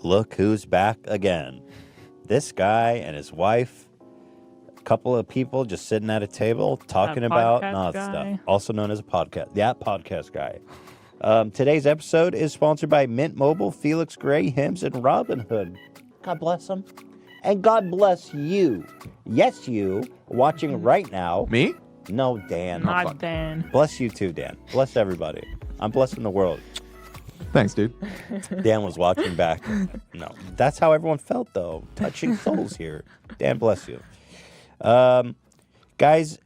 look who's back again. This guy and his wife, a couple of people just sitting at a table talking about stuff, also known as a podcast. Yeah, podcast guy. Today's episode is sponsored by Mint Mobile, Felix Gray, Hims, and Robinhood. God bless them. And God bless you. Yes, you, watching right now. Me? No, Dan. Not Dan. Bless you too, Dan. Bless everybody. I'm blessing the world. Thanks, dude. Dan was watching back. No, that's how everyone felt, though. Touching souls here. Dan, bless you. Guys,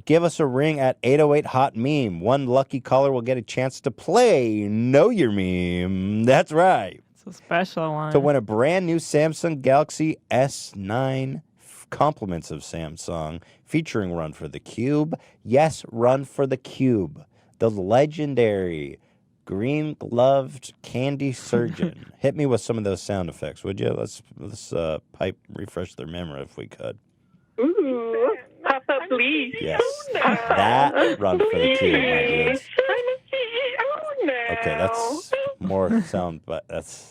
give us a ring at 808 Hot Meme. One lucky caller will get a chance to play Know Your Meme. That's right. It's a special one. To win a brand new Samsung Galaxy S9 compliments of Samsung featuring Run for the Cube. Yes, Run for the Cube. The legendary green-gloved candy surgeon. Hit me with some of those sound effects, would you? Let's refresh their memory if we could. Ooh, Papa, please. Yes, that Run for the Cube, my dudes. Okay, that's more sound, but that's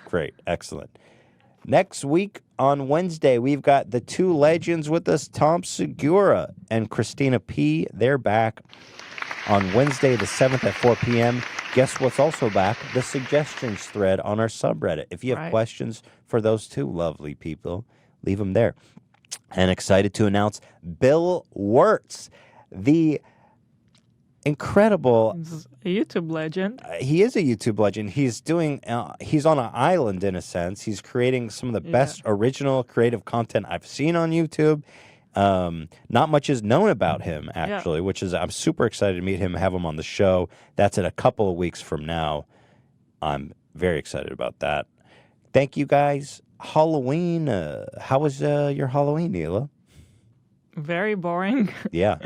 great. Excellent. Next week on Wednesday, we've got the two legends with us, Tom Segura and Christina P. They're back on Wednesday the 7th at 4 p.m. Guess what's also back? The suggestions thread on our subreddit. If you have questions for those two lovely people, leave them there. And excited to announce Bill Wirtz, the incredible... He's a YouTube legend. He is a YouTube legend. He's doing... he's on an island, in a sense. He's creating some of the best original creative content I've seen on YouTube. Not much is known about him, actually, which is... I'm super excited to meet him, have him on the show. That's in a couple of weeks from now. I'm very excited about that. Thank you, guys. Halloween. How was your Halloween, Neela? Very boring. Yeah.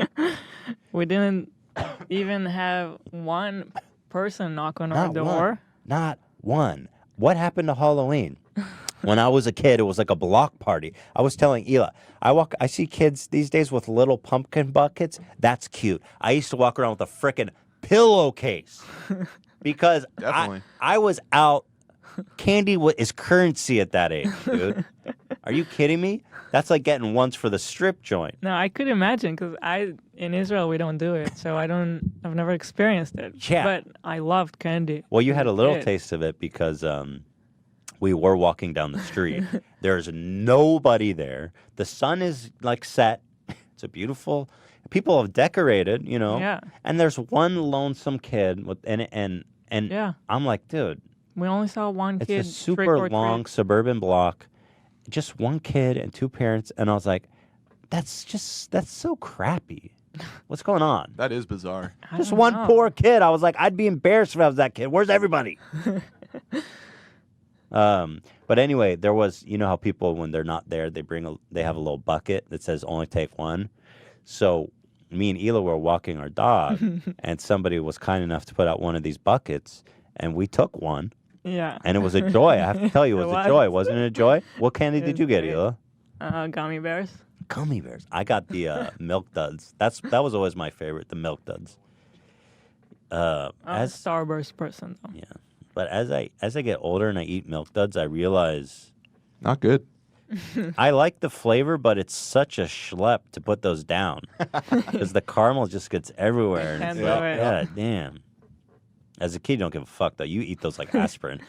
We didn't even have one person knock on our door. Not one. What happened to Halloween? When I was a kid, it was like a block party. I was telling Ela, I see kids these days with little pumpkin buckets. That's cute. I used to walk around with a frickin' pillowcase because I was out. Candy is currency at that age, dude. Are you kidding me? That's like getting once for the strip joint. No, I could imagine because in Israel we don't do it, so I've never experienced it. Yeah. But I loved candy. Well, you had a little taste of it because we were walking down the street. There's nobody there. The sun is like set. It's a beautiful. People have decorated, you know. Yeah. And there's one lonesome kid and I'm like, dude. We only saw one kid. It's a super long suburban block. Just one kid and two parents. And I was like, that's so crappy. What's going on? That is bizarre. Just one poor kid. I was like, I'd be embarrassed if I was that kid. Where's everybody? But anyway, there was, you know how people, when they're not there, they have a little bucket that says only take one. So me and Ela were walking our dog and somebody was kind enough to put out one of these buckets and we took one. Yeah. And it was a joy. I have to tell you, it was a joy. Wasn't it a joy? What candy did you get, Ela? Gummy bears. Gummy bears. I got the Milk Duds. That was always my favorite, the Milk Duds. I'm a Starburst person, though. Yeah. But as I get older and I eat Milk Duds, I realize... Not good. I like the flavor, but it's such a schlep to put those down. Because the caramel just gets everywhere. Can't do it. Yeah, damn. As a kid, you don't give a fuck, though. You eat those like aspirin.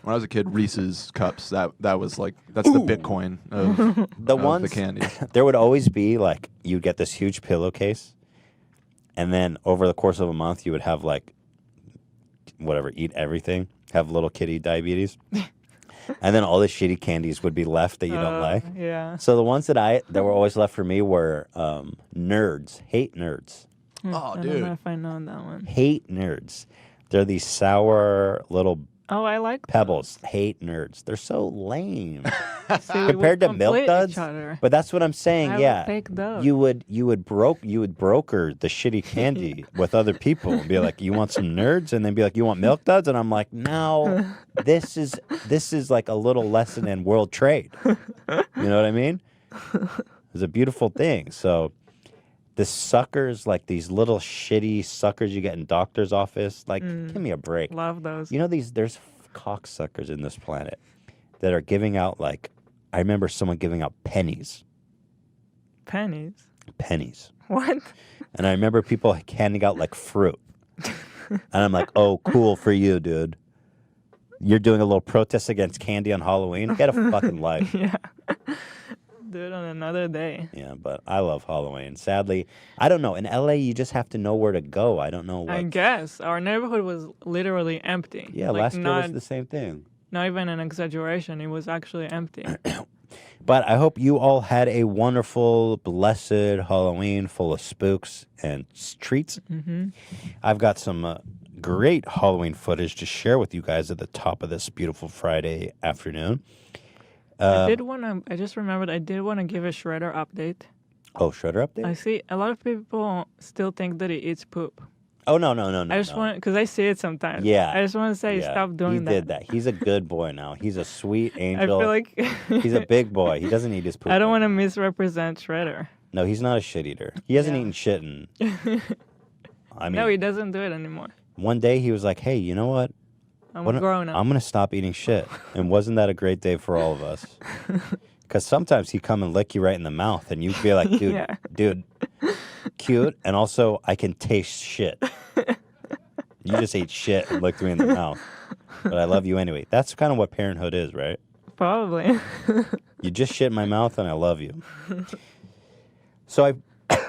When I was a kid, Reese's cups, that's the Bitcoin of the candy. There would always be, like, you'd get this huge pillowcase, and then over the course of a month, you would have, like, whatever, eat everything, have little kitty diabetes. And then all the shitty candies would be left that you don't like. Yeah. So the ones that were always left for me were nerds. Hate nerds. Oh, dude. I don't know if I know that one. Hate nerds. They're these sour little I like pebbles. Hate nerds. They're so lame See, compared to Milk Duds. But that's what I'm saying. I would take those. You would broker the shitty candy with other people and be like, you want some nerds, and then be like, you want Milk Duds, and I'm like, no, this is like a little lesson in world trade. You know what I mean? It's a beautiful thing. So the suckers, like these little shitty suckers you get in doctor's office, like give me a break. Love those. You know there's cocksuckers in this planet. that are giving out like, I remember someone giving out pennies. Pennies. Pennies. What? And I remember people handing out like fruit. And I'm like, oh, cool for you, dude. You're doing a little protest against candy on Halloween? Get a fucking life. Yeah. Do it on another day. Yeah, but I love Halloween. Sadly, I don't know. In LA, you just have to know where to go. I don't know what. I guess. Our neighborhood was literally empty. Yeah, like, last year was the same thing. Not even an exaggeration. It was actually empty. But I hope you all had a wonderful, blessed Halloween full of spooks and treats. Mm-hmm. I've got some great Halloween footage to share with you guys at the top of this beautiful Friday afternoon. I just remembered I did want to give a Shredder update. Oh, Shredder update? I see a lot of people still think that he eats poop. Oh, no. I just want, because I see it sometimes. Yeah. I just want to say stop doing that. He did that. He's a good boy now. He's a sweet angel. I feel like he's a big boy. He doesn't eat his poop. I don't want to misrepresent Shredder. No, he's not a shit eater. He hasn't eaten shit in... I mean, no, he doesn't do it anymore. One day he was like, hey, you know what? I'm grown up. I'm going to stop eating shit. And wasn't that a great day for all of us? Because sometimes he'd come and lick you right in the mouth, and you'd be like, dude, cute, and also I can taste shit. You just ate shit and licked me in the mouth. But I love you anyway. That's kind of what parenthood is, right? Probably. You just shit in my mouth, and I love you. So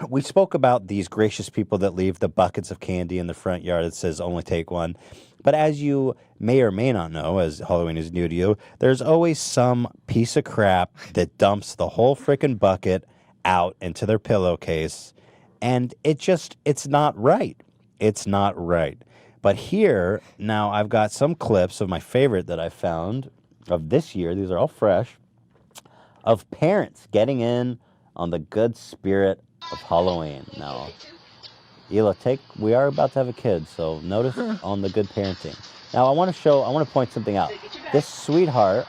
we spoke about these gracious people that leave the buckets of candy in the front yard that says only take one. But as you may or may not know, as Halloween is new to you, there's always some piece of crap that dumps the whole freaking bucket out into their pillowcase. And it's not right. It's not right. But here, now I've got some clips of my favorite that I found of this year. These are all fresh. Of parents getting in on the good spirit of Halloween. Now, Hila, we are about to have a kid, so notice on the good parenting. Now, I want to point something out. This sweetheart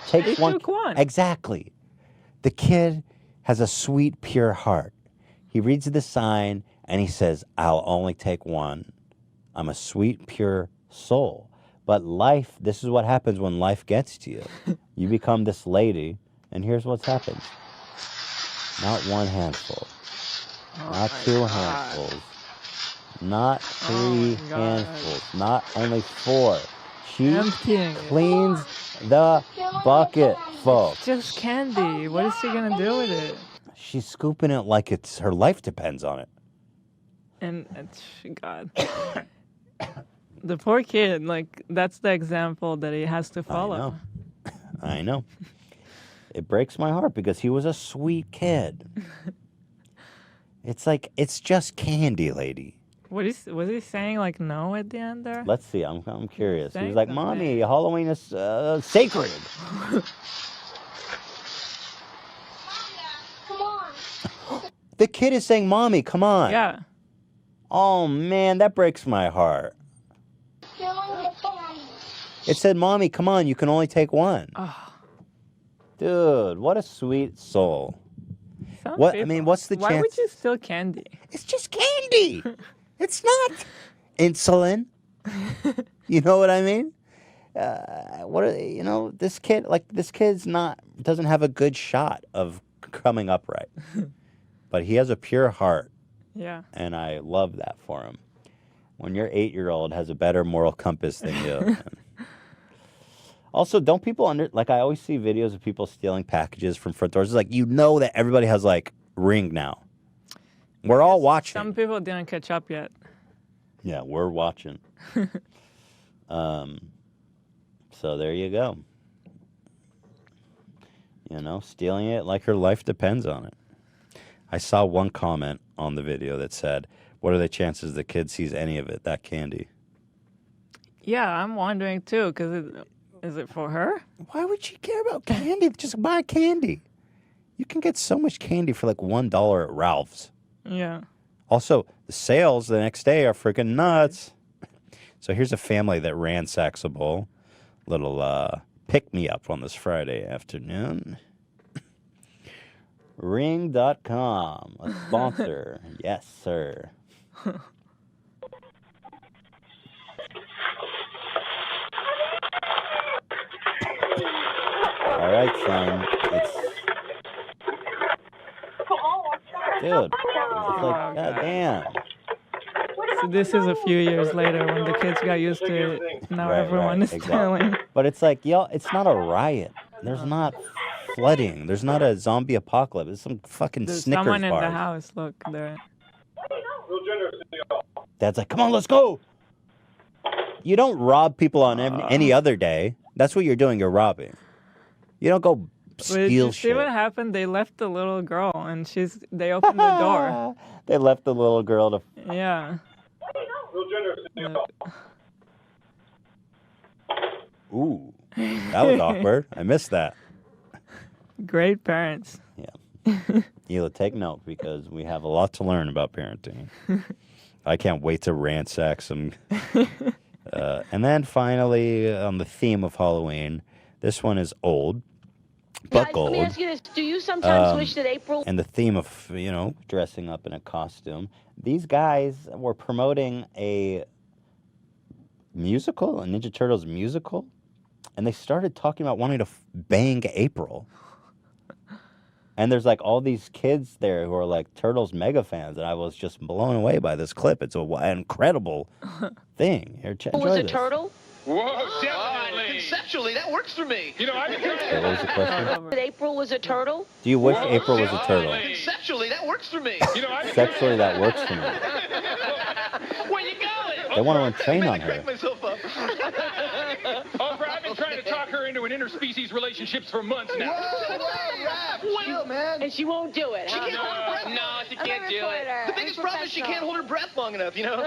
takes one. Exactly. The kid has a sweet, pure heart. He reads the sign and he says, I'll only take one. I'm a sweet, pure soul. But life, this is what happens when life gets to you. You become this lady, and here's what's happened. Not one handful. Not two handfuls. Not three handfuls. Not only four. She cleans the bucket, folks. Just candy. What is she going to do with it? She's scooping it like it's her life depends on it. And God. The poor kid, like, that's the example that he has to follow. I know. It breaks my heart because he was a sweet kid. It's like, it's just candy, lady. Was he saying, like, no at the end there? Let's see. I'm curious. He was like, Mommy, Halloween is sacred. Come on. The kid is saying, Mommy, come on. Yeah. Oh, man, that breaks my heart. It said, Mommy, come on, you can only take one. Oh. Dude, what a sweet soul. What's the chance? Why would you steal candy? It's just candy. It's not insulin. You know what I mean? This kid's doesn't have a good shot of coming upright. But he has a pure heart. Yeah. And I love that for him. When your 8-year-old has a better moral compass than you. Also, don't people I always see videos of people stealing packages from front doors. It's like, that everybody has like Ring now. We're all watching. Some people didn't catch up yet. Yeah, we're watching. So there you go. Stealing it like her life depends on it. I saw one comment on the video that said, what are the chances the kid sees any of it, that candy? Yeah, I'm wondering too, because is it for her? Why would she care about candy? Just buy candy. You can get so much candy for like $1 at Ralph's. Yeah. Also, the sales the next day are freaking nuts. So here's a family that ransacks a bowl. Little pick-me-up on this Friday afternoon. Ring.com, a sponsor. Yes, sir. All right, son. Dude, it's like, goddamn. So this is a few years later when the kids got used to it. Now everyone is telling. But it's like, it's not a riot. There's not flooding. There's not a zombie apocalypse. It's some fucking There's Snickers someone in the bars. house. Look there. Dad's like, come on, let's go. You don't rob people on any other day. That's what you're doing. You're robbing. You don't go But steal did you shit. see what happened? They left the little girl, and they opened the door. They left the little girl to. Yeah. Ooh, that was awkward. I missed that. Great parents. Hila, take note because we have a lot to learn about parenting. I can't wait to ransack some. And then finally, on the theme of Halloween, this one is old, but Guys, gold. let me ask you this. Do you sometimes wish that April... And the theme of, dressing up in a costume. These guys were promoting a musical, a Ninja Turtles musical, and they started talking about wanting to bang April. And there's like all these kids there who are like Turtles mega fans, and I was just blown away by this clip. It's an incredible thing. Here, enjoy was a this. turtle? Whoa, definitely. Conceptually, that works for me. You know, I've been So what was the question? That April was a turtle? Do you wish April was a turtle? Conceptually, that works for me. You know, I've been Sexually, that works for me. Where you going? They want to run train on her. Myself up. I've been trying to talk her into an interspecies relationships for months now. Chill, man. And she won't do it, She huh? can't hold her breath. No, she can't do it. The biggest problem is she can't hold her breath long enough, you know?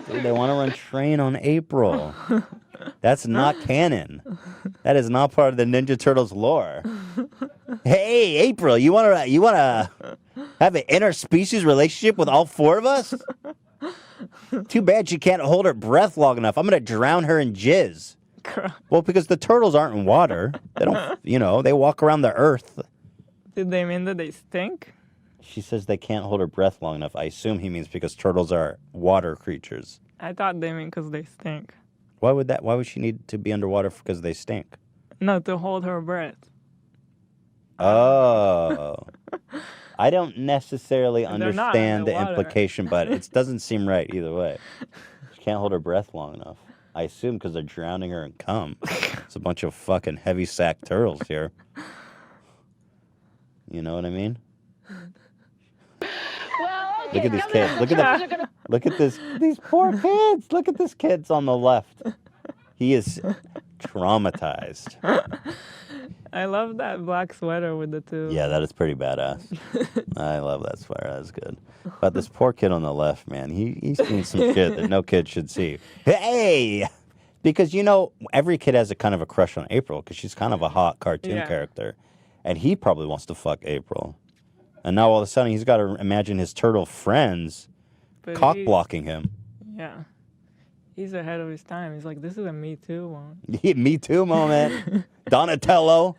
Dude, they want to run train on April. That's not canon. That is not part of the Ninja Turtles lore. Hey, April, you wanna have an interspecies relationship with all four of us? Too bad she can't hold her breath long enough. I'm gonna drown her in jizz. Well, because the turtles aren't in water. They don't, they walk around the earth. Did they mean that they stink? She says they can't hold her breath long enough. I assume he means because turtles are water creatures. I thought they mean because they stink. Why would she need to be underwater because they stink? No, to hold her breath. Oh. I don't necessarily They're not understand the underwater. implication, but it doesn't seem right either way. She can't hold her breath long enough. I assume because they're drowning her in cum. It's a bunch of fucking heavy sack turtles here. You know what I mean? Well, okay. Look at these kids. Look at these poor kids. Look at this kid's on the left. He is traumatized. I love that black sweater with the two. Yeah, that is pretty badass. I love that sweater. That's good. But this poor kid on the left, man, he's seen some shit that no kid should see. Hey! Because, every kid has a kind of a crush on April because she's kind of a hot cartoon character. And he probably wants to fuck April. And now all of a sudden he's got to imagine his turtle friends cock-blocking him. Yeah. He's ahead of his time. He's like, this is a Me Too one. Me Too moment. Donatello.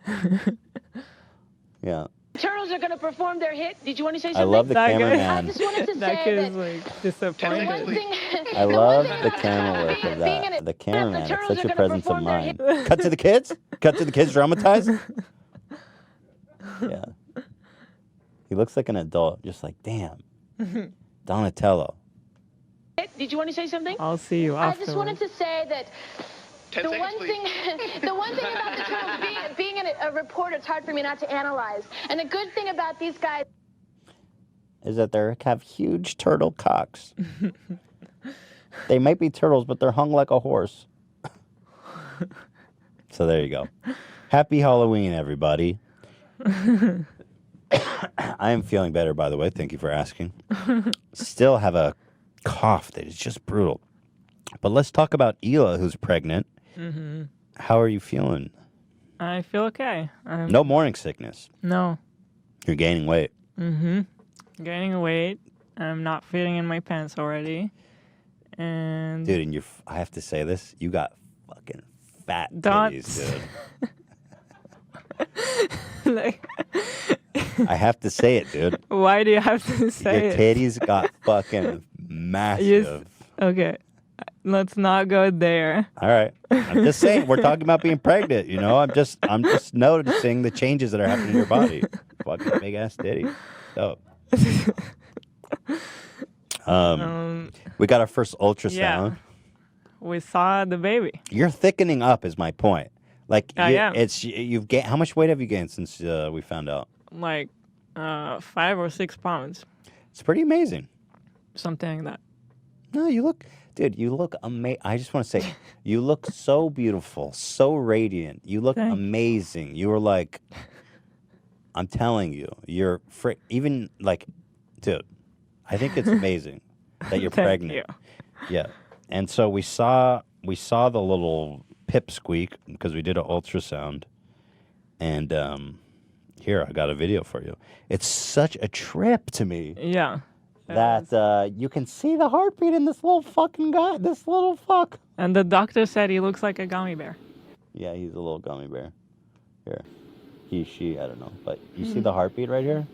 Yeah. Turtles are going to perform their hit. Did you want to say something? I love the That guy- cameraman. I just wanted to That say kid that is like the disappointed. one thing... I love the camera work of that. The cameraman has such a presence of mind. Cut to the kids? Cut to the kids traumatized? Yeah. He looks like an adult, just like, damn. Donatello. Did you want to say something? I'll see you I afterwards. just wanted to say that 10 the seconds, one please. thing about the Turtles, being a reporter, it's hard for me not to analyze. And the good thing about these guys Is that they have huge turtle cocks. They might be turtles, but they're hung like a horse. So there you go. Happy Halloween, everybody. I am feeling better, by the way. Thank you for asking. Still have a cough that is just brutal. But let's talk about Hila, who's pregnant. Mm-hmm. How are you feeling? I feel okay. No morning sickness. No. You're gaining weight. Mm-hmm. Gaining weight. I'm not fitting in my pants already. And Dude, and I have to say this, you got fucking fat Don't- titties, dude. like, I have to say it, dude. why do you have to say Your it? titties got fucking massive. Okay. Let's not go there. All right. I'm just saying, we're talking about being pregnant, you know? I'm just noticing the changes that are happening in your body. Fucking big ass titty. Dope. We got our first ultrasound. Yeah. We saw the baby. You're thickening up is my point. Like I am. You've gained, how much weight have you gained since we found out? Like 5 or 6 pounds. It's pretty amazing. Something like that. No, you look, dude, you look amazing. I just want to say, you look so beautiful, so radiant. You look amazing. You were like, I'm telling you, you're even like, dude, I think it's amazing that you're Thank pregnant. you. Yeah. And so we saw the little pipsqueak because we did an ultrasound. And here, I got a video for you. It's such a trip to me. Yeah. That you can see the heartbeat in this little fucking guy, this little fuck. And the doctor said he looks like a gummy bear. Yeah, he's a little gummy bear. Here. He, she, I don't know. But you see the heartbeat right here?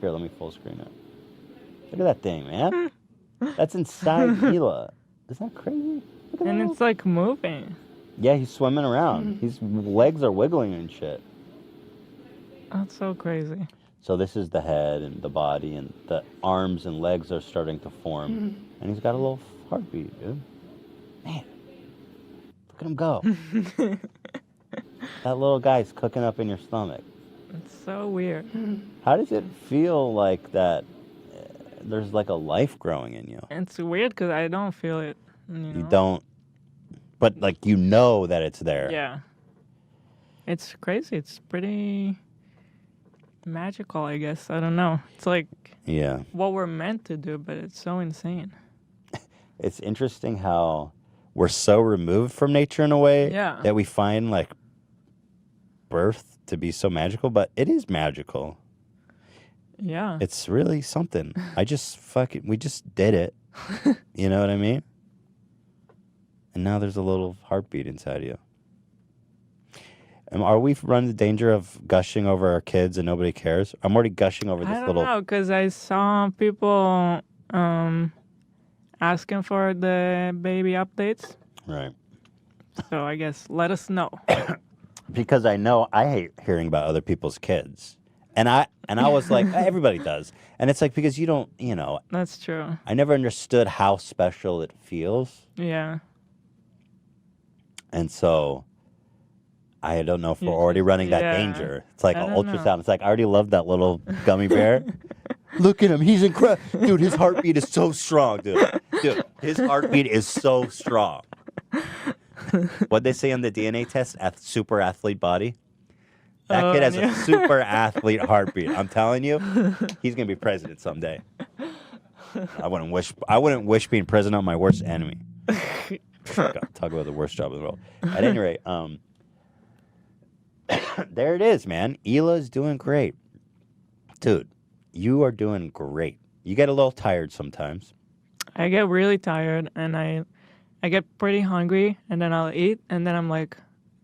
Here, let me full screen it. Look at that thing, man. That's inside Gila. Is that crazy? Look at And that it's like moving. Yeah, he's swimming around. His legs are wiggling and shit. That's so crazy. So this is the head and the body, and the arms and legs are starting to form. And he's got a little heartbeat, dude. Man, look at him go. That little guy's cooking up in your stomach. It's so weird. How does it feel like that there's like a life growing in you? It's weird because I don't feel it. You don't, but like you know that it's there. Yeah. It's crazy. It's pretty magical, I guess. I don't know. It's like what we're meant to do, but it's so insane. It's interesting how we're so removed from nature in a way that we find like birth to be so magical, but it is magical. Yeah. It's really something. We just did it. You know what I mean? And now there's a little heartbeat inside of you. Are we running the danger of gushing over our kids and nobody cares? I'm already gushing over this I don't little... know, because I saw people asking for the baby updates. Right. So I guess let us know. Because I know I hate hearing about other people's kids. And I was like, everybody does. And it's like, because you don't, you know... That's true. I never understood how special it feels. Yeah. And so... I don't know if we're already running that danger. It's like an ultrasound. It's like, I already love that little gummy bear. Look at him. He's incredible. Dude, his heartbeat is so strong, dude. Dude, his heartbeat is so strong. What'd they say on the DNA test? Super athlete body? That kid has a super athlete heartbeat. I'm telling you, he's going to be president someday. I wouldn't wish being president on my worst enemy. God, talk about the worst job in the world. At any rate, there it is, man. Hila's doing great. Dude, you are doing great. You get a little tired sometimes. I get really tired, and I get pretty hungry, and then I'll eat, and then I'm like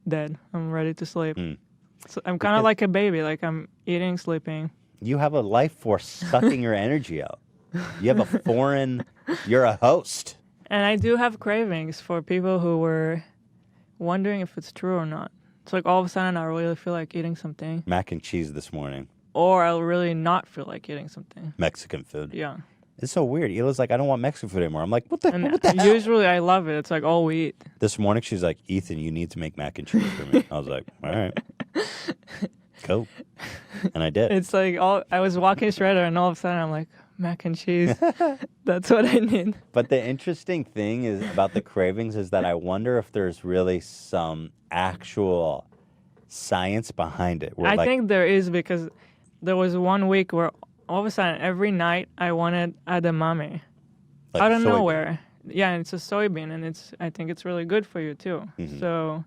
dead. I'm ready to sleep. So I'm kind of like a baby. Like I'm eating, sleeping. You have a life force sucking your energy out. You have you're a host. And I do have cravings for people who were wondering if it's true or not. It's like all of a sudden I really feel like eating something. Mac and cheese this morning. Or I'll really not feel like eating something. Mexican food. Yeah. It's so weird. Hila's like, I don't want Mexican food anymore. I'm like, what the hell? Usually I love it. It's like all we eat. This morning she's like, Ethan, you need to make mac and cheese for me. I was like, all right. Cool. And I did. It's like I was walking Shredder and all of a sudden I'm like, mac and cheese. That's what I need. But the interesting thing is about the cravings is that I wonder if there's really some actual science behind it. I think there is, because there was 1 week where all of a sudden every night I wanted edamame. Like out of soybean. nowhere. Yeah, and it's a soybean, and I think it's really good for you too. So,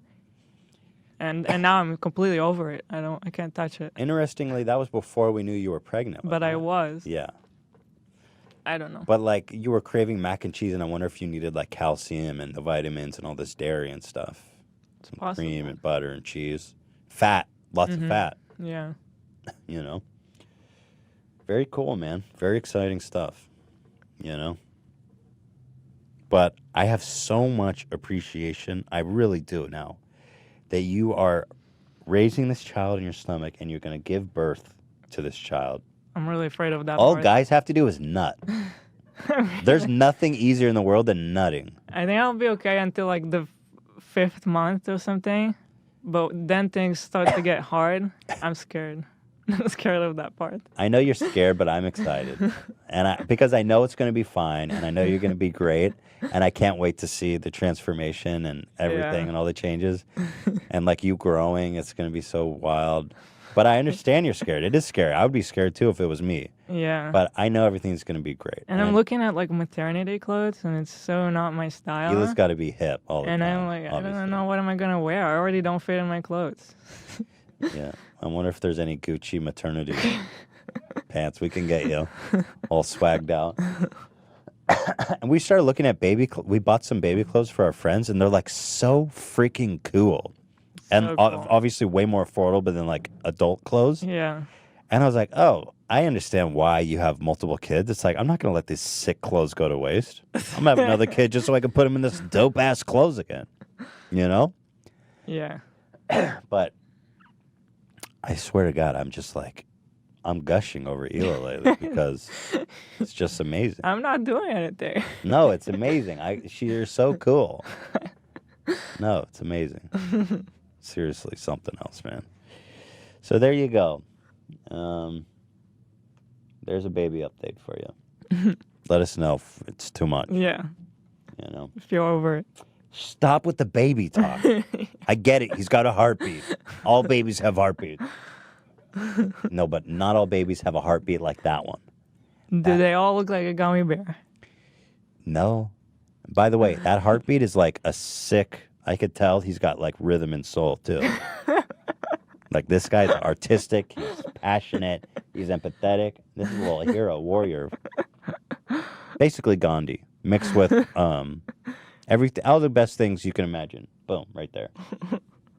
and now I'm completely over it. I can't touch it. Interestingly, that was before we knew you were pregnant. But I was. Yeah. I don't know. But like you were craving mac and cheese, and I wonder if you needed like calcium and the vitamins and all this dairy and stuff. It's possible. Cream and butter and cheese. Fat. Lots of fat. Yeah. You know? Very cool, man. Very exciting stuff. You know? but I have so much appreciation. I really do now that you are raising this child in your stomach and you're going to give birth to this child. I'm really afraid of that All part. guys have to do is nut. There's nothing easier in the world than nutting. I think I'll be okay until like the 5th month or something. But then things start to get hard. I'm scared. I'm scared of that part. I know you're scared, but I'm excited. And because I know it's going to be fine and I know you're going to be great. And I can't wait to see the transformation and everything and all the changes. And like you growing, it's going to be so wild. But I understand you're scared. It is scary. I would be scared too if it was me. Yeah. But I know everything's going to be great. And I'm looking at like maternity clothes and it's so not my style. You just got to be hip all the time. And I'm like, obviously. I don't know what am I going to wear. I already don't fit in my clothes. Yeah. I wonder if there's any Gucci maternity pants we can get you all swagged out. And we started looking at we bought some baby clothes for our friends and they're like so freaking cool. And So cool. obviously way more affordable than like adult clothes. Yeah. And I was like, oh, I understand why you have multiple kids. It's like, I'm not going to let these sick clothes go to waste. I'm going to have another kid just so I can put him in this dope-ass clothes again. You know? Yeah. But I swear to God, I'm gushing over Hila lately because it's just amazing. I'm not doing anything. No, it's amazing. You're so cool. No, it's amazing. Seriously, something else, man. So there you go. There's a baby update for you. Let us know if it's too much. Yeah. You know. If you're over it. Stop with the baby talk. I get it. He's got a heartbeat. All babies have heartbeats. No, but not all babies have a heartbeat like that one. Do they all look like a gummy bear? No. By the way, that heartbeat is like a sick. I could tell he's got like rhythm and soul too. Like this guy's artistic, he's passionate, he's empathetic. This is a little hero, warrior. Basically Gandhi mixed with everything, all the best things you can imagine. Boom, right there.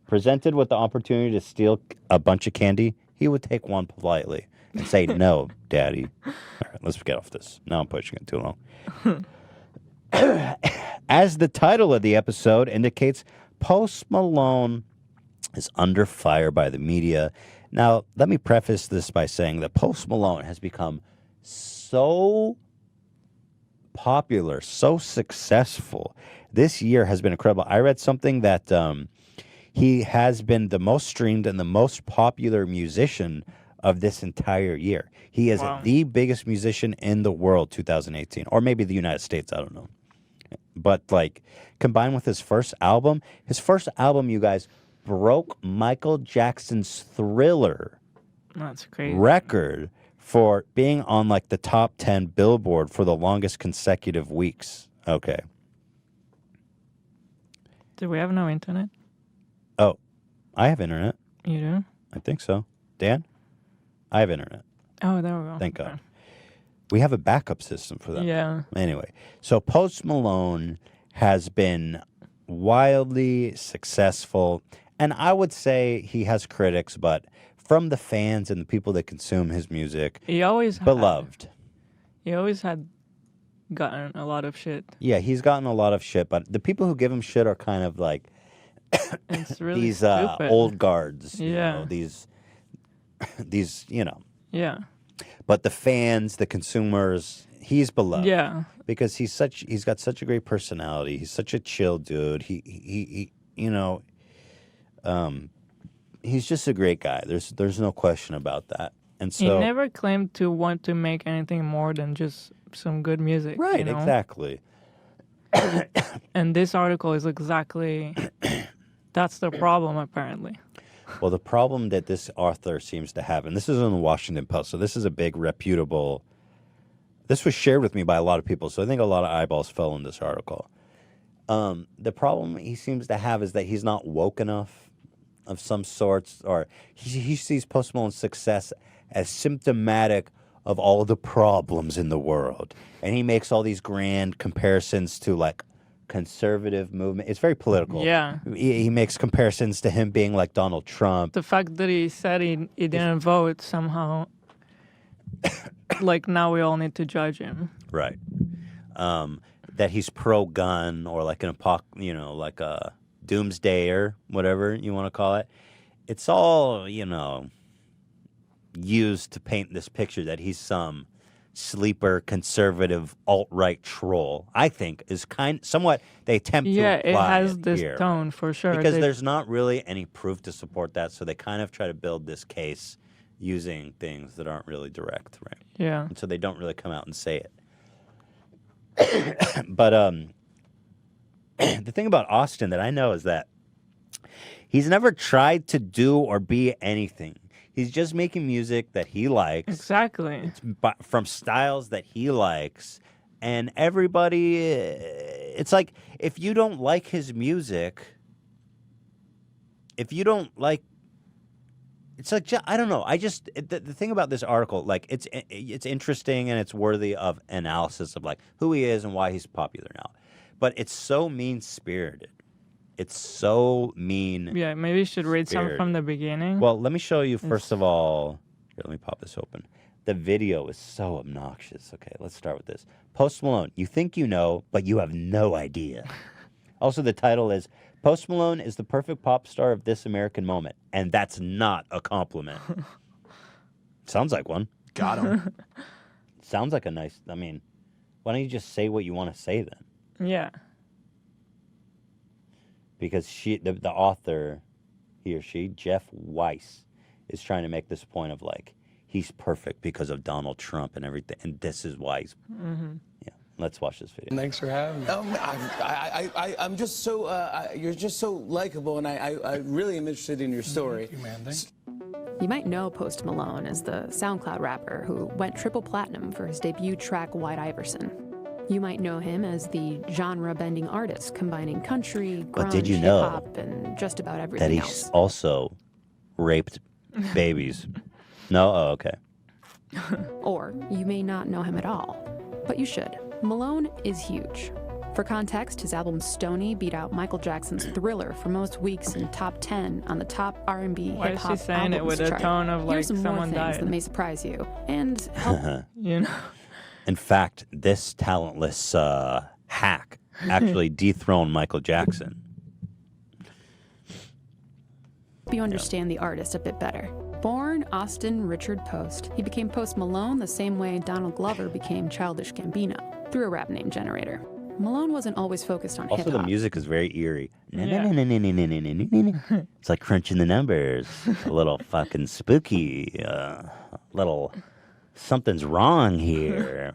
Presented with the opportunity to steal a bunch of candy, he would take one politely and say, "No, Daddy." All right, let's get off this. Now I'm pushing it too long. As the title of the episode indicates, Post Malone is under fire by the media. Now, let me preface this by saying that Post Malone has become so popular, so successful. This year has been incredible. I read something that he has been the most streamed and the most popular musician of this entire year. He is the biggest musician in the world, 2018, or maybe the United States, I don't know. But like combined with his first album, you guys, broke Michael Jackson's Thriller That's crazy. record for being on like the top 10 Billboard for the longest consecutive weeks. Okay. Do we have no internet? Oh, I have internet. You do? I think so. Dan? I have internet. Oh, there we go. Thank Okay. God. We have a backup system for that. Yeah. Anyway, so Post Malone has been wildly successful, and I would say he has critics, but from the fans and the people that consume his music, He always had, beloved. He always had gotten a lot of shit. Yeah, he's gotten a lot of shit, but the people who give him shit are kind of like It's really these stupid. old guards. You Yeah. know, these, Yeah. But the fans, the consumers, he's beloved. Yeah. Because he's got such a great personality. He's such a chill dude. He he's just a great guy. There's no question about that. And He so never claimed to want to make anything more than just some good music. right, you know? exactly. And this article is exactly that's the problem apparently. Well, the problem that this author seems to have, and this is in the Washington Post, so this is a big reputable. This was shared with me by a lot of people, so I think a lot of eyeballs fell in this article. The problem he seems to have is that he's not woke enough of some sorts, or he sees Post Malone's success as symptomatic of all the problems in the world. And he makes all these grand comparisons to, like, conservative movement. It's very political. Yeah. He makes comparisons to him being like Donald Trump. The fact that he said he didn't vote somehow, like now we all need to judge him. Right. that he's pro-gun or like like a doomsdayer, whatever you want to call it. It's all, used to paint this picture that he's some sleeper, conservative, alt-right troll. I think is somewhat they attempt to imply it has this here. tone for sure. Because there's not really any proof to support that, so they kind of try to build this case using things that aren't really direct, right? Yeah. And so they don't really come out and say it. But the thing about Austin that I know is that he's never tried to do or be anything. He's just making music that he likes. Exactly. From styles that he likes. And everybody, it's like, if you don't like his music, if you don't like, it's like, I don't know. The thing about this article, like, it's interesting and it's worthy of analysis of, like, who he is and why he's popular now. But it's so mean-spirited. It's so mean. Yeah, maybe you should read some from the beginning. Well, let me show you, first of all. Here, let me pop this open. The video is so obnoxious. Okay, let's start with this. Post Malone, you think you know, but you have no idea. Also, the title is, Post Malone is the perfect pop star of this American moment. And that's not a compliment. Sounds like one. Got him. Sounds like a nice, why don't you just say what you want to say then? Yeah. Because the author, he or she, Jeff Weiss, is trying to make this point of, like, he's perfect because of Donald Trump and everything, and this is why he's... Mm-hmm. Yeah, let's watch this video. Thanks for having me. I'm just so, you're just so likable, and I really am interested in your story. Thank you, man. Thanks. You might know Post Malone as the SoundCloud rapper who went triple platinum for his debut track, White Iverson. You might know him as the genre-bending artist combining country, grunge, did you know hip-hop, and just about everything that he else. also raped babies? No? Oh, okay. Or you may not know him at all, but you should. Malone is huge. For context, his album Stoney beat out Michael Jackson's Thriller for most weeks in top 10 on the top R&B Why hip-hop is she saying it albums with chart. a tone of like Here's some more someone things died? that may surprise you and help In fact, this talentless hack actually dethroned Michael Jackson. you understand the artist a bit better. Born Austin Richard Post, he became Post Malone the same way Donald Glover became Childish Gambino, through a rap name generator. Malone wasn't always focused on Also, hip-hop. the music is very eerie. Yeah. It's like crunching the numbers. A little fucking spooky. Little something's wrong here.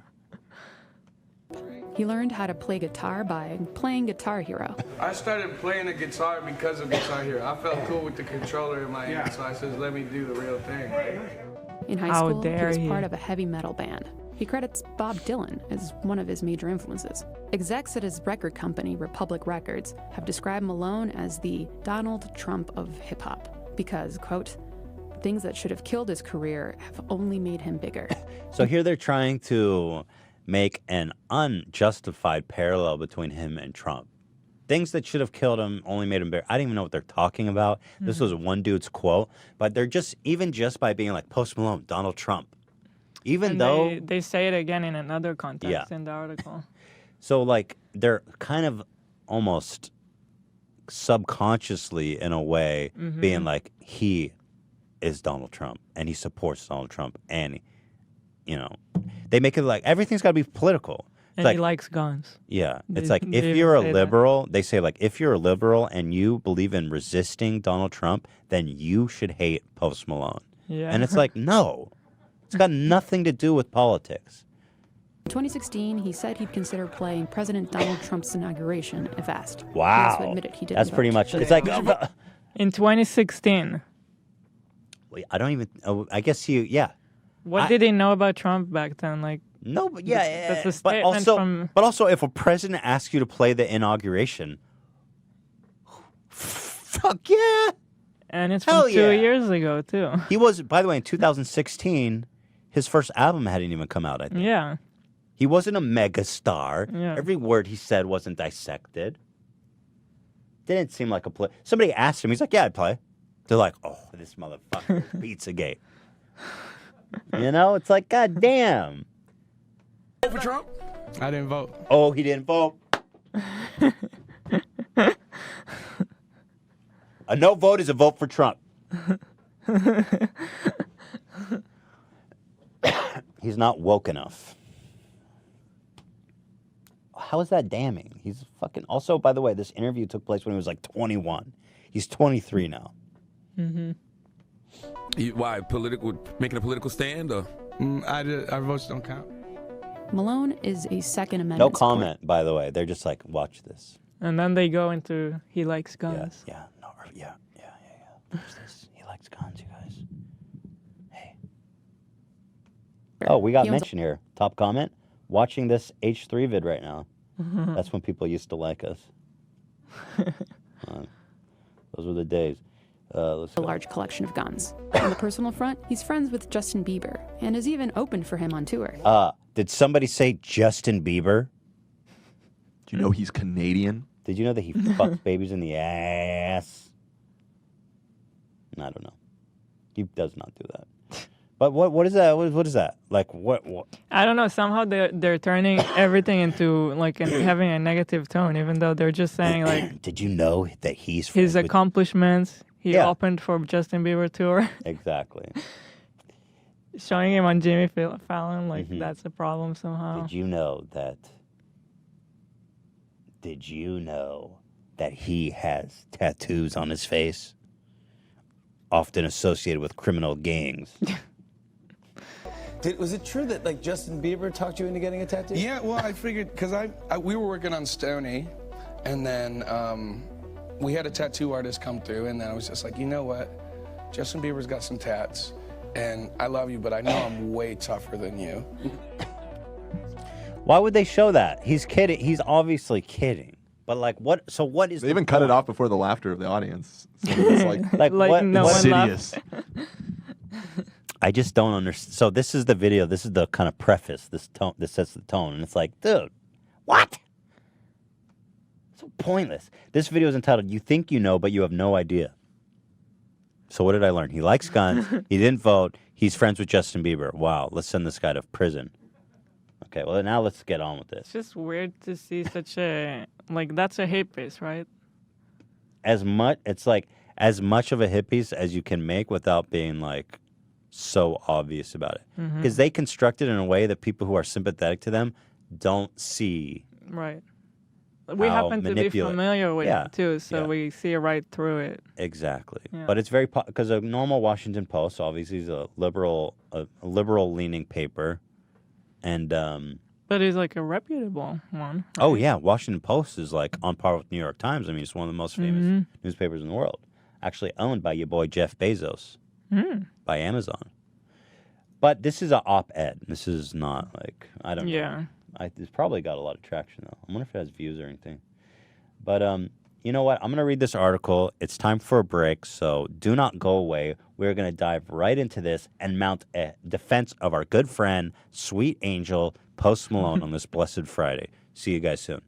He learned how to play guitar by playing Guitar Hero. I started playing the guitar because of Guitar Hero. I felt cool with the controller in my hand, so I said, let me do the real thing. In high How school, he dare was he. part of a heavy metal band. He credits Bob Dylan as one of his major influences. Execs at his record company, Republic Records, have described Malone as the Donald Trump of hip-hop because, quote, things that should have killed his career have only made him bigger. So here they're trying to make an unjustified parallel between him and Trump. Things that should have killed him only made him bigger. I don't even know what they're talking about. This was one dude's quote, but they're just by being like Post Malone, Donald Trump. Even And though they say it again in another context Yeah. in the article. So, like, they're kind of almost subconsciously, in a way, being like, he is Donald Trump, and he supports Donald Trump, and, they make it like everything's got to be political. It's And like, he likes guns. yeah, They- it's like, they if even you're a say that. liberal, they say, like, if you're a liberal and you believe in resisting Donald Trump, then you should hate Post Malone. Yeah. And it's like, no, it's got nothing to do with politics. In 2016, he said he'd consider playing President Donald Trump's inauguration if asked. He Wow. also admitted he didn't That's pretty vote. much, it's like, in 2016, wait, I don't even, I guess yeah. what did he know about Trump back then? Like, No, but yeah, That's a but statement also, from- but also, if a president asks you to play the inauguration, fuck yeah! and it's Hell from 2 yeah. years ago too. He was, by the way, in 2016, his first album hadn't even come out. I think Yeah. he wasn't a mega star. Yeah. Every word he said wasn't dissected. Didn't seem like a play. Somebody asked him, he's like, "Yeah, I'd play." They're like, "Oh, this motherfucker, Pizzagate." It's like, God damn. For Trump? I didn't vote. Oh, he didn't vote. A no vote is a vote for Trump. He's not woke enough. How is that damning? He's fucking... Also, by the way, this interview took place when he was like 21. He's 23 now. Mm-hmm. Why? Making a political stand? Or? Our votes don't count. Malone is a Second Amendment No comment, by the way. They're just like, watch this. And then they go into he likes guns. Yeah. Watch this. He likes guns, you guys. Hey. Oh, we got mentioned here. Top comment. Watching this H3 vid right now. That's when people used to like us. Those were the days. Let's a large collection of guns. On the personal front, he's friends with Justin Bieber and has even opened for him on tour. Did somebody say Justin Bieber? Do you know he's Canadian? Did you know that he fucks babies in the ass? I don't know. He does not do that. But what is that? What is that? Like what? I don't know. Somehow they're turning everything into like having a negative tone, even though they're just saying like. Did you know that his accomplishments? He opened for Justin Bieber tour. Exactly. Showing him on Jimmy Fallon, like that's a problem somehow. Did you know that? Did you know that he has tattoos on his face, often associated with criminal gangs? Was it true that like Justin Bieber talked you into getting a tattoo? Yeah, well, I figured because we were working on Stoney, and then we had a tattoo artist come through, and then I was just like, you know what, Justin Bieber's got some tats, and I love you, but I know I'm way tougher than you. Why would they show that? He's kidding. He's obviously kidding. But like, what? So what is? They even cut it off before the laughter of the audience. So it's like what? No insidious. I just don't understand. So this is the video. This is the kind of preface. This tone. This sets the tone, and it's like, dude, what? So pointless. This video is entitled "You Think You Know, But You Have No Idea." So what did I learn? He likes guns. He didn't vote. He's friends with Justin Bieber. Wow. Let's send this guy to prison. Okay. Well, now let's get on with this. It's just weird to see such a like that's a hate piece, right? It's like as much of a hit piece as you can make without being like so obvious about it, because they construct it in a way that people who are sympathetic to them don't see. Right. We happen to be familiar with it too, so we see right through it. Exactly. Yeah. But it's very because a normal Washington Post obviously is a liberal leaning paper, and but it's like a reputable one. Right? Oh yeah, Washington Post is like on par with New York Times. I mean, it's one of the most famous newspapers in the world. Actually owned by your boy Jeff Bezos. By Amazon. But this is an op-ed. This is not like, I don't know. Yeah. It's probably got a lot of traction, though. I wonder if it has views or anything. But you know what? I'm going to read this article. It's time for a break, so do not go away. We're going to dive right into this and mount a defense of our good friend, sweet angel, Post Malone on this blessed Friday. See you guys soon.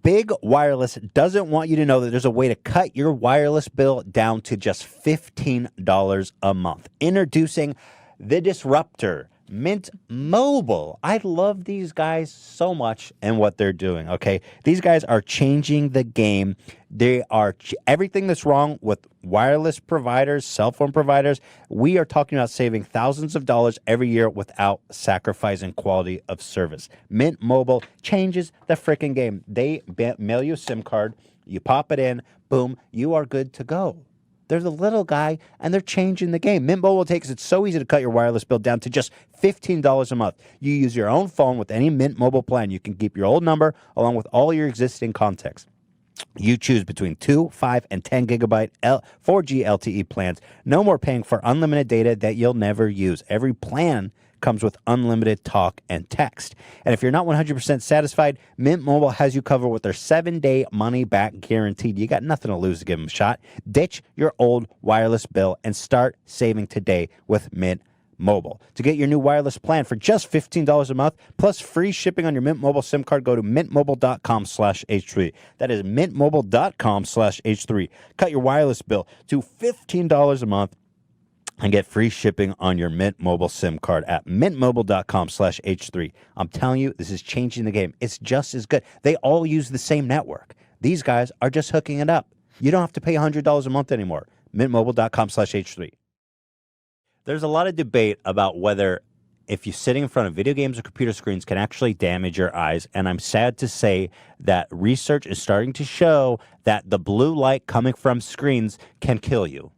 Big Wireless doesn't want you to know that there's a way to cut your wireless bill down to just $15 a month. Introducing the Disruptor, Mint Mobile. I love these guys so much and what they're doing, okay? These guys are changing the game. They are everything that's wrong with wireless providers, cell phone providers. We are talking about saving thousands of dollars every year without sacrificing quality of service. Mint Mobile changes the freaking game. They mail you a SIM card, you pop it in, boom, you are good to go. They're the little guy, and they're changing the game. Mint Mobile takes it so easy to cut your wireless bill down to just $15 a month. You use your own phone with any Mint Mobile plan. You can keep your old number along with all your existing contacts. You choose between 2, 5, and 10 gigabyte 4G LTE plans. No more paying for unlimited data that you'll never use. Every plan comes with unlimited talk and text. And if you're not 100% satisfied, Mint Mobile has you covered with their 7-day money-back guaranteed. You got nothing to lose to give them a shot. Ditch your old wireless bill and start saving today with Mint Mobile. To get your new wireless plan for just $15 a month, plus free shipping on your Mint Mobile SIM card, go to mintmobile.com/H3. That is mintmobile.com/H3. Cut your wireless bill to $15 a month. and get free shipping on your Mint Mobile SIM card at mintmobile.com/H3. I'm telling you, this is changing the game. It's just as good. They all use the same network. These guys are just hooking it up. You don't have to pay $100 a month anymore. mintmobile.com/H3. There's a lot of debate about whether if you're sitting in front of video games or computer screens can actually damage your eyes. And I'm sad to say that research is starting to show that the blue light coming from screens can kill you.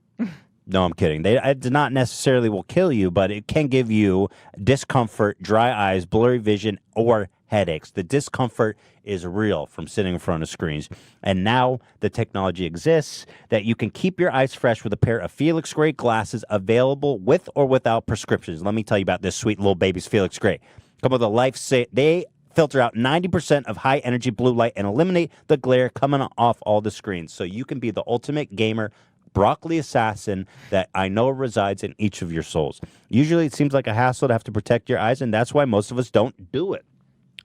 No, I'm kidding. It not necessarily will kill you, but it can give you discomfort, dry eyes, blurry vision, or headaches. The discomfort is real from sitting in front of screens. And now the technology exists that you can keep your eyes fresh with a pair of Felix Gray glasses available with or without prescriptions. Let me tell you about this sweet little baby's Felix Gray. Come with a they filter out 90% of high-energy blue light and eliminate the glare coming off all the screens. So you can be the ultimate gamer broccoli assassin that I know resides in each of your souls. Usually it seems like a hassle to have to protect your eyes, and that's why most of us don't do it.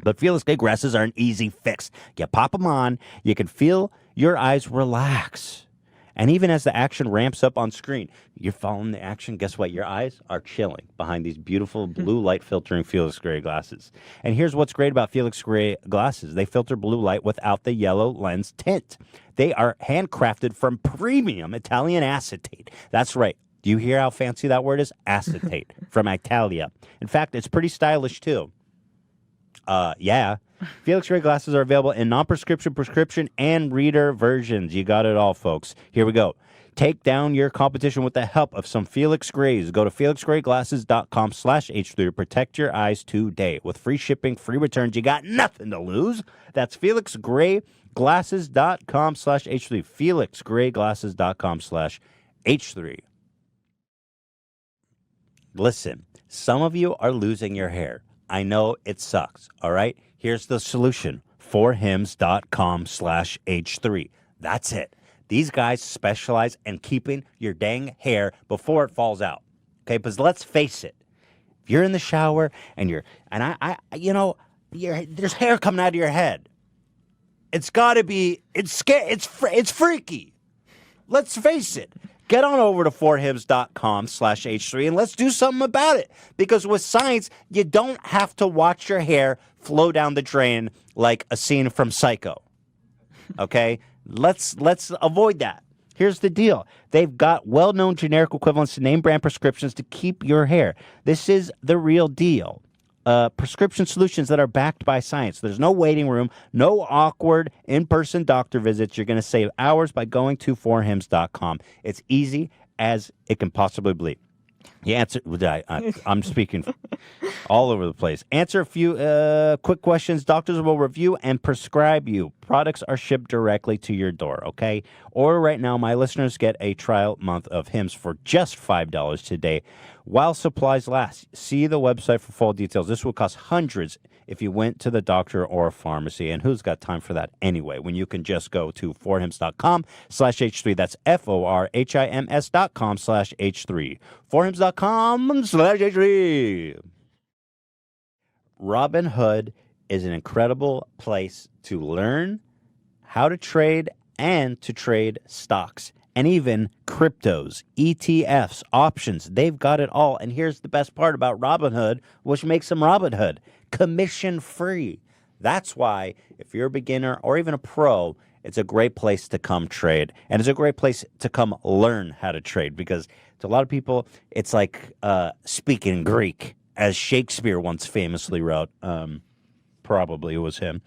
But Felix Gray glasses are an easy fix. You pop them on, you can feel your eyes relax. And even as the action ramps up on screen, you're following the action. Guess what? Your eyes are chilling behind these beautiful blue light filtering Felix Gray glasses. And here's what's great about Felix Gray glasses. They filter blue light without the yellow lens tint. They are handcrafted from premium Italian acetate. That's right. Do you hear how fancy that word is? Acetate from Italia. In fact, it's pretty stylish too. Yeah. Felix Gray glasses are available in non-prescription, prescription, and reader versions. You got it all, folks. Here we go. Take down your competition with the help of some Felix Grays. Go to felixgrayglasses.com/H3 to protect your eyes today. With free shipping, free returns, you got nothing to lose. That's felixgrayglasses.com/H3. felixgrayglasses.com/H3. Listen, some of you are losing your hair. I know it sucks, all right? Here's the solution, forhims.com/H3. That's it. These guys specialize in keeping your dang hair before it falls out, okay? Because let's face it, if you're in the shower and there's hair coming out of your head, it's got to be, it's freaky. Let's face it. Get on over to forhims.com/H3 and let's do something about it. Because with science, you don't have to watch your hair flow down the drain like a scene from Psycho. Okay? Let's avoid that. Here's the deal. They've got well-known generic equivalents to name brand prescriptions to keep your hair. This is the real deal. Prescription solutions that are backed by science. There's no waiting room, no awkward in-person doctor visits. You're going to save hours by going to forhims.com. It's easy as it can possibly be. You answer. I'm speaking all over the place. Answer a few quick questions. Doctors will review and prescribe you. Products are shipped directly to your door, okay? Or right now, my listeners get a trial month of Hims for just $5 today while supplies last. See the website for full details. This will cost hundreds if you went to the doctor or a pharmacy. And who's got time for that anyway, when you can just go to forhims.com/H3. That's forhims.com/H3. forhims.com/H3. Robinhood is an incredible place to learn how to trade and to trade stocks and even cryptos, ETFs, options. They've got it all. And here's the best part about Robinhood, which makes them Robinhood: commission free. That's why if you're a beginner or even a pro, it's a great place to come trade. And it's a great place to come learn how to trade, because to a lot of people, it's like speaking Greek, as Shakespeare once famously wrote. Probably it was him.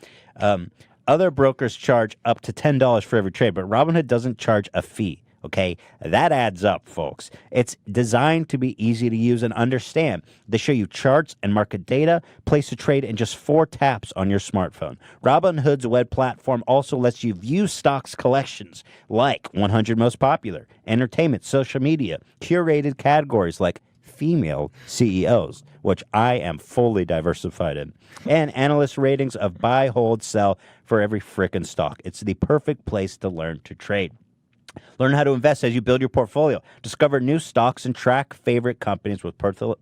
Other brokers charge up to $10 for every trade, but Robinhood doesn't charge a fee, okay? That adds up, folks. It's designed to be easy to use and understand. They show you charts and market data, place a trade in just 4 taps on your smartphone. Robinhood's web platform also lets you view stocks collections like 100 most popular, entertainment, social media, curated categories like female CEOs, which I am fully diversified in, and analyst ratings of buy, hold, sell for every frickin' stock. It's the perfect place to learn to trade. Learn how to invest as you build your portfolio. Discover new stocks and track favorite companies with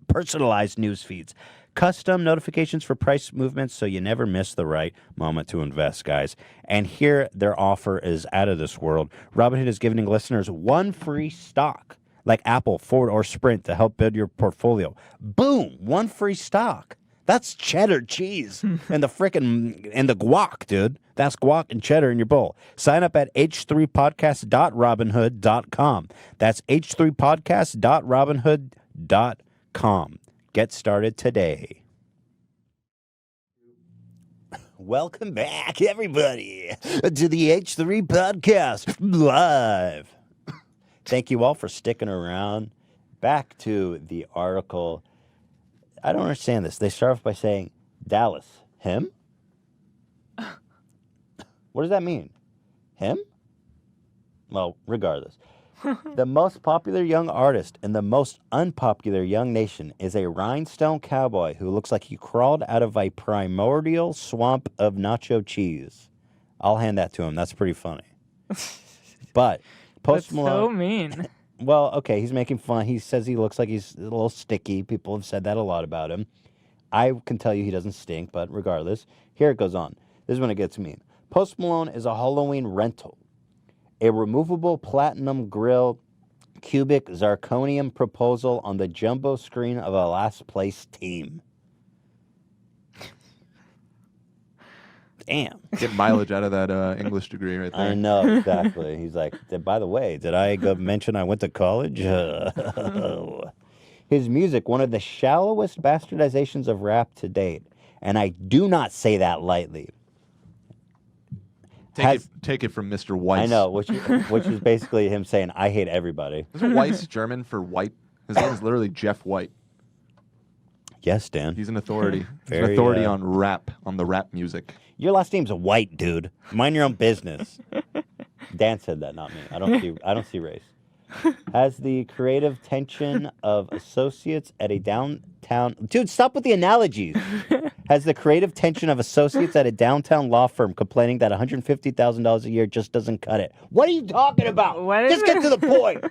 personalized news feeds. Custom notifications for price movements so you never miss the right moment to invest, guys. And here, their offer is out of this world. Robinhood is giving listeners 1 free stock like Apple, Ford, or Sprint to help build your portfolio. Boom, one free stock. That's cheddar cheese and the guac, dude. That's guac and cheddar in your bowl. Sign up at h3podcast.robinhood.com. That's h3podcast.robinhood.com. Get started today. Welcome back, everybody, to the H3 Podcast Live. Thank you all for sticking around. Back to the article. I don't understand this. They start off by saying, Dallas, him? What does that mean? Him? Well, regardless. The most popular young artist in the most unpopular young nation is a rhinestone cowboy who looks like he crawled out of a primordial swamp of nacho cheese. I'll hand that to him. That's pretty funny. But Post Malone... That's so mean. Well, okay, he's making fun. He says he looks like he's a little sticky. People have said that a lot about him. I can tell you he doesn't stink, but regardless, here it goes on. This is when it gets mean. Post Malone is a Halloween rental. A removable platinum grill cubic zirconium proposal on the jumbo screen of a last place team. Damn. Get mileage out of that English degree right there. I know, exactly. He's like, by the way, did I mention I went to college? His music, one of the shallowest bastardizations of rap to date. And I do not say that lightly. Take it from Mr. Weiss. I know, which is basically him saying, I hate everybody. Isn't Weiss German for white? His name is literally Jeff White. Yes, Dan. He's an authority. He's an authority on rap, on the rap music. Your last name's White, dude. Mind your own business. Dan said that, not me. I don't see race. Has the creative tension of associates at a downtown... Dude, stop with the analogies. Has the creative tension of associates at a downtown law firm complaining that $150,000 a year just doesn't cut it. What are you talking about? Just get to the point.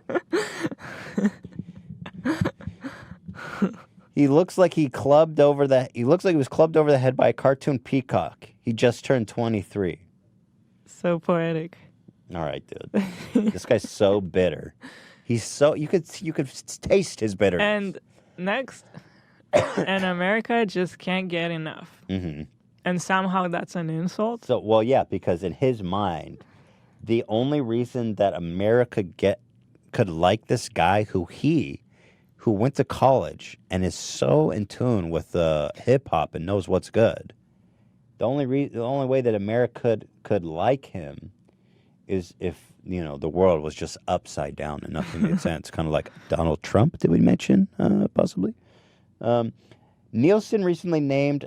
He looks like he was clubbed over the head by a cartoon peacock. He just turned 23. So poetic. All right, dude. This guy's so bitter. He's so you could taste his bitterness. And next, and America just can't get enough. Mm-hmm. And somehow that's an insult. So, well, yeah, because in his mind, the only reason that America could like this guy who went to college and is so in tune with hip hop and knows what's good. The only way that America could like him is if, the world was just upside down and nothing made sense. Kind of like Donald Trump, did we mention, possibly? Nielsen recently named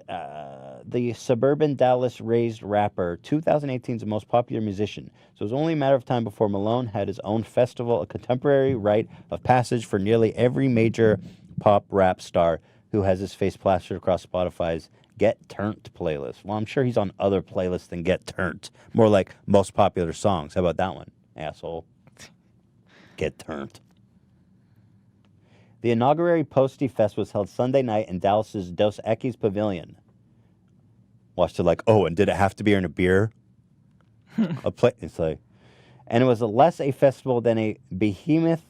the suburban Dallas-raised rapper 2018's most popular musician. So it was only a matter of time before Malone had his own festival, a contemporary rite of passage for nearly every major pop rap star who has his face plastered across Spotify's Get Turnt playlist. Well, I'm sure he's on other playlists than Get Turnt. More like most popular songs. How about that one, asshole? Get Turnt. The inaugural Posty Fest was held Sunday night in Dallas's Dos Equis Pavilion. Watched it like, and did it have to be in a beer? It's like, and it was less a festival than a behemoth.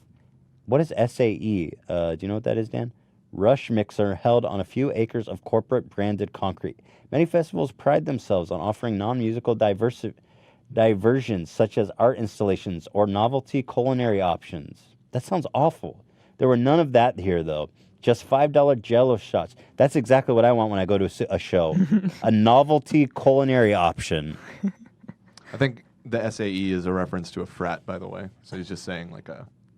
What is SAE? Do you know what that is, Dan? Rush mixer held on a few acres of corporate branded concrete. Many festivals pride themselves on offering non-musical diversions such as art installations or novelty culinary options. That sounds awful. There were none of that here, though. Just $5 Jell-O shots. That's exactly what I want when I go to a show. A novelty culinary option. I think the SAE is a reference to a frat, by the way. So he's just saying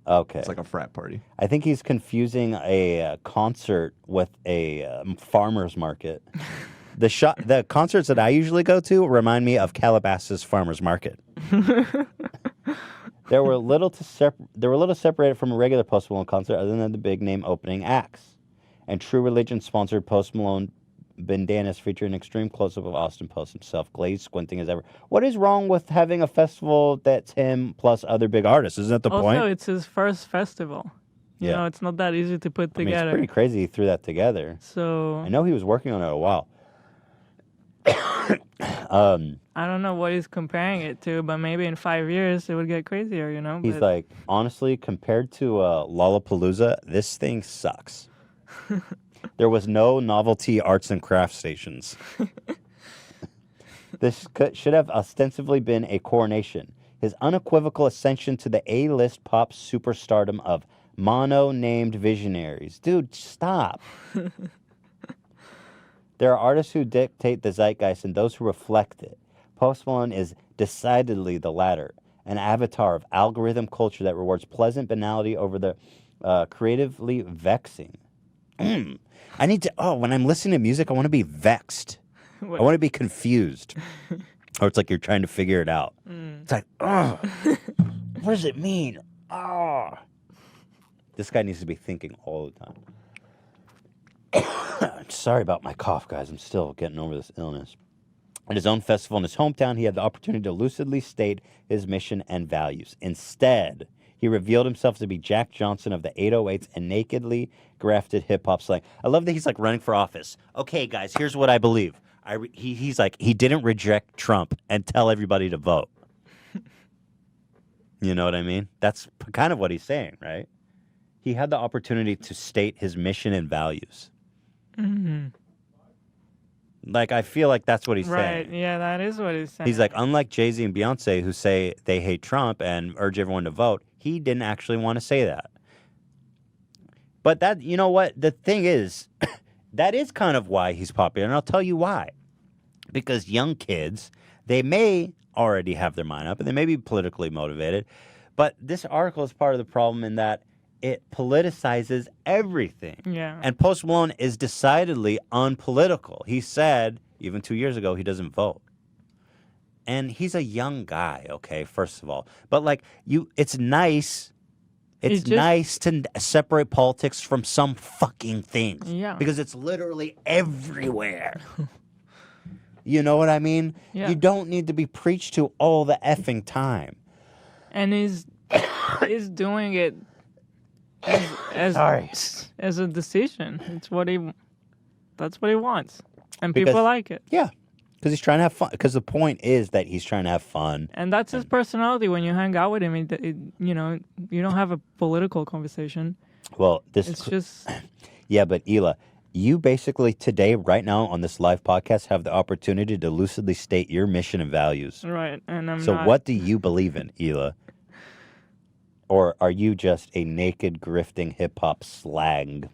okay. It's like a frat party. I think he's confusing a concert with a farmer's market. The concerts that I usually go to remind me of Calabasas Farmer's Market. They were a little separated from a regular Post Malone concert other than the big name opening acts. And True Religion sponsored Post Malone bandanas featuring an extreme close-up of Austin Post himself, glazed, squinting as ever. What is wrong with having a festival that's him plus other big artists? Isn't that the point? Also, it's his first festival. You know, it's not that easy to put together. It's pretty crazy he threw that together. So I know he was working on it a while. I don't know what he's comparing it to, but maybe in 5 years it would get crazier, you know? He's But like, honestly, compared to Lollapalooza, this thing sucks. There was no novelty arts and crafts stations. This should have ostensibly been a coronation. His unequivocal ascension to the A-list pop superstardom of mono-named visionaries. Dude, stop. There are artists who dictate the zeitgeist and those who reflect it. Post Malone is decidedly the latter, an avatar of algorithm culture that rewards pleasant banality over the creatively vexing. I need to, when I'm listening to music, I want to be vexed. I want to be confused. Or it's like you're trying to figure it out. It's like, what does it mean? This guy needs to be thinking all the time. Sorry about my cough, guys. I'm still getting over this illness. At his own festival in his hometown, he had the opportunity to lucidly state his mission and values. Instead, he revealed himself to be Jack Johnson of the 808s and nakedly grafted hip-hop slang. I love that he's like running for office. Okay, guys, here's what I believe. He's like, he didn't reject Trump and tell everybody to vote. You know what I mean? That's kind of what he's saying, right? He had the opportunity to state his mission and values. Mm-hmm. Like, I feel like that's what he's Right, saying. yeah, that is what he's saying. He's like, unlike Jay-Z and Beyonce, who say they hate Trump and urge everyone to vote, he didn't actually want to say that. But that, you know what? The thing is, that is kind of why he's popular, and I'll tell you why. Because young kids, they may already have their mind up, and they may be politically motivated, but this article is part of the problem in that it politicizes everything. Yeah. And Post Malone is decidedly unpolitical. He said, even 2 years ago, he doesn't vote. And he's a young guy, okay, first of all. But, like, it's nice. It's nice to separate politics from some fucking things. Yeah. Because it's literally everywhere. You know what I mean? Yeah. You don't need to be preached to all the effing time. And he's doing it as a decision. That's what he wants, and people like it. Yeah, because he's trying to have fun. Because the point is that he's trying to have fun, and that's his personality. When you hang out with him, you don't have a political conversation. Well, it's just yeah, but Hila, you basically today, right now on this live podcast, have the opportunity to lucidly state your mission and values. Right, and I'm so not. What do you believe in, Hila? Or are you just a naked, grifting hip-hop slang?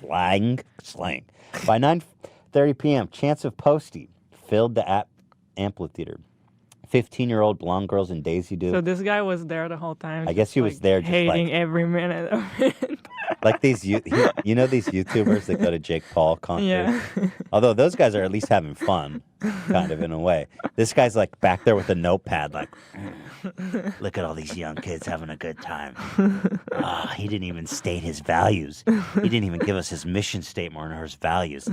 By 9:30 p.m., Chance of Posty filled the amphitheater. 15-year-old blonde girls in Daisy Duke. So this guy was there the whole time. I guess he was there just hating every minute of it. Like these, these YouTubers that go to Jake Paul concerts. Yeah. Although those guys are at least having fun, kind of in a way. This guy's like back there with a notepad, like, look at all these young kids having a good time. He didn't even state his values. He didn't even give us his mission statement or his values.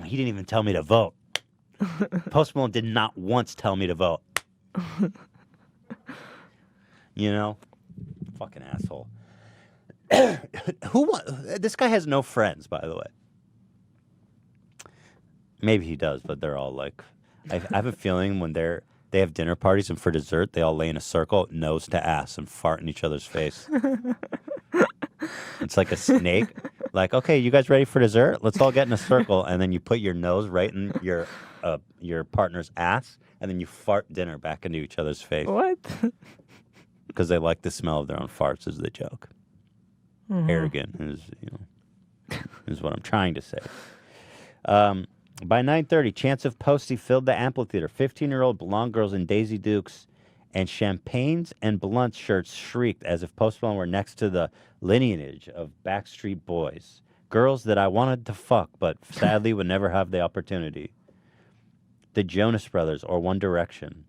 He didn't even tell me to vote. Post Malone did not once tell me to vote. You know? Fucking asshole. This guy has no friends, by the way. Maybe he does, but they're all like, I have a feeling when they have dinner parties and for dessert, they all lay in a circle, nose to ass, and fart in each other's face. It's like a snake. Like, okay, you guys ready for dessert? Let's all get in a circle, and then you put your nose right in your partner's ass, and then you fart dinner back into each other's face. What? Because they like the smell of their own farts, is the joke. Mm-hmm. Arrogant is what I'm trying to say. By 9:30, Chance of Posty filled the amphitheater. 15-year-old blonde girls in Daisy Dukes and champagnes and blunt shirts shrieked as if Post Malone were next to the lineage of Backstreet Boys. Girls that I wanted to fuck, but sadly would never have the opportunity. The Jonas Brothers or One Direction.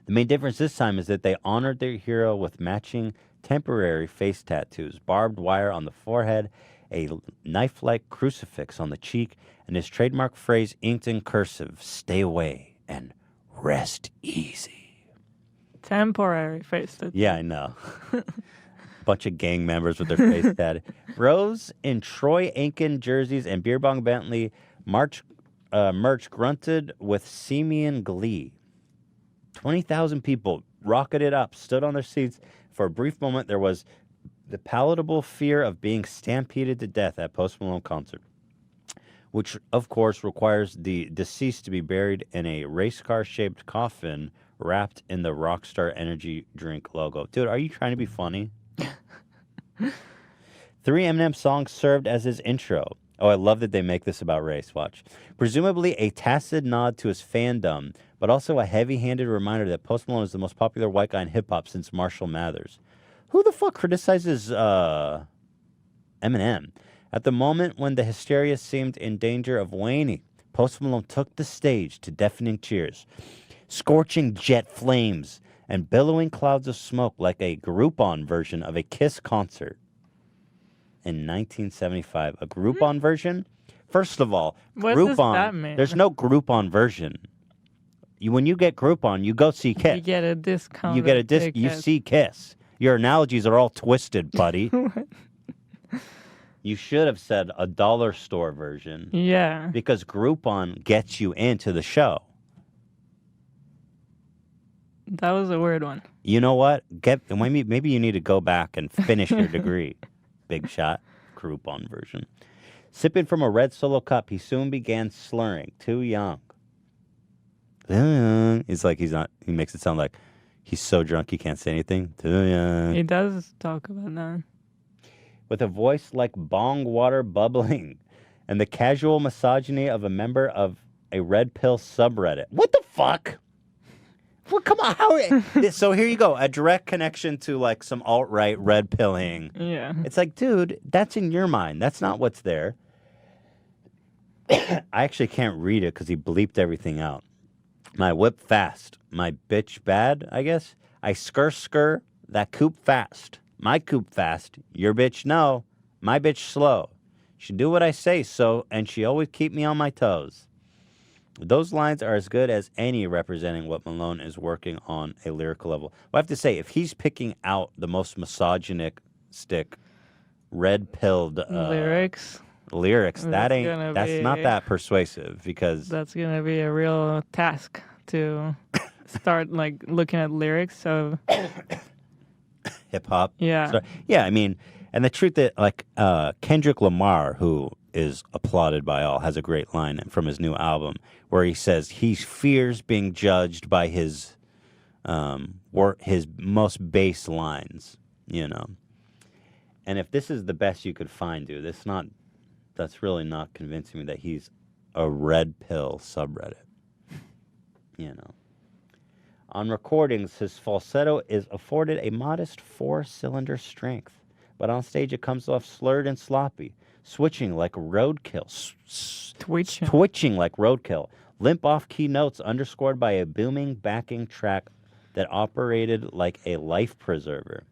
The main difference this time is that they honored their hero with matching temporary face tattoos, barbed wire on the forehead, a knife-like crucifix on the cheek, and his trademark phrase inked in cursive, "Stay away and rest easy." Temporary face tattoo. Yeah, I know. Bunch of gang members with their face tatted. Rose in Troy Aiken jerseys and Beer Bong Bentley March merch grunted with simian glee. 20,000 people rocketed up, stood on their seats. For a brief moment, there was the palatable fear of being stampeded to death at Post Malone concert, which, of course, requires the deceased to be buried in a race car-shaped coffin wrapped in the Rockstar Energy drink logo. Dude, are you trying to be funny? 3 Eminem songs served as his intro. Oh, I love that they make this about race. Watch. Presumably a tacit nod to his fandom, but also a heavy-handed reminder that Post Malone is the most popular white guy in hip-hop since Marshall Mathers. Who the fuck criticizes Eminem? At the moment when the hysteria seemed in danger of waning, Post Malone took the stage to deafening cheers, scorching jet flames, and billowing clouds of smoke like a Groupon version of a Kiss concert. In 1975, a Groupon version? First of all, What Groupon, does that mean? there's no Groupon version. When you get Groupon, you go see Kiss. You get a discount. You get a disc. You see Kiss. Your analogies are all twisted, buddy. You should have said a dollar store version. Yeah. Because Groupon gets you into the show. That was a weird one. You know what? Maybe you need to go back and finish your degree. Big shot. Groupon version. Sipping from a red Solo cup, he soon began slurring. Too young. It's like he's not. He makes it sound like he's so drunk he can't say anything. Too young. He does talk about that. With a voice like bong water bubbling and the casual misogyny of a member of a red pill subreddit. What the fuck? Well, come on. So here you go. A direct connection to like some alt-right red pilling. Yeah. It's like, dude, that's in your mind. That's not what's there. I actually can't read it because he bleeped everything out. My whip fast. My bitch bad, I guess. I skr, that coop fast. My coop fast. Your bitch no. My bitch slow. She do what I say so, and she always keep me on my toes. Those lines are as good as any representing what Malone is working on a lyrical level. Well, I have to say, if he's picking out the most misogynistic, red-pilled lyrics, that's not that persuasive because that's gonna be a real task to start like looking at lyrics of hip hop. Yeah. So, yeah, I mean, and the truth that like Kendrick Lamar, who is applauded by all, has a great line from his new album where he says he fears being judged by his most base lines, you know. And if this is the best you could find, dude, that's really not convincing me that he's a red pill subreddit. You know. On recordings, his falsetto is afforded a modest 4-cylinder strength, but on stage it comes off slurred and sloppy, switching like roadkill. Twitching like roadkill. Limp off-key notes underscored by a booming backing track that operated like a life preserver.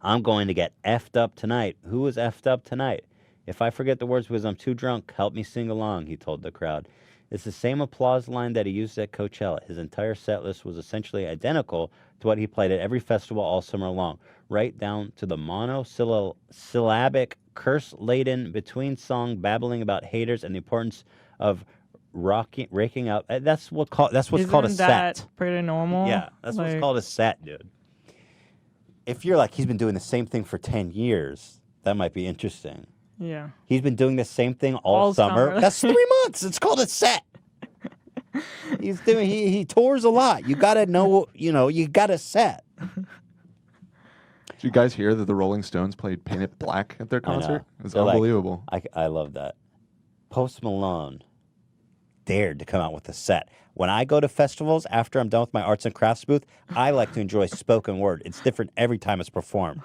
I'm going to get effed up tonight. Who is effed up tonight? If I forget the words because I'm too drunk, help me sing along, he told the crowd. It's the same applause line that he used at Coachella. His entire set list was essentially identical to what he played at every festival all summer long, right down to the monosyllabic, curse-laden, between-song babbling about haters and the importance of raking out. That's what's called a set. Isn't that pretty normal? Yeah, that's what's called a set, dude. If you're like, he's been doing the same thing for 10 years, that might be interesting. Yeah. He's been doing the same thing all summer. That's 3 months. It's called a set. He tours a lot. You gotta know, you got a set. Did you guys hear that the Rolling Stones played Paint It Black at their concert? It was unbelievable. I love that. Post Malone dared to come out with a set. When I go to festivals, after I'm done with my arts and crafts booth, I like to enjoy spoken word. It's different every time it's performed.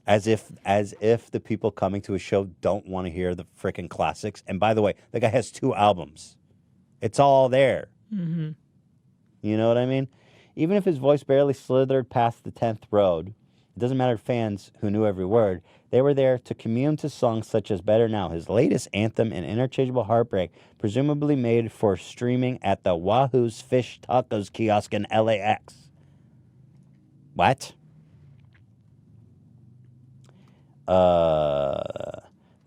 As if the people coming to a show don't want to hear the freaking classics. And by the way, the guy has 2 albums. It's all there. Mm-hmm. You know what I mean? Even if his voice barely slithered past the 10th road, it doesn't matter to fans who knew every word. They were there to commune to songs such as Better Now, his latest anthem, and Interchangeable Heartbreak, presumably made for streaming at the Wahoo's Fish Tacos kiosk in LAX. What? The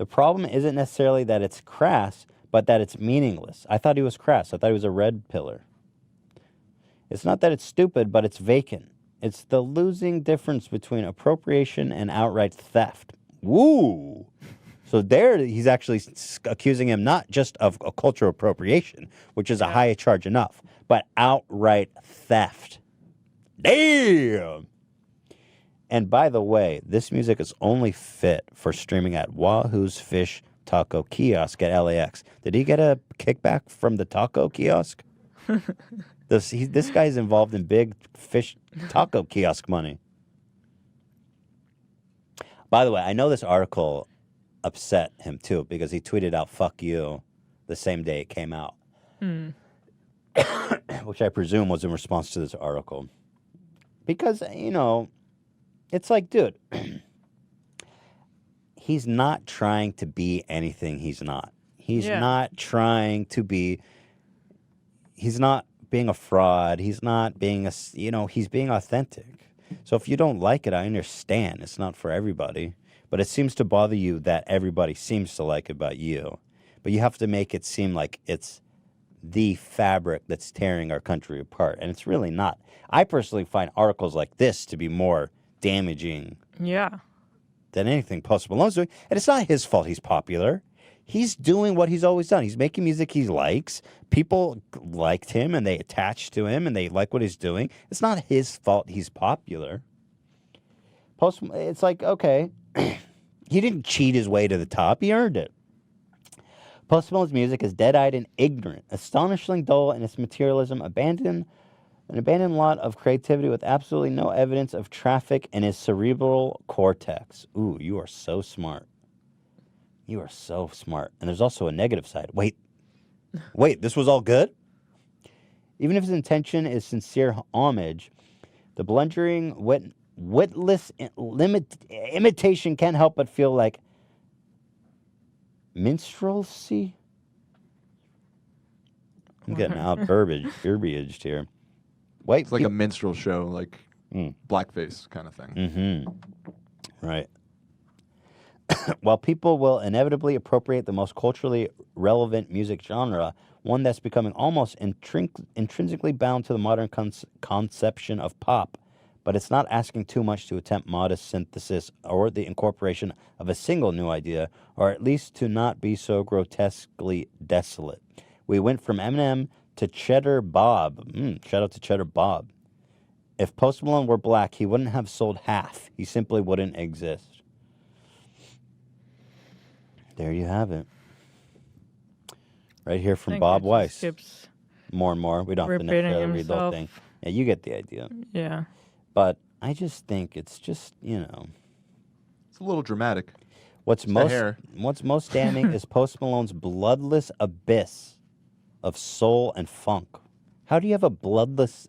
problem isn't necessarily that it's crass, but that it's meaningless. I thought he was crass. I thought he was a red pillar. It's not that it's stupid, but it's vacant. It's the losing difference between appropriation and outright theft. Woo! So there he's actually accusing him not just of a cultural appropriation, which is a high charge enough, but outright theft. Damn! And by the way, this music is only fit for streaming at Wahoo's Fish Taco Kiosk at LAX. Did he get a kickback from the taco kiosk? This guy's involved in big fish taco kiosk money. By the way, I know this article upset him too because he tweeted out "fuck you" the same day it came out, which I presume was in response to this article. Because, you know, it's like, dude, he's not trying to be anything he's not. He's not trying to be, he's not being a fraud. He's not being a, you know, he's being authentic. So if you don't like it, I understand. It's not for everybody. But it seems to bother you that everybody seems to like it about you. But you have to make it seem like it's the fabric that's tearing our country apart. And it's really not. I personally find articles like this to be more damaging than anything Post Malone's doing. And it's not his fault he's popular. He's doing what he's always done. He's making music he likes. People liked him and they attached to him and they like what he's doing. It's not his fault he's popular. It's like, okay, he didn't cheat his way to the top. He earned it. Post Malone's music is dead-eyed and ignorant, astonishingly dull in its materialism, an abandoned lot of creativity with absolutely no evidence of traffic in his cerebral cortex. Ooh, you are so smart. You are so smart. And there's also a negative side. Wait, this was all good? Even if his intention is sincere homage, the blundering, witless imitation can't help but feel like minstrelsy? I'm getting out verbiaged here. Wait, it's like a minstrel show, like blackface kind of thing. Mm-hmm. Right. While people will inevitably appropriate the most culturally relevant music genre, one that's becoming almost intrinsically bound to the modern conception of pop, but it's not asking too much to attempt modest synthesis or the incorporation of a single new idea, or at least to not be so grotesquely desolate. We went from Eminem to Cheddar Bob. Shout out to Cheddar Bob. If Post Malone were black, he wouldn't have sold half. He simply wouldn't exist. There you have it. Right here from Bob Weiss. More and more. We don't have to necessarily read the whole thing. Yeah, you get the idea. Yeah. But I just think it's just, you know. It's a little dramatic. What's most damning is Post Malone's bloodless abyss of soul and funk. How do you have a bloodless...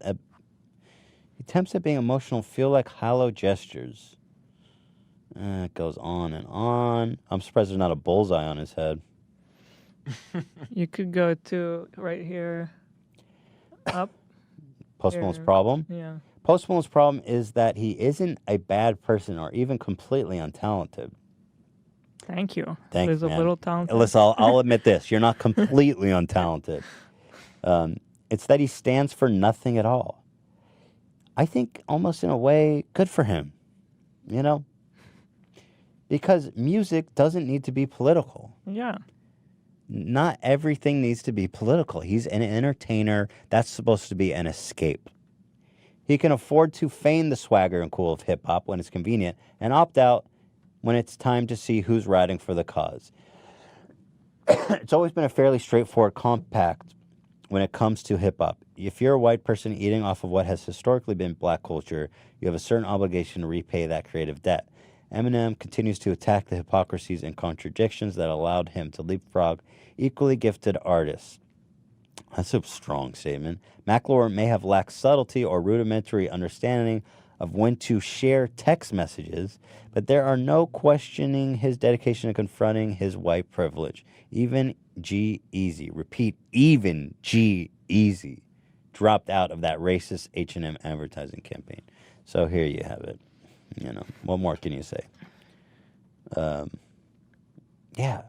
attempts at being emotional feel like hollow gestures. It goes on and on. I'm surprised there's not a bullseye on his head. You could go to right here. Up. Post Malone's problem? Yeah. Post Malone's problem is that he isn't a bad person or even completely untalented. Thank you. Thanks, man. A little talented. Listen, I'll admit this. You're not completely untalented. It's that he stands for nothing at all. I think almost in a way, good for him. You know? Because music doesn't need to be political. Yeah. Not everything needs to be political. He's an entertainer. That's supposed to be an escape. He can afford to feign the swagger and cool of hip-hop when it's convenient and opt out when it's time to see who's riding for the cause. It's always been a fairly straightforward compact when it comes to hip-hop. If you're a white person eating off of what has historically been black culture, you have a certain obligation to repay that creative debt. Eminem continues to attack the hypocrisies and contradictions that allowed him to leapfrog equally gifted artists. That's a strong statement. Macklemore may have lacked subtlety or rudimentary understanding of when to share text messages, but there are no questioning his dedication to confronting his white privilege. Even G-Eazy, repeat, even G-Eazy, dropped out of that racist H&M advertising campaign. So here you have it. You know, what more can you say? Yeah.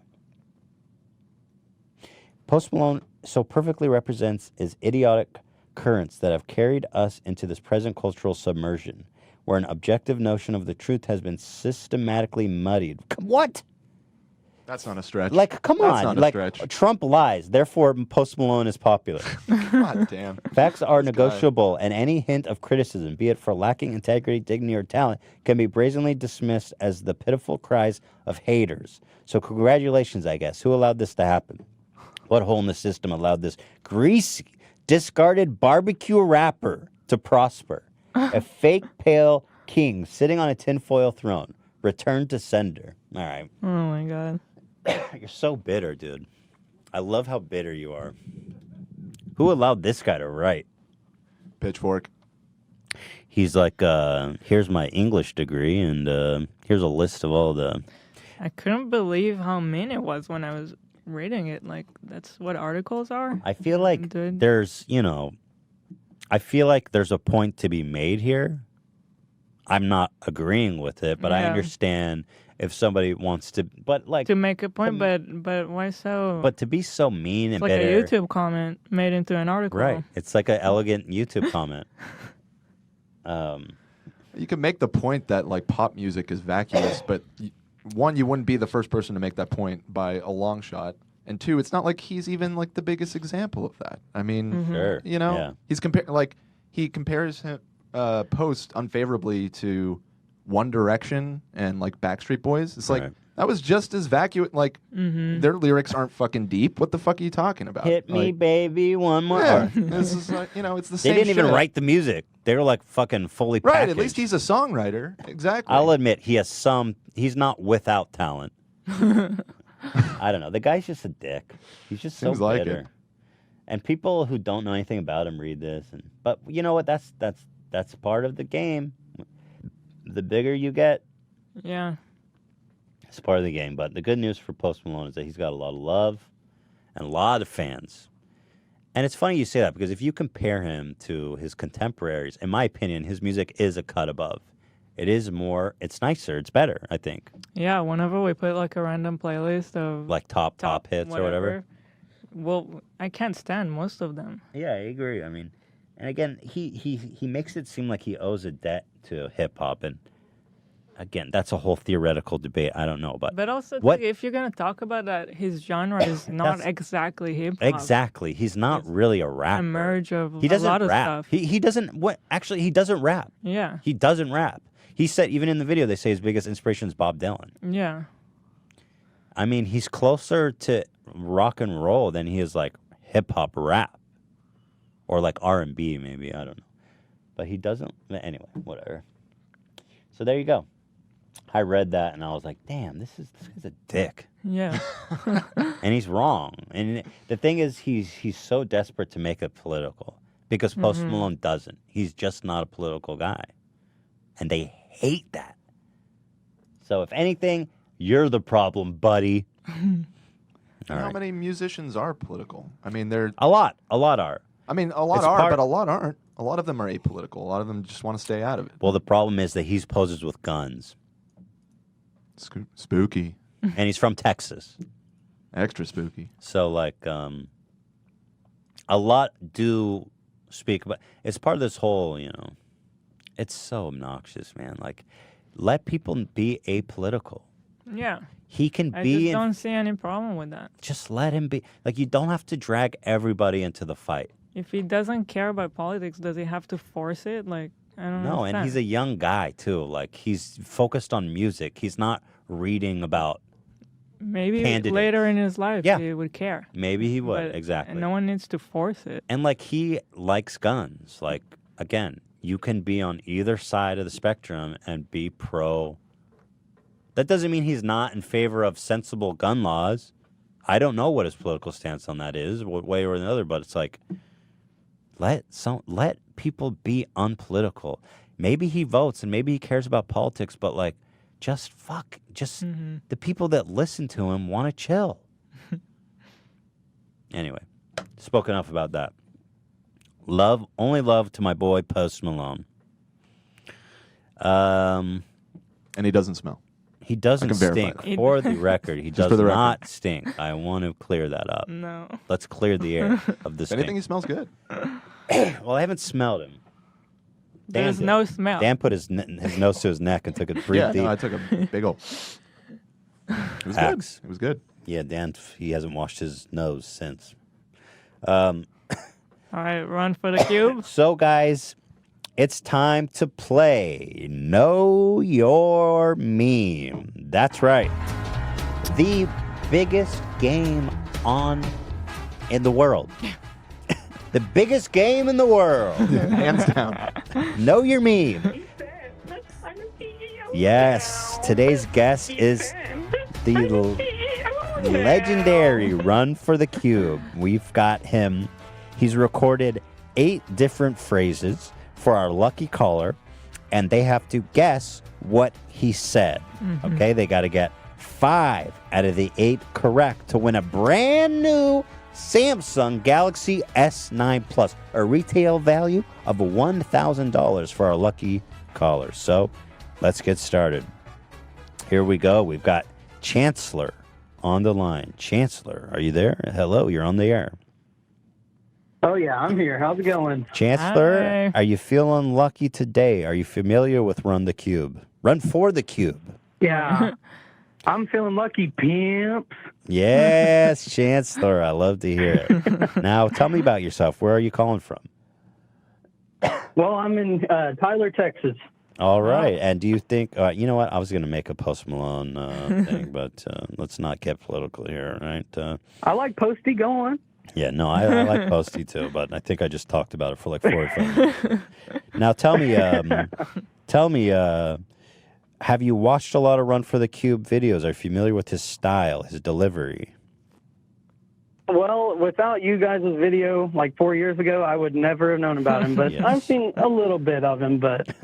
Post Malone so perfectly represents his idiotic currents that have carried us into this present cultural submersion, where an objective notion of the truth has been systematically muddied. What? That's not a stretch. Like, come That's on. not a Like, stretch. Trump lies, therefore Post Malone is popular. God damn. Facts are This negotiable, and any hint of criticism, be it for lacking integrity, dignity, or talent, can be brazenly dismissed as the pitiful cries of haters. So congratulations, I guess. Who allowed this to happen? What hole in the system allowed this greasy, discarded barbecue rapper to prosper? A fake pale king sitting on a tinfoil throne. Return to sender. All right. Oh my God. You're so bitter, dude. I love how bitter you are. Who allowed this guy to write? Pitchfork. He's like, here's my English degree, and here's a list of all the... I couldn't believe how mean it was when I was reading it. Like, that's what articles are? I feel like there's, I feel like there's a point to be made here. I'm not agreeing with it, but I understand if somebody wants to, but like... To make a point, but why so... But to be so mean and like bitter... a YouTube comment made into an article. Right. It's like an elegant YouTube comment. You can make the point that like pop music is vacuous, but one, you wouldn't be the first person to make that point by a long shot, and two, it's not like he's even like the biggest example of that. I mean, Sure. he's he compares him Post unfavorably to One Direction and like Backstreet Boys. It's like that was just as vacuous. Like their lyrics aren't fucking deep. What the fuck are you talking about? Hit me, Like, baby, one more. yeah, this is like it's the They same. didn't even shit. write the music. They were like fucking fully Right, packaged. at least he's a songwriter. Exactly. I'll admit he has some. He's not without talent. I don't know. The guy's just a dick. He's just so Seems like bitter. it. And people who don't know anything about him read this. But you know what? That's part of the game. The bigger you get, Yeah. it's part of the game. But the good news for Post Malone is that he's got a lot of love and a lot of fans. And it's funny you say that because if you compare him to his contemporaries, in my opinion, his music is a cut above. It is more, it's nicer, it's better, I think. Yeah, whenever we put like a random playlist of... Like top hits or whatever. Well, I can't stand most of them. Yeah, I agree. I mean, and again, he makes it seem like he owes a debt to hip-hop. And again, that's a whole theoretical debate. I don't know. But also, what? if you're going to talk about that, his genre is not exactly hip-hop. Exactly. He's not really a rapper. A merge of He doesn't a lot rap. of stuff. He doesn't, actually, he doesn't rap. Yeah. He doesn't rap. He said, even in the video, they say his biggest inspiration is Bob Dylan. Yeah. I mean, he's closer to rock and roll than he is like hip-hop rap. Or like R&B, maybe. I don't know. But he doesn't. Anyway, whatever. So there you go. I read that and I was like, damn, this guy's a dick. Yeah. And he's wrong. And the thing is, he's so desperate to make it political because Post Malone doesn't. He's just not a political guy. And they hate that. So if anything, you're the problem, buddy. How many musicians are political? I mean, they're... A lot are. I mean, a lot but a lot aren't. A lot of them are apolitical. A lot of them just want to stay out of it. Well, the problem is that he's poses with guns. Spooky. And he's from Texas. Extra spooky. So, like, a lot do speak about... It's part of this whole, it's so obnoxious, man. Like, let people be apolitical. Yeah. He can I be... just don't see any problem with that. Just let him be. Like, you don't have to drag everybody into the fight. If he doesn't care about politics, does he have to force it? Like, I don't know. No, and he's a young guy, too. Like, he's focused on music. He's not reading about maybe candidates. Later in his life he would care. Maybe he would, But exactly. no one needs to force it. And, like, he likes guns. Like, again, you can be on either side of the spectrum and be pro. That doesn't mean he's not in favor of sensible gun laws. I don't know what his political stance on that is, one way or another, but it's like, let people be unpolitical. Maybe he votes and maybe he cares about politics, but like, the people that listen to him want to chill. Anyway, spoke enough about that. Only love to my boy Post Malone. And he doesn't smell. He doesn't I can verify stink. that. For the record, he does for the record. not stink. I want to clear that up. No. Let's clear the air of the If anything, stink. he smells good. Well, I haven't smelled him. Dan There's did. no smell. Dan put his nose to his neck and took a breathe Yeah, deep. no, I took a big ol'. It was Hacks. good. It was good. Yeah, Dan, he hasn't washed his nose since. All right, run for the cube. So, guys, it's time to play Know Your Meme. That's right. The biggest game in the world. The biggest game in the world. Hands down. Know Your Meme. Yes, today's guest is the legendary Run for the Cube. We've got him. He's recorded 8 different phrases for our lucky caller, and they have to guess what he said. Okay, they got to get 5 out of the 8 correct to win a brand new Samsung Galaxy S9 Plus, a retail value of $1,000 for our lucky callers. So let's get started. Here we go. We've got Chancellor on the line. Chancellor, are you there? Hello, you're on the air. Oh, yeah, I'm here. How's it going? Chancellor, Hi. are you feeling lucky today? Are you familiar with Run the Cube? Run for the Cube. Yeah, I'm feeling lucky, pimps. Yes, Chancellor, I love to hear it. Now, tell me about yourself. Where are you calling from? Well, I'm in Tyler, Texas. All right. And do you think, you know what? I was going to make a Post Malone thing, but let's not get political here, right? I like Posty. Go on. Yeah, no, I like Posty too, but I think I just talked about it for like 45 minutes. Now, tell me, have you watched a lot of Run for the Cube videos? Are you familiar with his style, his delivery? Well, without you guys' video like 4 years ago, I would never have known about him. But Yes. I've seen a little bit of him, but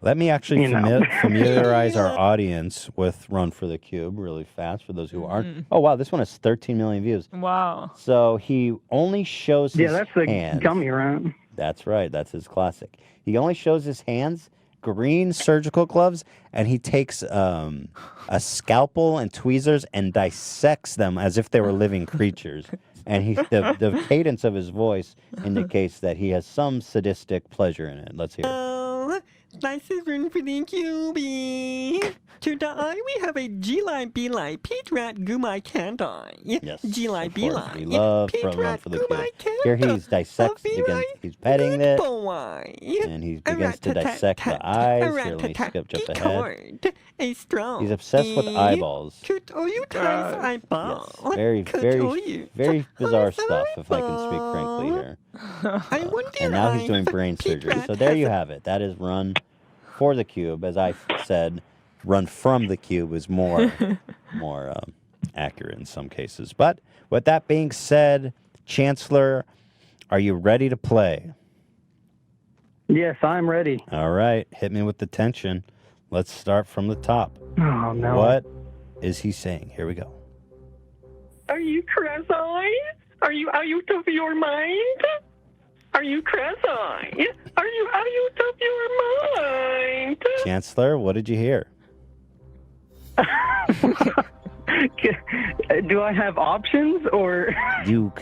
Let me actually You know. familiarize our audience with Run for the Cube really fast for those who aren't. Oh, wow, this one has 13 million views. Wow. So he only shows his yeah, that's the hands. gummy run. That's right. That's his classic. He only shows his hands, green surgical gloves, and he takes a scalpel and tweezers and dissects them as if they were living creatures. And the cadence of his voice indicates that he has some sadistic pleasure in it. Let's hear it. Nice is Run for the Cube. Today we have a G-line, B-line, Pete Rat, Gumai, Candai. Yes, G-line, of course. B-line. We love Pete Run Rat, for the Gumai, Cube. Here he's dissecting, he's petting it, boy. and he begins to dissect the eyes. Here, let me jump ahead. A strong. He's obsessed with eyeballs. Could all you times eyeball. Yes, very bizarre stuff, if I can speak frankly here. I wonder And now he's doing brain surgery. So there you have it. That is Run for the Cube. As I said, Run from the Cube is more accurate in some cases. But with that being said, Chancellor, are you ready to play? Yes, I'm ready. All right, hit me with the tension. Let's start from the top. Oh, no. What is he saying? Here we go. Are you crazy? Are you out of your mind? Are you crazy? Are you out of your mind? Chancellor, what did you hear? Do I have options or? You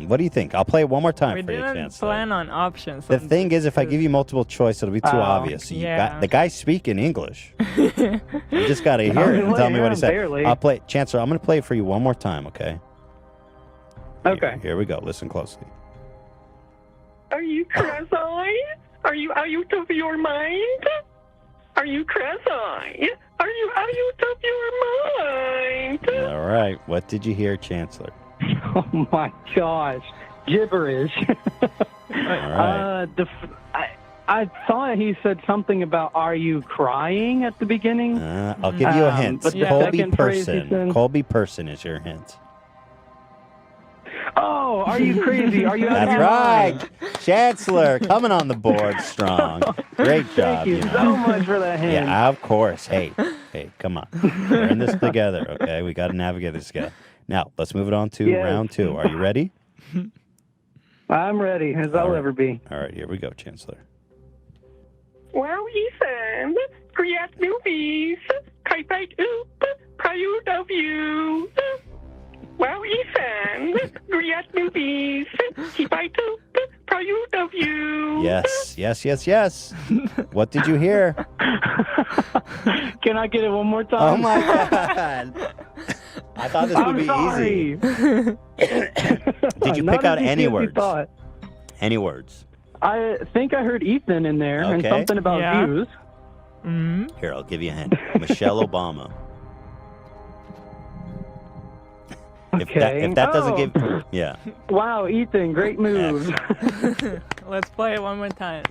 what do you think? I'll play it one more time We for you, didn't Chancellor. plan on options. The thing is, if I give you multiple choice, it'll be too obvious. So the guy speaking English. You just got to hear it and tell me what he said. Barely. I'll play, Chancellor. I'm going to play it for you one more time, okay? Okay. Here we go. Listen closely. Are you crazy? Are you out of your mind? Are you crazy? Are you out of your mind? All right. What did you hear, Chancellor? Oh my gosh, gibberish. All right. I thought he said something about "Are you crying?" at the beginning. I'll give you a hint. But the Colby second phrase he Person. said- Colby Person is your hint. Oh, are you crazy? Are you? Out of That's your right. mind? Chancellor, coming on the board strong. Great job. Thank you know. so much for that hint. Yeah, of course. Hey, come on. We're in this together, okay? We got to navigate this together. Now, let's move it on to Yes. round 2. Are you ready? I'm ready, as I'll ever be. All right, here we go, Chancellor. Well, he said, great movies, Kite oop, proud of you. Wow, Ethan, great movies. Keep I oop, proud of you. Yes. What did you hear? Can I get it one more time? Oh my God. I thought this would be easy. Did you pick out any words? Any words? I think I heard Ethan in there and Okay. something about views. Here, I'll give you a hint. Michelle Obama. If that doesn't give... Yeah. Wow, Ethan, great move. Let's play it one more time.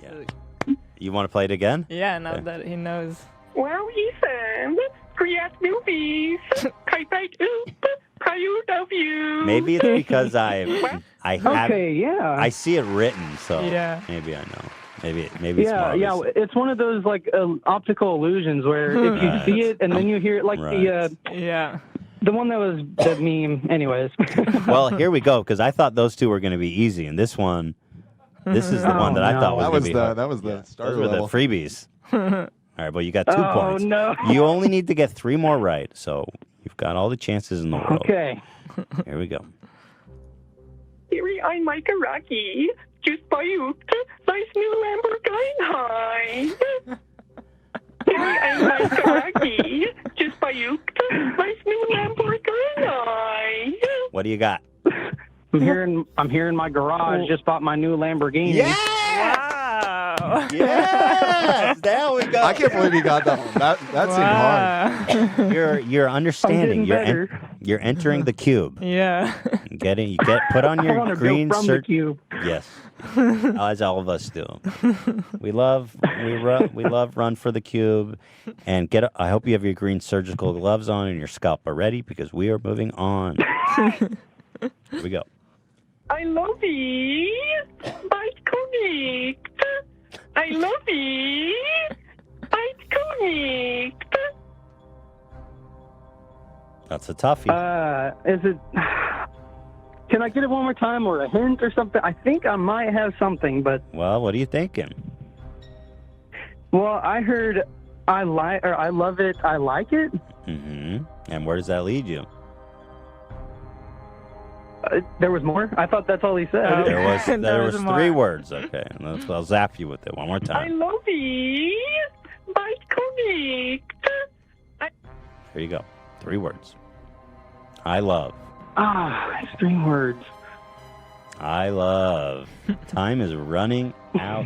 You want to play it again? Yeah, now that he knows. Wow, Ethan, great movies. Kite oop, proud of you. Maybe it's because I have... Okay, yeah. I see it written, so Yeah. maybe I know. Maybe it's Yeah, Marvel's. it's one of those like optical illusions where if you Right. see it and then you hear it, like Right. the one that was the meme. Anyways, Well, here we go, because I thought those two were going to be easy, and this is the one that I thought was going to be hard. That was the starter Those were level. the freebies. All right, well, you got 2 Oh, points. no. You only need to get 3 more right, so you've got all the chances in the world. Okay. Here we go. Here I'm Micah Rocky. Just buyuked. Nice new Lamborghini. Here I'm Micah Rocky. Just buyuked. Nice new Lamborghini. What do you got? I'm here in my garage. Just bought my new Lamborghini. Wow. Yes, there we go. I can't believe he got that one. That seemed hard. You're understanding. getting You're entering the cube. Yeah. Put on I your wanna go green from the shirt. cube. Yes, as all of us do. We love run for the cube, and I hope you have your green surgical gloves on and your scalp are ready because we are moving on. Here we go. I love you. Bite connect. I love you. Bite connect. That's a toughie. Is it? Can I get it one more time or a hint or something? I think I might have something, but Well, what are you thinking? well, I heard I love it, I like it. Mm-hmm. And where does that lead you? There was more. I thought that's all he said. There was 3 words. Okay, I'll zap you with it one more I time. love you. Bite connect. Here you go. 3 words. I love. It's 3 words. I love. Time is running out.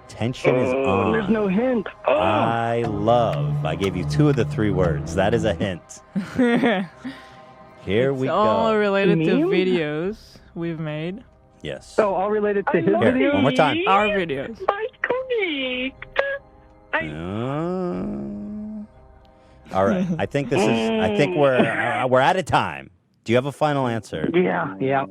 Tension is on. There's no hint. I love. I gave you 2 of the 3 words. That is a hint. Here we It's all go. related to Meme? videos we've made. Yes. So all related to his Here, video. one more time. Our videos. Bite connect. All right. I think we're out of time. Do you have a final answer? Yeah.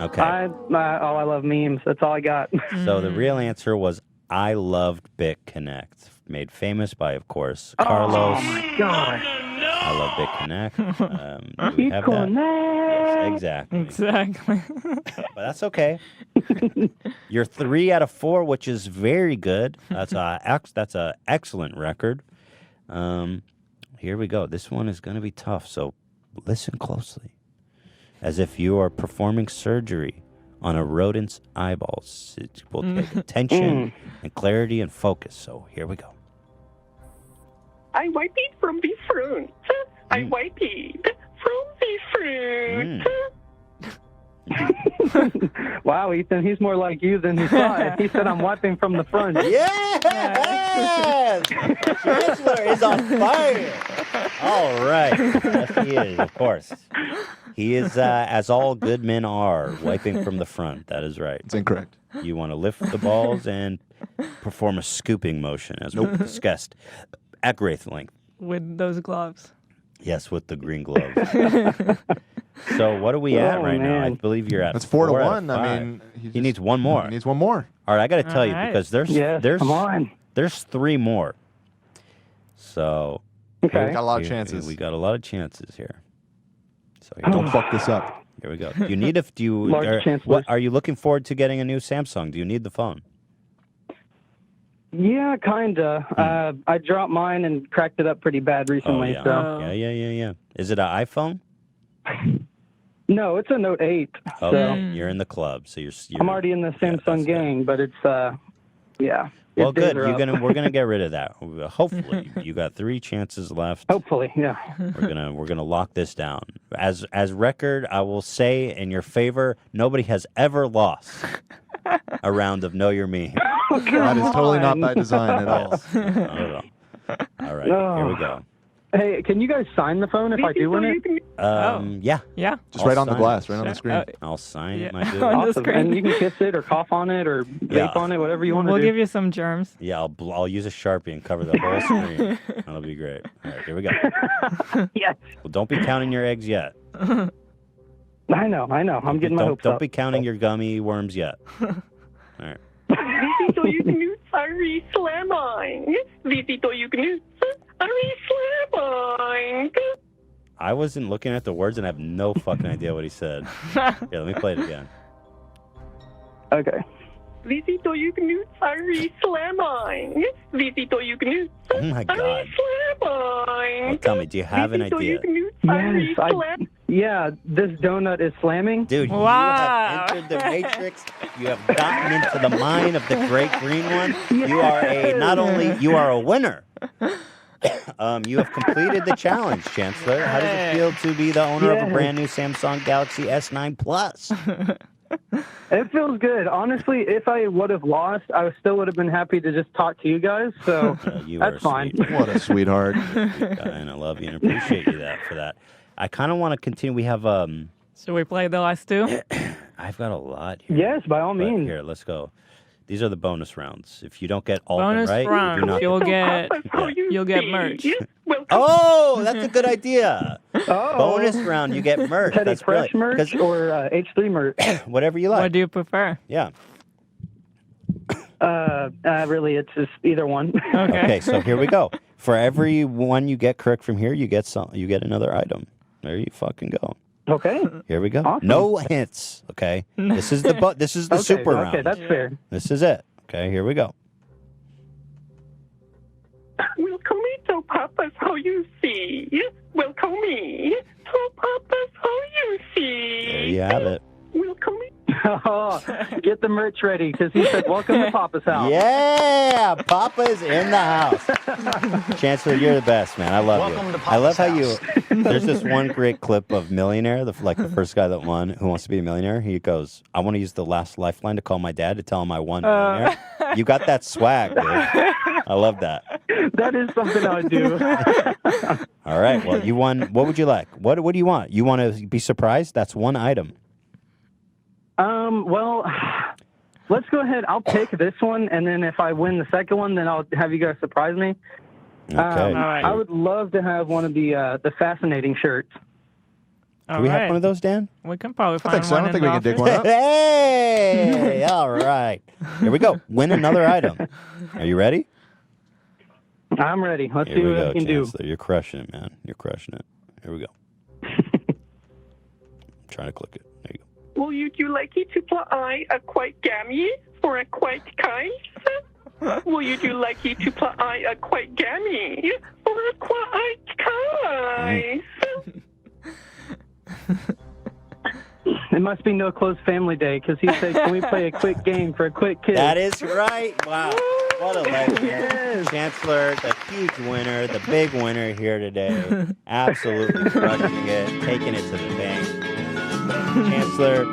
Okay. I love memes. That's all I got. So the real answer was I loved BitConnect, made famous by, of course, Carlos. Oh my gosh. I love BitConnect. Do we have that? Yes, exactly. Exactly. But that's okay. You're 3 out of 4, which is very good. That's a excellent record. Here we go. This one is going to be tough, so listen closely. As if you are performing surgery on a rodent's eyeballs. It will take attention and clarity and focus. So here we go. I wipe it from the front. I wipe it from the front. Wow, Ethan, he's more like you than he thought. He said I'm wiping from the front. Yes! Chancellor is on fire. All right. Yes, he is, of course. He is, as all good men are, wiping from the front. That is right. It's incorrect. You want to lift the balls and perform a scooping motion, as we discussed at great length. With those gloves. Yes, with the green gloves. So what are we at right now? I believe you're at That's 4 to 4 out of 1. I 5. mean, he needs 1 more. He needs 1 more. All right, I got to tell you, All right. because there's come on. there's 3 more. So Okay. We got a lot of chances. We got a lot of chances here. So Don't fuck this up. Here we go. Do you need Large chances. are you looking forward to getting a new Samsung? Do you need the phone? Yeah, kinda. I dropped mine and cracked it up pretty bad recently. yeah. So Yeah. Is it an iPhone? no, it's a Note 8. Okay, you're in the club, so you're I'm already in the Samsung gang, but it's yeah. well, Its days good. are up. We're gonna get rid of that. Hopefully, you got 3 chances left. Hopefully, yeah. We're gonna lock this down. As record, I will say in your favor, nobody has ever lost a round of Know Your Meme. That is totally not by design at all. Not at all. All right, here we go. Hey, can you guys sign the phone if I do win it? Yeah. Yeah. Just right on the sign glass, it. right on the screen. I'll sign it, my dude. On the Awesome. screen. And you can kiss it or cough on it or vape on it, whatever you want to We'll do. give you some germs. Yeah, I'll use a Sharpie and cover the whole screen. That'll be great. All right, here we go. Yes. Well, don't be counting your eggs yet. I know. I'm getting my hopes Don't up. be counting your gummy worms yet. All right. Visito Yugnus are slamming. Visito Yugnus are slamming. I wasn't looking at the words and I have no fucking idea what he said. Yeah, let me play it again. Okay. Visito Yugnus are slamming. Visito Yugnus Oh my are god. slamming. Well, tell me, do you have an idea? Yes, yeah, this donut is slamming. Dude, you have entered the matrix. You have gotten into the mind of the great green one. You are you are a winner. You have completed the challenge, Chancellor. How does it feel to be the owner of a brand new Samsung Galaxy S9 Plus? It feels good. Honestly, if I would have lost, I still would have been happy to just talk to you guys. So that's fine. What a sweetheart. And I love you and appreciate you for that. I kind of want to continue. We have Should we play the last 2? I've got a lot here. Yes, by all But means. here, let's go. These are the bonus rounds. If you don't get all Bonus of them right, round. you're not. You'll get merch. Oh, that's a good idea. Oh. Bonus round, you get merch. Teddy That's Fresh brilliant. merch or H3 merch? Whatever you like. What do you prefer? Yeah. Really, it's just either one. Okay, so here we go. For every one you get correct from here, you get another item. There you fucking go. Okay. Here we go. Awesome. No hints. Okay. This is the Okay, super okay, round. that's fair. This is it. Okay. Here we go. Welcome me to Papa's how you see. Welcome me to Papa's how you see. There you have it. Welcome me. Oh, get the merch ready because he said, "Welcome to Papa's house." Yeah, Papa's in the house. Chancellor, you're the best, man. I love Welcome you. to I love Papa's how you. There's this one great clip of Millionaire, the first guy that won, who wants to be a millionaire. He goes, "I want to use the last lifeline to call my dad to tell him I won millionaire." You got that swag, dude. I love that. That is something I would do. All right. Well, you won. What would you like? What do you want? You want to be surprised? That's one item. Well, let's go ahead. I'll pick this one, and then if I win the second one, then I'll have you guys surprise me. Okay. I would love to have one of the fascinating shirts. Do we have one of those, Dan? We can probably I find think so. I one don't in think we the can dig office. one up. Hey! All right. Here we go. Win another item. Are you ready? I'm ready. Let's Here see we what go, I can do. Chancellor. You're crushing it, man. You're crushing it. Here we go. I'm trying to click it. There you go. Will you like it to play a quite gammy or a quite case? Will you like it to play a quite gammy or a quite case? It must be No Close Family Day because he said, "Can we play a quick game for a quick kid?" That is right. Wow. What a legend. Yes. Chancellor, the huge winner, the big winner here today. Absolutely crushing it, taking it to the bank. Chancellor,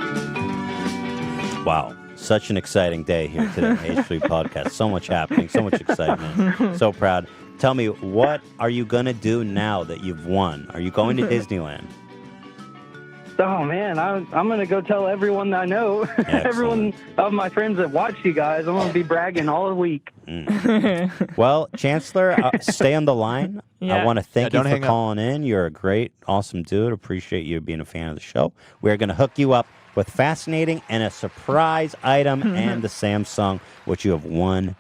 wow. Such an exciting day here today on H3 Podcast. So much happening, so much excitement. So proud. Tell me, what are you going to do now that you've won? Are you going to Disneyland? Oh man, I'm gonna go tell everyone that I know, everyone of my friends that watch you guys. I'm gonna be bragging all week. Well, Chancellor, stay on the line. Yeah. I want to thank you don't for hang up. calling in. You're a great, awesome dude. Appreciate you being a fan of the show. We're going to hook you up with fascinating and a surprise item and the Samsung, which you have won.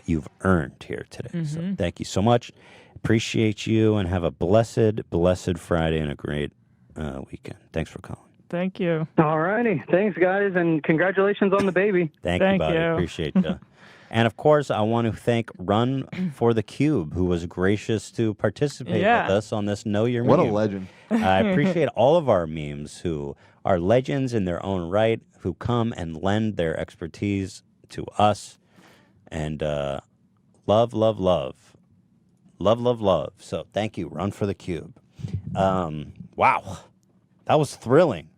You've earned here today. So thank you so much. Appreciate you and have a blessed, blessed Friday and a great weekend. Thanks for calling. Thank you. All righty, thanks guys, and congratulations on the baby. Thank you, buddy. Appreciate you. And of course, I want to thank Run for the Cube, who was gracious to participate with us on this Know Your Meme. What a legend. I appreciate all of our memes who are legends in their own right, who come and lend their expertise to us. And love, love, love. Love, love, love. So thank you, Run for the Cube. Wow. That was thrilling.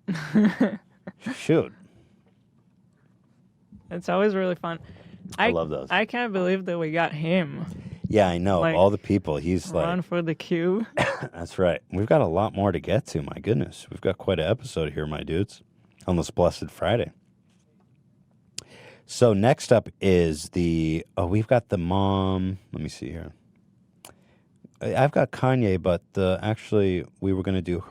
Shoot. It's always really fun. I love those. I can't believe that we got him. Yeah, I know. Like, all the people. He's like... Run for the Cube. That's right. We've got a lot more to get to. My goodness. We've got quite an episode here, my dudes, on this Blessed Friday. So next up is the... Oh, we've got the mom. Let me see here. I've got Kanye, but actually we were going to do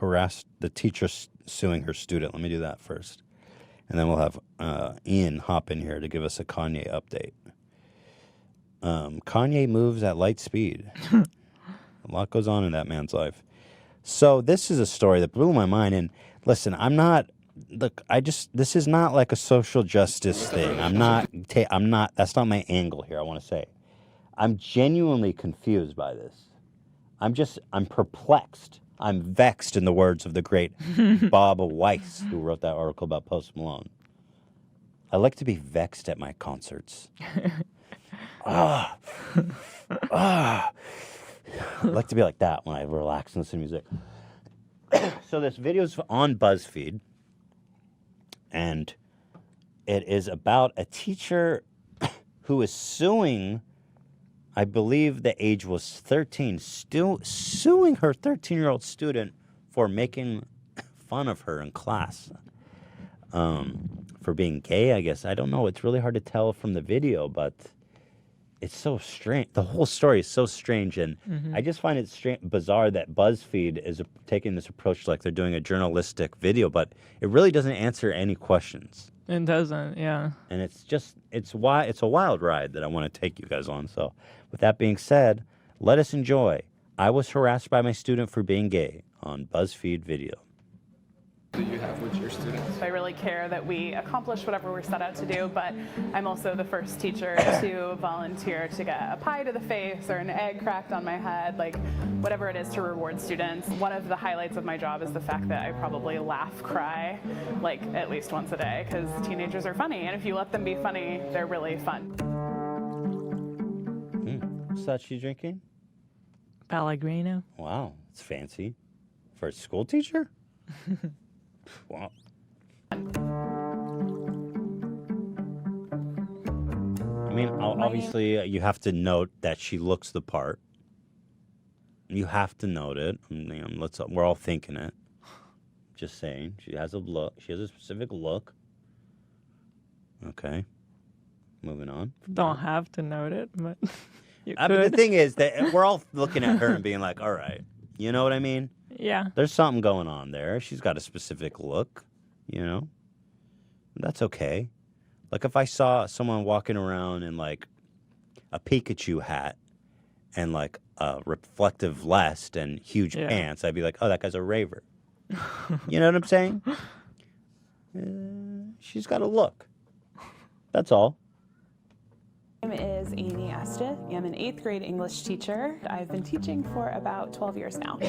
the teacher suing her student. Let me do that first. And then we'll have Ian hop in here to give us a Kanye update. Kanye moves at light speed. A lot goes on in that man's life. So this is a story that blew my mind. And listen, this is not like a social justice thing. I'm not, that's not my angle here, I want to say. I'm genuinely confused by this. I'm perplexed. I'm vexed, in the words of the great Bob Weiss, who wrote that article about Post Malone. I like to be vexed at my concerts. I like to be like that when I relax and listen to music. So this video's on BuzzFeed, and it is about a teacher who is suing, I believe the age was 13, still suing her 13-year-old student for making fun of her in class. For being gay, I guess. I don't know. It's really hard to tell from the video, but it's so strange. The whole story is so strange, and I just find it bizarre that BuzzFeed is taking this approach like they're doing a journalistic video, but it really doesn't answer any questions. It doesn't, yeah. And it's a wild ride that I want to take you guys on. So with that being said, let us enjoy I Was Harassed by My Student for Being Gay on BuzzFeed Video. Do you have with your students? I really care that we accomplish whatever we're set out to do, but I'm also the first teacher to volunteer to get a pie to the face or an egg cracked on my head, like whatever it is to reward students. One of the highlights of my job is the fact that I probably laugh, cry, like at least once a day, because teenagers are funny, and if you let them be funny, they're really fun. What's that she's drinking? Pellegrino. Wow, it's fancy. For a school teacher? Wow. I mean, obviously, you have to note that she looks the part. You have to note it. I mean, we're all thinking it. Just saying. She has a look. She has a specific look. Okay. Moving on. Don't have to note it, but you I mean, the thing is that we're all looking at her and being like, all right. You know what I mean? Yeah. There's something going on there. She's got a specific look, you know? That's okay. Like if I saw someone walking around in like a Pikachu hat and like a reflective vest and huge pants, I'd be like, oh, that guy's a raver. You know what I'm saying? She's got a look. That's all. My name is Amy Estes. I'm an 8th grade English teacher. I've been teaching for about 12 years now.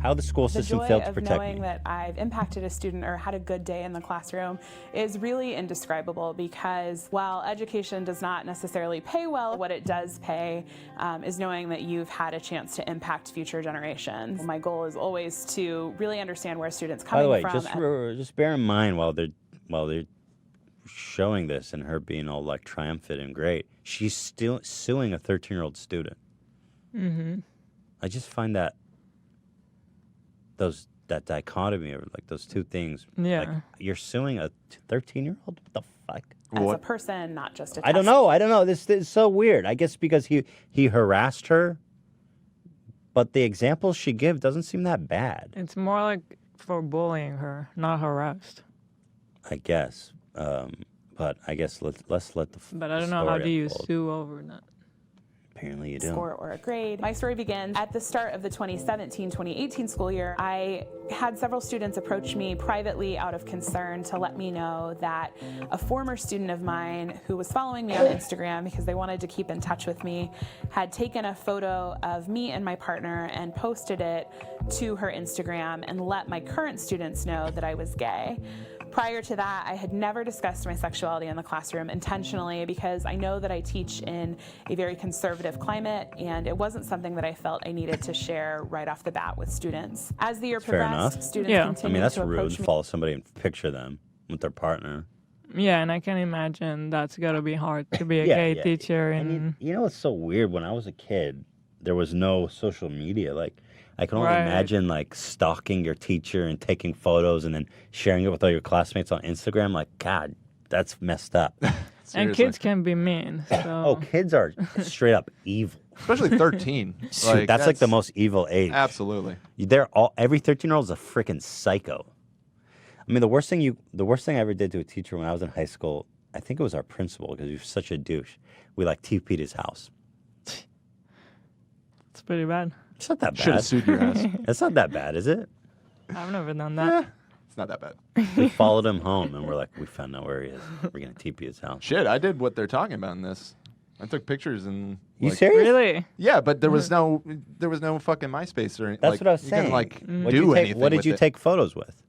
How the school system failed to protect me. The joy of knowing that I've impacted a student or had a good day in the classroom is really indescribable, because while education does not necessarily pay well, what it does pay is knowing that you've had a chance to impact future generations. My goal is always to really understand where students coming from. By the way, just bear in mind while they're showing this and her being all like triumphant and great, she's still suing a 13-year-old student. I just find that that dichotomy of like those two things. Yeah. Like, you're suing a 13-year-old? What the fuck? As a person, not just a test. I don't know. This is so weird. I guess because he harassed her, but the examples she gives doesn't seem that bad. It's more like for bullying her, not harassed. I guess. But I guess let's let the But I don't know, how do you sue over that? Apparently you do. Score or a grade. My story begins at the start of the 2017-2018 school year. I had several students approach me privately out of concern to let me know that a former student of mine who was following me on Instagram because they wanted to keep in touch with me had taken a photo of me and my partner and posted it to her Instagram and let my current students know that I was gay. Prior to that, I had never discussed my sexuality in the classroom intentionally because I know that I teach in a very conservative climate, and it wasn't something that I felt I needed to share right off the bat with students. As the year progressed, students continued I mean, that's to rude. approach me. Follow somebody and picture them with their partner. Yeah, and I can imagine that's gotta be hard to be a gay teacher. And You know, it's so weird. When I was a kid, there was no social media. Like, I can only imagine like stalking your teacher and taking photos and then sharing it with all your classmates on Instagram. Like, God, that's messed up. And kids can be mean. So. Oh, kids are straight up evil. Especially 13. Shoot, that's like the most evil age. Absolutely. Every 13-year-old is a freaking psycho. I mean, the worst thing I ever did to a teacher when I was in high school, I think it was our principal because he was such a douche. We like TP'd his house. It's pretty bad. It's not that bad. Should have sued your ass. It's not that bad, is it? I've never done that. It's not that bad. We followed him home and we're like, we found out where he is. We're gonna TP his house. Shit, I did what they're talking about in this. I took pictures and. You serious? Really? Yeah, but there was no fucking MySpace or anything. That's what I was saying. You couldn't, do anything. What did with you it. take photos with?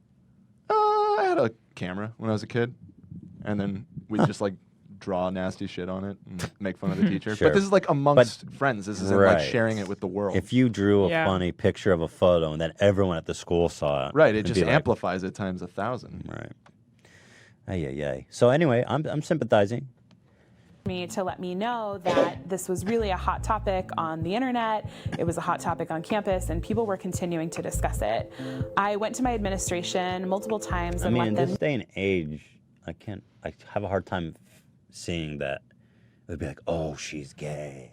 I had a camera when I was a kid, and then we'd just like draw nasty shit on it and make fun of the teacher. Sure. But this is like amongst friends. This isn't like sharing it with the world. If you drew a funny picture of a photo and then everyone at the school saw it, Right, it it'd just be like, amplifies it times 1,000. Right. Ay. So anyway, I'm sympathizing. Me to let me know that this was really a hot topic on the internet. It was a hot topic on campus, and people were continuing to discuss it. I went to my administration multiple times I and mean, let in them this day and age, I have a hard time seeing that. They'd be like, oh, she's gay.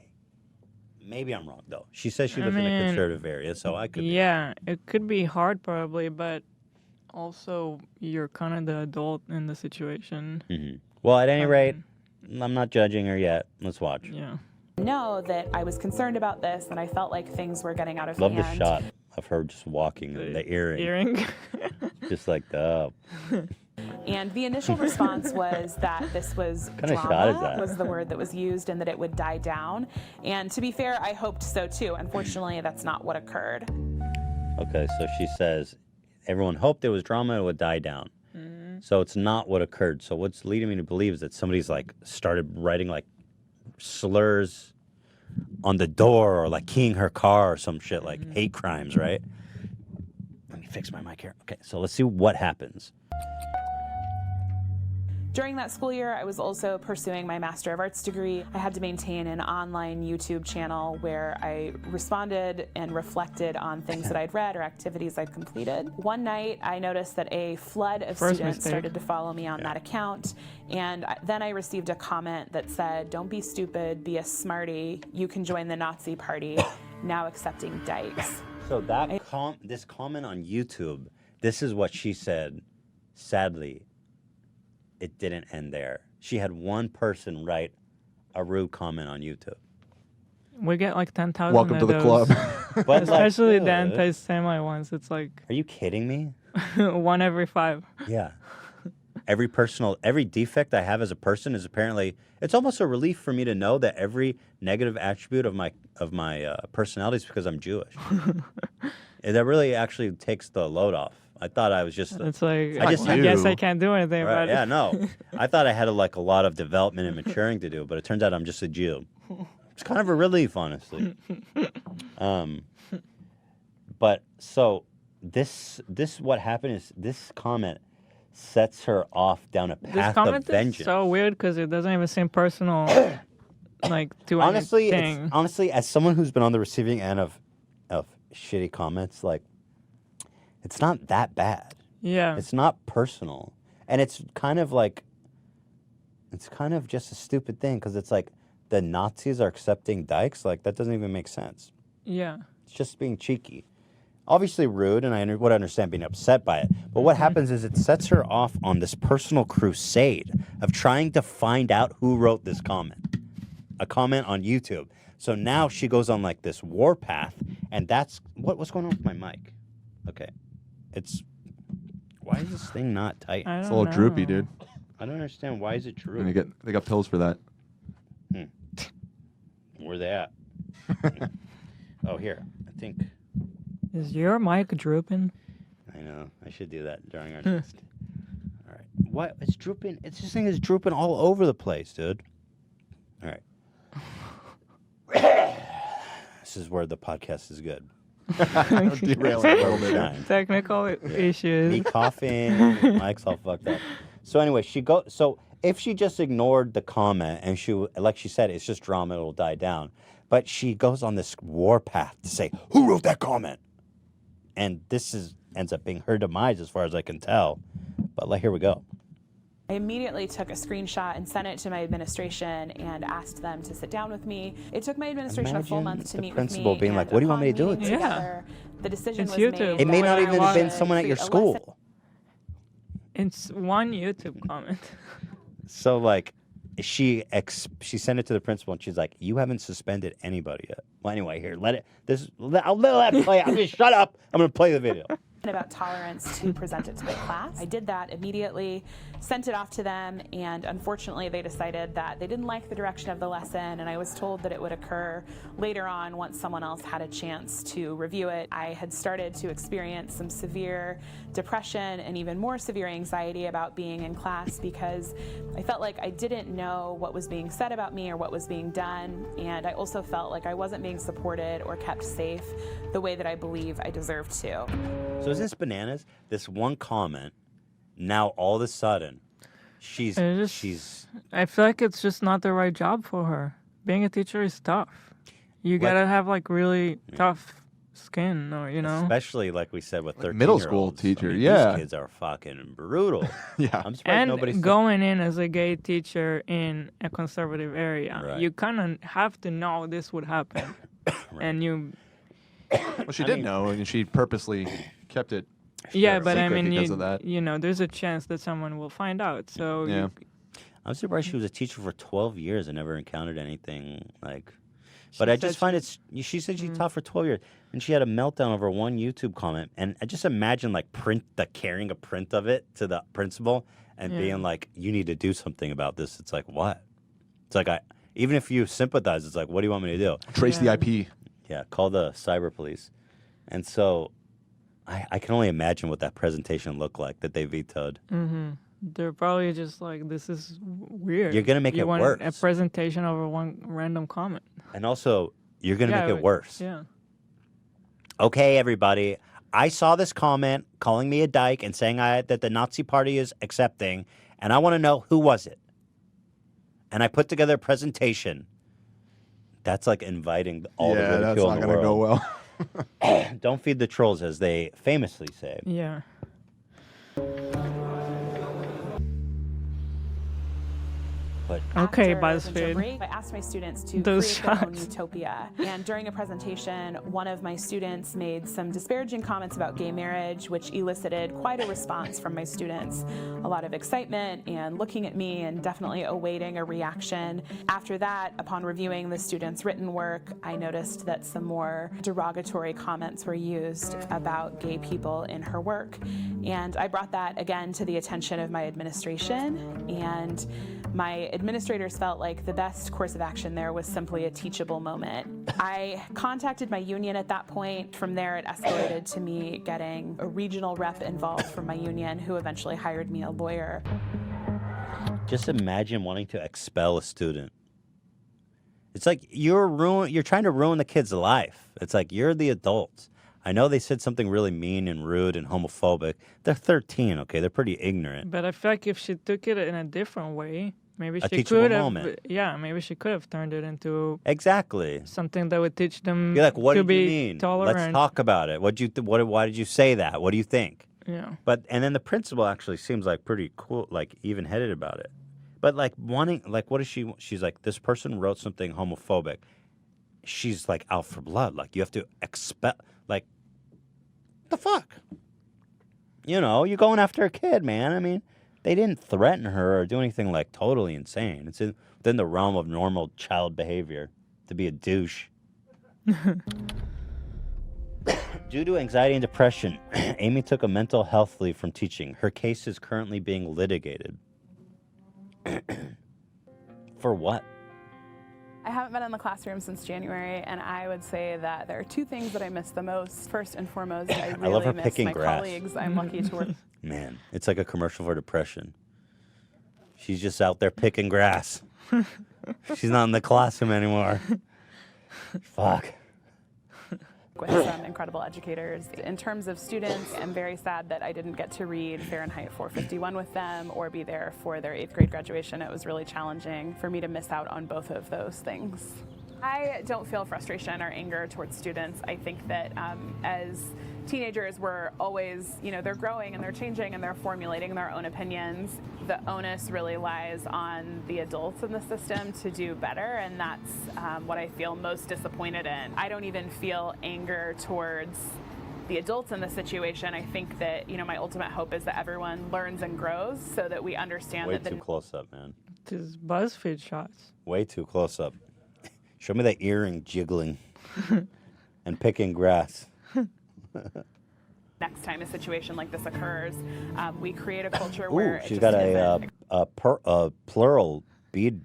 Maybe I'm wrong, though. She says she lives in a conservative area, so I could. Yeah, it could be hard probably, but also you're kind of the adult in the situation. Mm-hmm. Well, at any rate, I'm not judging her yet. Let's watch. Yeah. know that I was concerned about this and I felt like things were getting out of Love hand. the shot of her just walking, the earring. Just like, oh. And the initial response was that this was What kind of drama, shot is that? was the word that was used, and that it would die down. And to be fair, I hoped so too. Unfortunately, that's not what occurred. Okay, so she says everyone hoped there was drama, it would die down. So it's not what occurred. So what's leading me to believe is that somebody's like started writing like slurs on the door or like keying her car or some shit, like hate crimes, right? Let me fix my mic here. Okay, so let's see what happens. During that school year, I was also pursuing my Master of Arts degree. I had to maintain an online YouTube channel where I responded and reflected on things that I'd read or activities I'd completed. One night, I noticed that a flood of students started to follow me on that account, and then I received a comment that said, "Don't be stupid, be a smarty. You can join the Nazi party, now accepting dykes." So that this comment on YouTube, this is what she said. Sadly, it didn't end there. She had one person write a rude comment on YouTube. We get like 10,000 Welcome to the club. But especially like, the anti-Semite ones. It's like are you kidding me? 1 every 5. Yeah. Every defect I have as a person is apparently, it's almost a relief for me to know that every negative attribute of my personality is because I'm Jewish. That really actually takes the load off. I thought I was just. It's like, I guess I can't do anything right, about it. Yeah, no. I thought I had a lot of development and maturing to do, but it turns out I'm just a Jew. It's kind of a relief, honestly. But so this what happened is this comment sets her off down a This path comment of vengeance. is so weird because it doesn't even seem personal. Like to honestly, anything. honestly, as someone who's been on the receiving end of shitty comments, like it's not that bad. Yeah. It's not personal, and it's kind of just a stupid thing because it's like the Nazis are accepting dykes. Like that doesn't even make sense. Yeah. It's just being cheeky. Obviously rude, and I would understand being upset by it. But what happens is it sets her off on this personal crusade of trying to find out who wrote this comment. a comment on YouTube. So now she goes on like this warpath, and that's what's going on with my mic. Okay, why is this thing not tight? It's a little droopy, dude. I don't understand. Why is it droopy? And they got pills for that. Where they at? Oh, here. I think. Is your mic drooping? I know. I should do that during our next. All right. What? It's drooping. This thing is drooping all over the place, dude. All right. This is where the podcast is good. Derailing a little bit. Technical issues. Me coughing. Mike's all fucked up. So anyway, So if she just ignored the comment and like she said, it's just drama, it'll die down. But she goes on this warpath to say, who wrote that comment? And this ends up being her demise as far as I can tell. But here we go. I immediately took a screenshot and sent it to my administration and asked them to sit down with me. It took my administration a full month to meet with me. Principal being like, what do you want me to do with this? Together, the decision was YouTube. made. It may not even have been someone at your school. It's one YouTube comment. So she sent it to the principal and she's like, you haven't suspended anybody yet. Well, anyway, here, I'll let it play. I'm just shut up. I'm going to play the video. About tolerance to present it to my class. I did that immediately, sent it off to them, and unfortunately they decided that they didn't like the direction of the lesson, and I was told that it would occur later on once someone else had a chance to review it. I had started to experience some severe depression and even more severe anxiety about being in class because I felt like I didn't know what was being said about me or what was being done, and I also felt like I wasn't being supported or kept safe the way that I believe I deserved to. So is this bananas? This one comment, now all of a sudden, she's. I feel like it's just not the right job for her. Being a teacher is tough. You gotta have really tough skin, or Especially like we said with 13 middle school teacher. These kids are fucking brutal. Yeah, I'm surprised nobody. Going in as a gay teacher in a conservative area, you kind of have to know this would happen, and you. Well, she didn't know, and she purposely kept it. Yeah, but I mean, because of that. There's a chance that someone will find out. So yeah, I'm surprised she was a teacher for 12 years and never encountered anything like. But I just find she said she taught for 12 years, and she had a meltdown over one YouTube comment, and I just imagine carrying a print of it to the principal and being like, "You need to do something about this." It's like, what? It's like even if you sympathize, it's like, what do you want me to do? Trace the IP. Yeah, call the cyber police. And so I can only imagine what that presentation looked like that they vetoed. Mm-hmm. They're probably just like, this is weird. You're going to make it worse. A presentation over one random comment. And also, you're going to make it worse. Yeah. Okay, everybody. I saw this comment calling me a dyke and saying that the Nazi party is accepting, and I want to know who was it. And I put together a presentation. That's like inviting all the ridicule in the world. Yeah, that's not going to go well. Don't feed the trolls, as they famously say. Yeah. Okay, BuzzFeed. I asked my students to create their own utopia. And during a presentation, one of my students made some disparaging comments about gay marriage, which elicited quite a response from my students. A lot of excitement and looking at me and definitely awaiting a reaction. After that, upon reviewing the students' written work, I noticed that some more derogatory comments were used about gay people in her work. And I brought that again to the attention of my administration, and my administrators felt like the best course of action there was simply a teachable moment. I contacted my union at that point. From there, it escalated to me getting a regional rep involved from my union, who eventually hired me a lawyer. Just imagine wanting to expel a student. It's like you're trying to ruin the kid's life. It's like you're the adults. I know they said something really mean and rude and homophobic. They're 13, okay? They're pretty ignorant. But I feel like if she took it in a different way, maybe a she could have. Yeah, maybe she could have turned it into something that would teach them You're like, what to did be you mean? tolerant. Let's talk about it. Why did you say that? What do you think? Yeah. And then the principal actually seems like pretty cool, like even-headed about it. But what is she? She's like, this person wrote something homophobic. She's like out for blood. Like, you have to expel. Like, the fuck? You're going after a kid, man. I mean, They didn't threaten her or do anything like totally insane. It's within the realm of normal child behavior to be a douche. Due to anxiety and depression, Amy took a mental health leave from teaching. Her case is currently being litigated. For what? I haven't been in the classroom since January, and I would say that there are two things that I miss the most. First and foremost, I really love her miss picking my grass. colleagues. I'm lucky to work. Man, it's like a commercial for depression. She's just out there picking grass. She's not in the classroom anymore. Fuck. With some incredible educators. In terms of students, I'm very sad that I didn't get to read Fahrenheit 451 with them or be there for their 8th grade graduation. It was really challenging for me to miss out on both of those things. I don't feel frustration or anger towards students. I think that as teenagers, we're always, they're growing and they're changing and they're formulating their own opinions. The onus really lies on the adults in the system to do better, and that's what I feel most disappointed in. I don't even feel anger towards the adults in the situation. I think that, my ultimate hope is that everyone learns and grows so that we understand Way that too close up, man. These BuzzFeed shots. Way too close up. Show me that earring jiggling and picking grass. next time a situation like this occurs, we create a culture Ooh, where she's it got just a plural bead.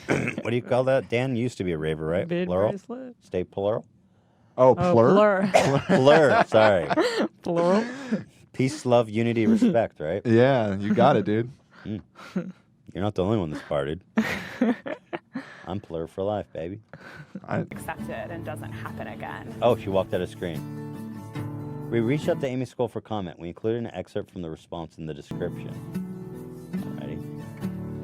What do you call that? Dan used to be a raver, right? Bead Plural? bracelet? Stay plural? Oh, plur? Plur, sorry. Plural? Peace, love, unity, respect, right? Yeah, you got it, dude. You're not the only one that's parted. I'm plur for life, baby. accepted and doesn't happen again. Oh, she walked out of screen. We reached out to Amy Skoll for comment. We included an excerpt from the response in the description. Alrighty.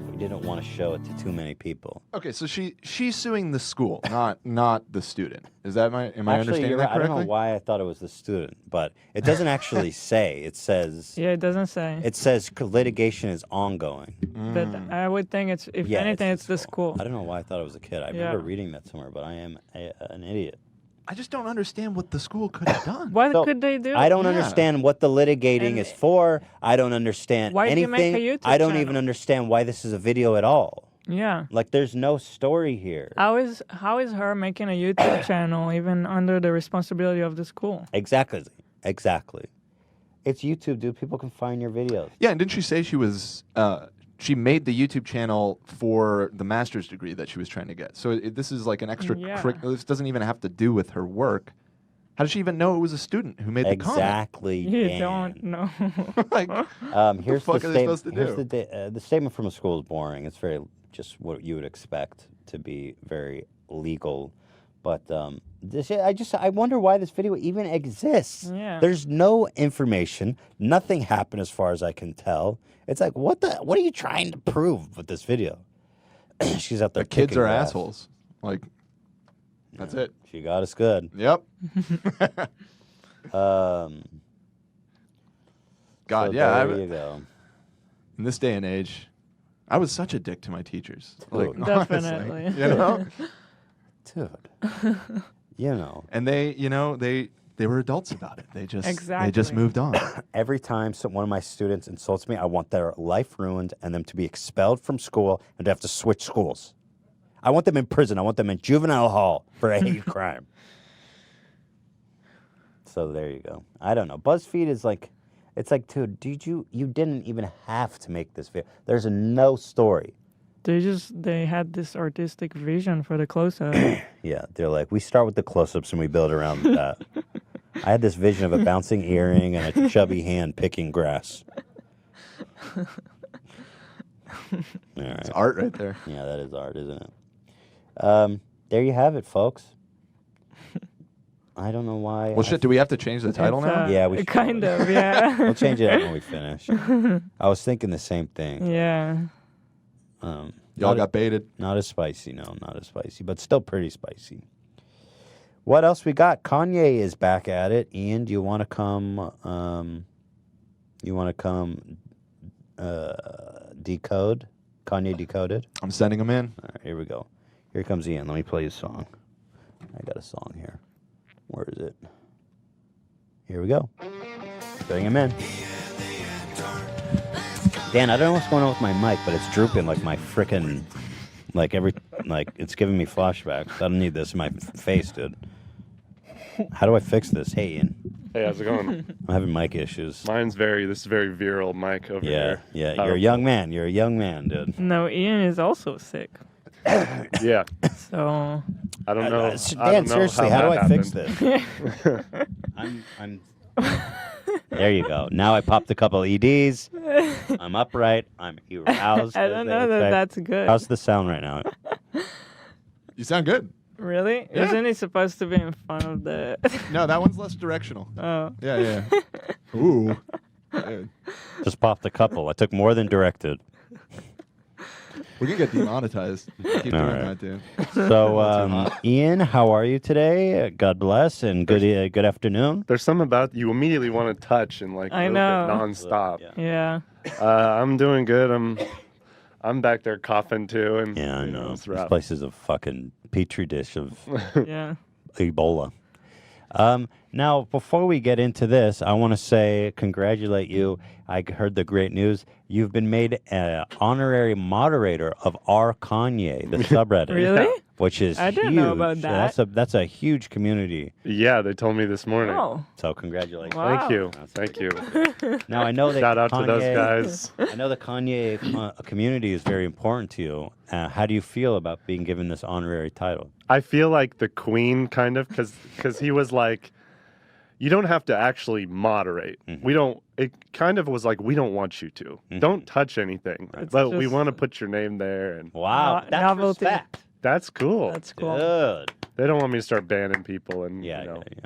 We didn't want to show it to too many people. Okay, so she's suing the school, not the student. Is that am I understanding that I correctly? don't know why I thought it was the student, but it doesn't actually say. It says. Yeah, it doesn't say. It says litigation is ongoing. But I would think it's, if anything, it's the school. I don't know why I thought it was a kid. I remember reading that somewhere, but I am an idiot. I just don't understand what the school could have done. What could they do? I don't understand what the litigating is for. I don't understand Why did you anything. make a YouTube I don't channel? even understand why this is a video at all. Yeah. Like, there's no story here. How is her making a YouTube channel even under the responsibility of the school? Exactly. It's YouTube, dude. People can find your videos. Yeah, and didn't she say she was she made the YouTube channel for the master's degree that she was trying to get? So this is like an extra. This doesn't even have to do with her work. How did she even know it was a student who made the comment? Exactly. You don't know. Like, here's what the fuck the are they supposed to do? the statement from a school is boring. It's very just what you would expect to be very legal. But I wonder why this video even exists. Yeah. There's no information. Nothing happened as far as I can tell. It's like, what are you trying to prove with this video? She's out there. The kids kicking are grass. assholes. Like, that's it. She got us good. Yep. God, yeah. There you go. In this day and age, I was such a dick to my teachers. Like, Definitely. honestly, you know? Dude. You know. And they were adults about it. They just moved on. Every time one of my students insults me, I want their life ruined and them to be expelled from school and to have to switch schools. I want them in prison. I want them in juvenile hall for a hate crime. So there you go. I don't know. BuzzFeed is like, it's like, dude, you didn't even have to make this video. There's no story. They had this artistic vision for the close-up. Yeah, they're like, we start with the close-ups and we build around that. I had this vision of a bouncing earring and a chubby hand picking grass. All right. It's art right there. Yeah, that is art, isn't it? There you have it, folks. I don't know why. Well, shit, do we have to change the title now? Yeah, we should. Kind of, yeah. We'll change it when we finish. I was thinking the same thing. Yeah. Y'all got baited. Not as spicy, no, not as spicy, but still pretty spicy. What else we got? Kanye is back at it. Ian, do you want to come? Decode? Kanye Decoded? I'm sending him in. All right, here we go. Here comes Ian. Let me play his song. I got a song here. Where is it? Here we go. Bring him in. Dan, I don't know what's going on with my mic, but it's drooping like my frickin', it's giving me flashbacks. I don't need this in my face, dude. How do I fix this? Hey, Ian. Hey, how's it going? I'm having mic issues. This is very virile mic over here. Yeah, you're a young man. You're a young man, dude. No, Ian is also sick. Yeah. So. I don't know. Dan, seriously, how do I fix this? I'm. There you go. Now I popped a couple EDs. I'm upright. I'm aroused. I don't know that that's good. How's the sound right now? You sound good. Really? Yeah. Isn't he supposed to be in front of the... No, that one's less directional. Oh. Yeah. Ooh. Dude. Just popped a couple. I took more than directed. We're going to get demonetized. Keep doing that, dude. So, Ian, how are you today? God bless and good afternoon. There's something about you immediately want to touch and I move know. it nonstop. Yeah. I'm doing good. I'm back there coughing too, and yeah, I know. It's This rough. place is a fucking petri dish of Yeah. Ebola. Now, before we get into this, I want to congratulate you. I heard the great news. You've been made an honorary moderator of R Kanye, the subreddit. Really? Which is I didn't huge. know about that. That's a huge community. Yeah, they told me this morning. Oh. So congratulations. Wow. Thank you. Now I know that Shout out to those Kanye- guys. I know the Kanye community is very important to you. How do you feel about being given this honorary title? I feel like the queen, kind of, because he was like, you don't have to actually moderate. It kind of was like, we don't want you to. Don't touch anything. But we want to put your name there. And Wow, that's novelty. respect. That's cool. That's cool. Good. They don't want me to start banning people and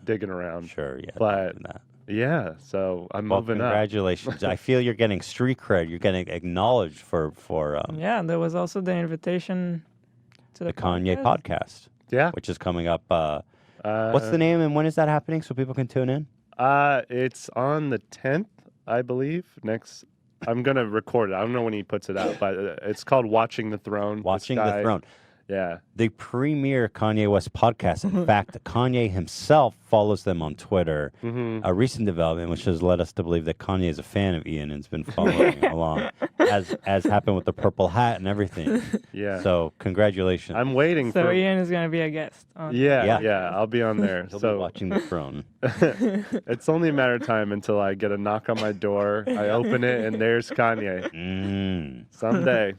digging around. Sure, yeah. But yeah, so I'm Well, moving up. congratulations. I feel you're getting street cred. You're getting acknowledged for Yeah, there was also the invitation to the Kanye podcast. Yeah. Which is coming up. What's the name and when is that happening so people can tune in? It's on the 10th, I believe. I'm going to record it. I don't know when he puts it out, but it's called Watching the Throne. Watching the Throne. Yeah. The premier Kanye West podcast. In fact, Kanye himself follows them on Twitter. A recent development which has led us to believe that Kanye is a fan of Ian and has been following along, as happened with the purple hat and everything. Yeah. So congratulations. I'm waiting So for... Ian is going to be a guest. On Yeah, I'll be on there. He'll so be watching the throne. It's only a matter of time until I get a knock on my door. I open it and there's Kanye. Someday.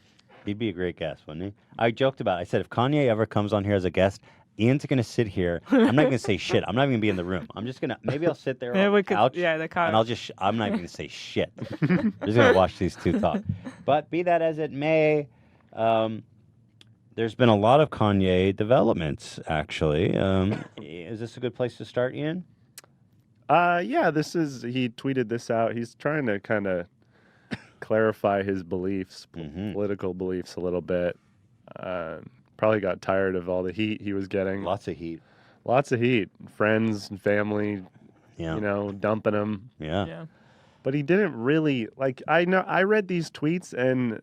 He'd be a great guest, wouldn't he? I joked about it. I said, if Kanye ever comes on here as a guest, Ian's going to sit here. I'm not going to say shit. I'm not even going to be in the room. I'm just going to, maybe I'll sit there on the couch. Yeah, the couch. And I'm not even going to say shit. I'm just going to watch these two talk. But be that as it may, there's been a lot of Kanye developments, actually. Is this a good place to start, Ian? Yeah, he tweeted this out. He's trying to kind of clarify his beliefs, political beliefs a little bit. Probably got tired of all the heat he was getting. Lots of heat. Friends and family, dumping him. Yeah. But he didn't really, I read these tweets and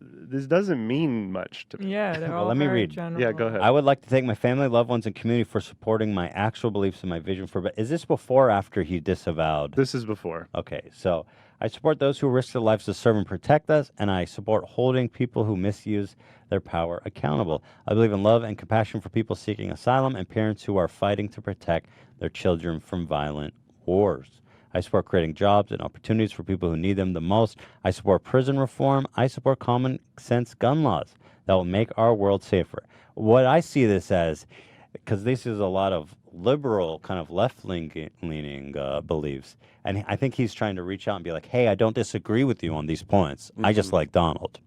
this doesn't mean much to me. Yeah, they're all let me very read. general. Yeah, go ahead. I would like to thank my family, loved ones, and community for supporting my actual beliefs and my vision for... But is this before or after he disavowed? This is before. Okay, so I support those who risk their lives to serve and protect us, and I support holding people who misuse their power accountable. I believe in love and compassion for people seeking asylum and parents who are fighting to protect their children from violent wars. I support creating jobs and opportunities for people who need them the most. I support prison reform. I support common sense gun laws that will make our world safer. What I see this as, because this is a lot of liberal, kind of left-leaning beliefs, and I think he's trying to reach out and be like, hey, I don't disagree with you on these points. I just like Donald.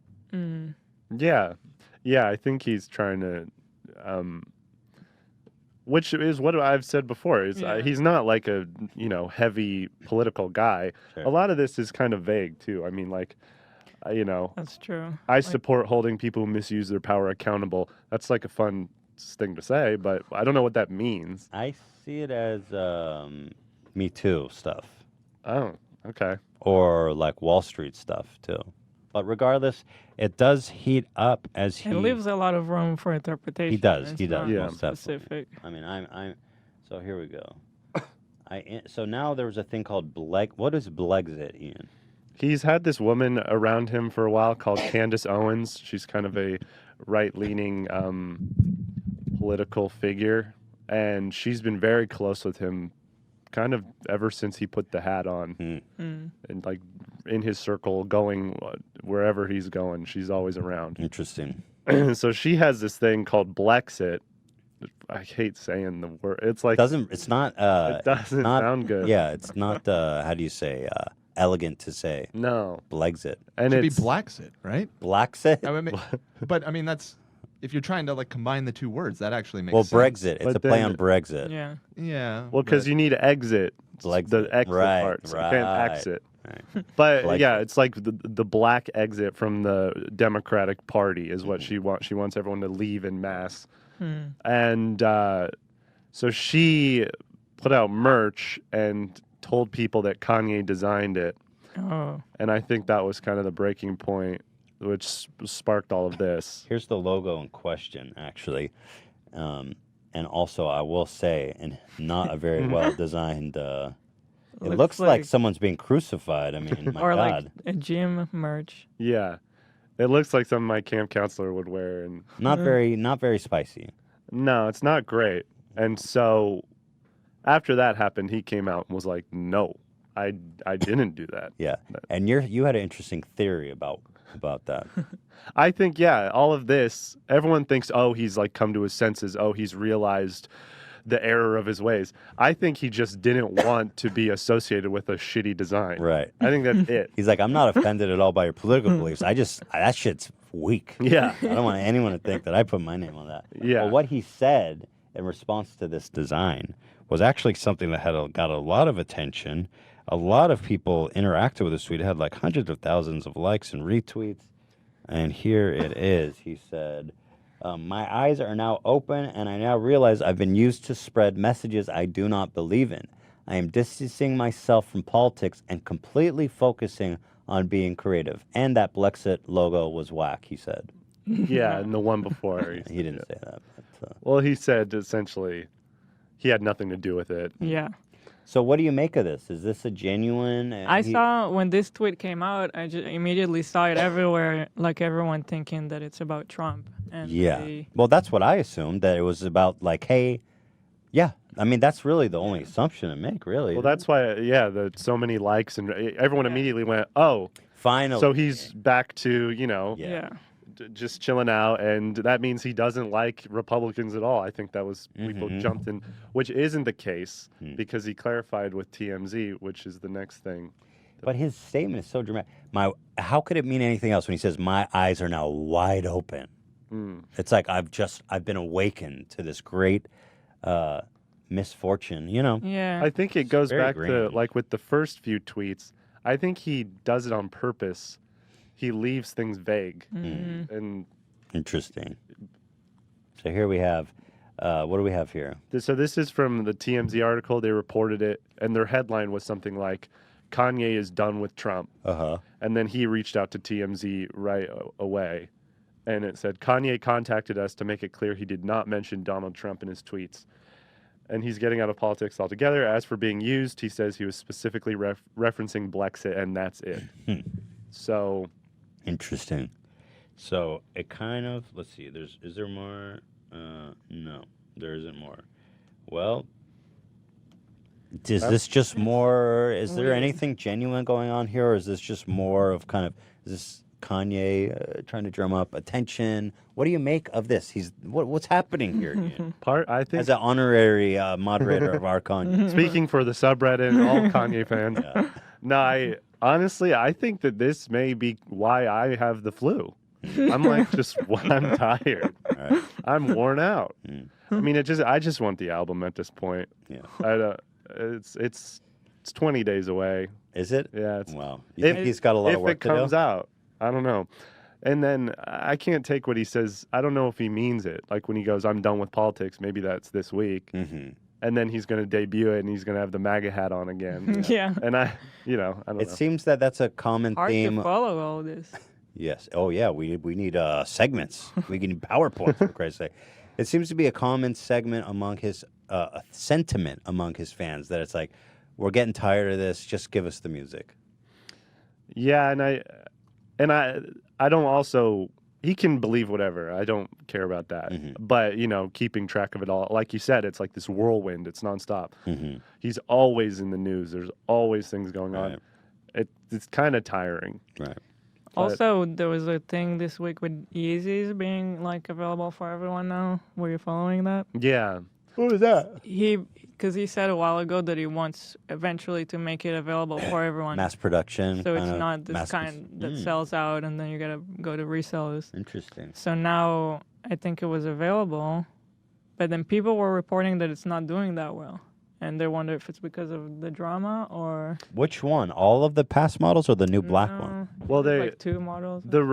Yeah, I think he's trying to... which is what I've said before. He's not like a heavy political guy. Sure. A lot of this is kind of vague too. I mean, That's true. I support holding people who misuse their power accountable. That's like a fun thing to say, but I don't know what that means. I see it as Me Too stuff. Oh, okay. Or like Wall Street stuff too. But regardless, it does heat up as he... It leaves a lot of room for interpretation. He does. It's He does. not Most specific. definitely. I mean, I'm. So here we go. So now there's a thing called What is Blexit, Ian? He's had this woman around him for a while called Candace Owens. She's kind of a right-leaning political figure, and she's been very close with him kind of ever since he put the hat on. And like in his circle, going wherever he's going, she's always around. Interesting. So she has this thing called Blexit. I hate saying the word. It's like It's not. it doesn't sound good. Yeah, it's not. How do you say? Elegant to say. No. Blexit. And Should be it's Blacksit, right? Blacksit. But I mean, that's if you're trying to like combine the two words, that actually makes Well, sense. Brexit. It's a play on Brexit. Yeah. Yeah. Well, because you need exit. The exit Right, part. So you right, can't exit. right. But Like yeah, it. it's like the black exit from the Democratic Party is what she wants. She wants everyone to leave en masse. And so she put out merch and told people that Kanye designed it. Oh. And I think that was kind of the breaking point, which sparked all of this. Here's the logo in question, actually. And also, I will say, and not a very well designed. It looks like someone's being crucified. I mean, my or God. like a gym merch. Yeah, it looks like something my camp counselor would wear, and Not very spicy. no, it's not great. And so, after that happened, he came out and was like, "No, I didn't do that." Yeah, and you had an interesting theory about that. I think, yeah, all of this, everyone thinks, oh, he's like come to his senses. Oh, he's realized the error of his ways. I think he just didn't want to be associated with a shitty design. Right. I think that's it. He's like, I'm not offended at all by your political beliefs. That shit's weak. Yeah. I don't want anyone to think that I put my name on that. Yeah. Well, what he said in response to this design was actually something that got a lot of attention. A lot of people interacted with this tweet. It had like hundreds of thousands of likes and retweets. And here it is. He said, my eyes are now open, and I now realize I've been used to spread messages I do not believe in. I am distancing myself from politics and completely focusing on being creative. And that Blexit logo was whack, he said. Yeah, and the one before. He didn't say that. But, well, he said essentially he had nothing to do with it. Yeah. So what do you make of this? Is this a genuine... I saw when this tweet came out, I just immediately saw it everywhere, like everyone thinking that it's about Trump. And Yeah. Well, that's what I assumed, that it was about like, hey, yeah. I mean, that's really the only assumption to make, really. Well, that's why, so many likes, and everyone immediately went, oh. Finally. So he's back to, Yeah. Just chilling out, and that means he doesn't like Republicans at all. I think that was people jumped in, which isn't the case because he clarified with TMZ, which is the next thing. But his statement is so dramatic. How could it mean anything else when he says, my eyes are now wide open? It's like I've been awakened to this great misfortune, Yeah. I think it goes very back to, grand. like with the first few tweets, I think he does it on purpose. He leaves things vague. And Interesting. So here we have, what do we have here? So this is from the TMZ article. They reported it, and their headline was something like, Kanye is done with Trump. Uh-huh. And then he reached out to TMZ right away. And it said, Kanye contacted us to make it clear he did not mention Donald Trump in his tweets. And he's getting out of politics altogether. As for being used, he says he was specifically referencing Blexit, and that's it. So... Interesting. So it kind of, let's see, is there more? No, there isn't more. Well, is this just more, is there anything genuine going on here, or is this just more of kind of, is this Kanye trying to drum up attention? What do you make of this? What's happening here, Ian? I think as an honorary moderator of our Kanye. Speaking for the subreddit and all Kanye fans. No, honestly, I think that this may be why I have the flu. I'm like, I'm tired. Right. I'm worn out. I mean, I just want the album at this point. Yeah. It's 20 days away. Is it? Yeah. Wow. You think he's got a lot of work to do? If it comes out, I don't know. And then I can't take what he says. I don't know if he means it. Like when he goes, I'm done with politics. Maybe that's this week. And then he's going to debut it, and he's going to have the MAGA hat on again. Yeah. And I don't know. It seems that that's a common Hard theme. to follow all this. Yes. Oh, yeah. We need segments. We need PowerPoints, for Christ's sake. It seems to be a common segment among his sentiment among his fans that it's like, we're getting tired of this. Just give us the music. Yeah, and I don't also. He can believe whatever. I don't care about that. But keeping track of it all, like you said, it's like this whirlwind. It's nonstop. He's always in the news. There's always things going on. It's kind of tiring. Right. Also, there was a thing this week with Yeezys being like available for everyone now. Were you following that? Yeah. What was that? Because he said a while ago that he wants eventually to make it available for everyone. Mass production. So it's not this kind that sells out and then you gotta go to resellers. Interesting. So now I think it was available, but then people were reporting that it's not doing that well. And they wonder if it's because of the drama or... Which one? All of the past models or the new black one? Well, like 2 models. The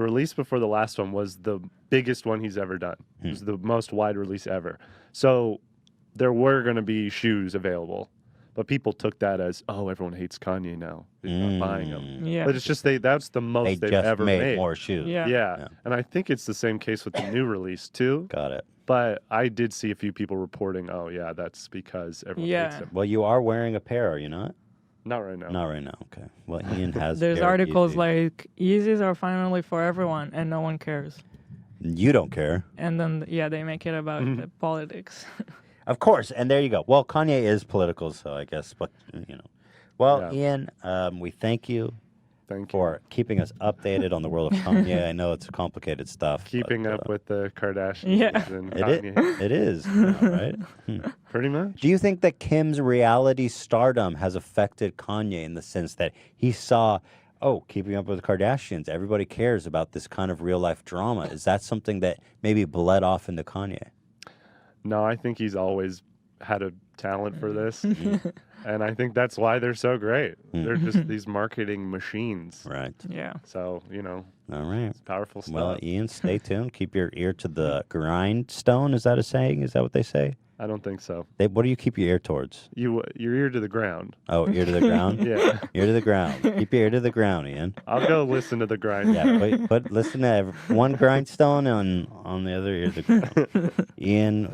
release before the last one was the biggest one he's ever done. It was the most wide release ever. So there were going to be shoes available, but people took that as, oh, everyone hates Kanye now. They're not buying them. Yeah. But it's just that's the most they've just ever made. more shoes. Yeah. And I think it's the same case with the new release too. Got it. But I did see a few people reporting, oh yeah, that's because everyone hates them. Well, you are wearing a pair, are you not? Not right now. Not right now. Okay. Well, Ian has. There's a pair of articles Yeezys. like Yeezys are finally for everyone and no one cares. You don't care. And then they make it about the politics. Of course, and there you go. Well, Kanye is political, so I guess, but Well, Ian, we thank you. For keeping us updated on the world of Kanye. I know it's complicated stuff. Keeping up with the Kardashians and Kanye. It is, right? Pretty much. Do you think that Kim's reality stardom has affected Kanye in the sense that he saw, keeping up with the Kardashians, everybody cares about this kind of real life drama? Is that something that maybe bled off into Kanye? No, I think he's always had a talent for this. And I think that's why they're so great. They're just these marketing machines. Right. Yeah. So, All right. It's powerful stuff. Well, Ian, stay tuned. Keep your ear to the grindstone. Is that a saying? Is that what they say? I don't think so. What do you keep your ear towards? Your ear to the ground. Oh, ear to the ground? Yeah. Ear to the ground. Keep your ear to the ground, Ian. I'll go listen to the grind. Yeah, but listen to one grindstone on the other ear to the ground. Ian,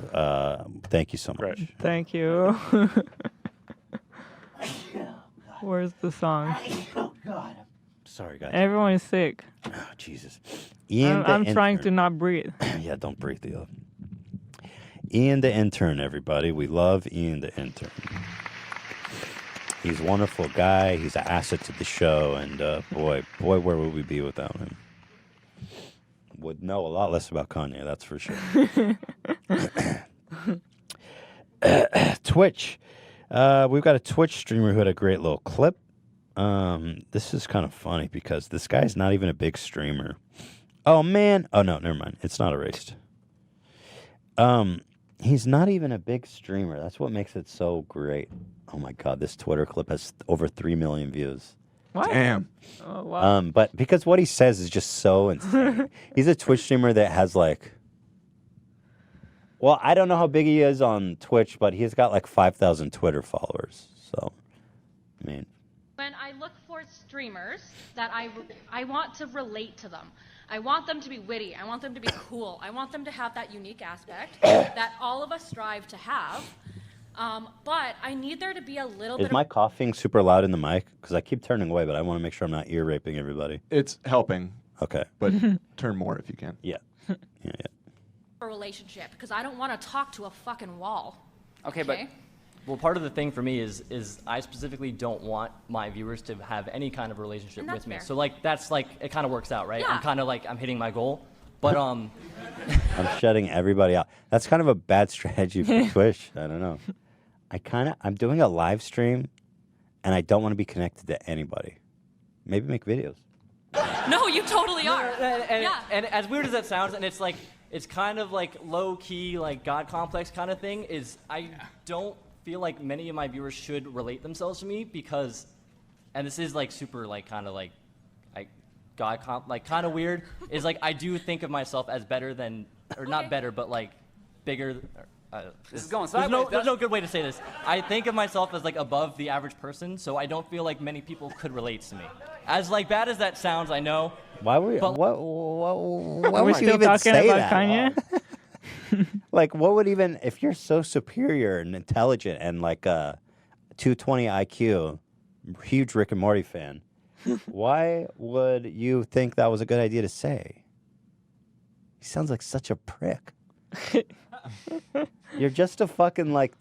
thank you so much. Right. Thank you. Where's the song? Oh, God. Sorry, guys. Everyone is sick. Oh, Jesus. Ian, I'm trying to not breathe. Yeah, don't breathe, Ian. Ian the intern, everybody. We love Ian the intern. He's a wonderful guy. He's an asset to the show. And boy, where would we be without him? Would know a lot less about Kanye, that's for sure. Twitch. We've got a Twitch streamer who had a great little clip. This is kind of funny because this guy's not even a big streamer. Oh, man. Oh, no, never mind. It's not erased. He's not even a big streamer. That's what makes it so great. Oh, my God. This Twitter clip has over 3 million views. What? Damn. Oh, wow. But because what he says is just so insane. He's a Twitch streamer that has well, I don't know how big he is on Twitch, but he's got 5,000 Twitter followers. So, I mean. When I look for streamers that I want to relate to them. I want them to be witty. I want them to be cool. I want them to have that unique aspect that all of us strive to have. But I need there to be a little bit Is my coughing super loud in the mic? Because I keep turning away, but I want to make sure I'm not ear raping everybody. It's helping. Okay. But turn more if you can. Yeah. Yeah. a relationship because I don't want to talk to a fucking wall. Okay, but well, part of the thing for me is I specifically don't want my viewers to have any kind of relationship with me. Fair. So that's it kind of works out, right? Yeah. I'm kind of I'm hitting my goal, but I'm shutting everybody out. That's kind of a bad strategy for Twitch. I don't know. I'm doing a live stream, and I don't want to be connected to anybody. Maybe make videos. No, you totally are. And as weird as that sounds, and it's kind of low key, God complex kind of thing. I don't feel like many of my viewers should relate themselves to me because, and this is super kind of God kind of weird. Is I do think of myself as better than, or not better, but bigger. This is going sideways. There's no good way to say this. I think of myself as above the average person, so I don't feel like many people could relate to me. As bad as that sounds, I know. Why would Are we would you still even talking say about that? Kanye? What would even, if you're so superior and intelligent and 220 IQ, huge Rick and Morty fan. Why would you think that was a good idea to say? He sounds like such a prick. You're just a fucking like.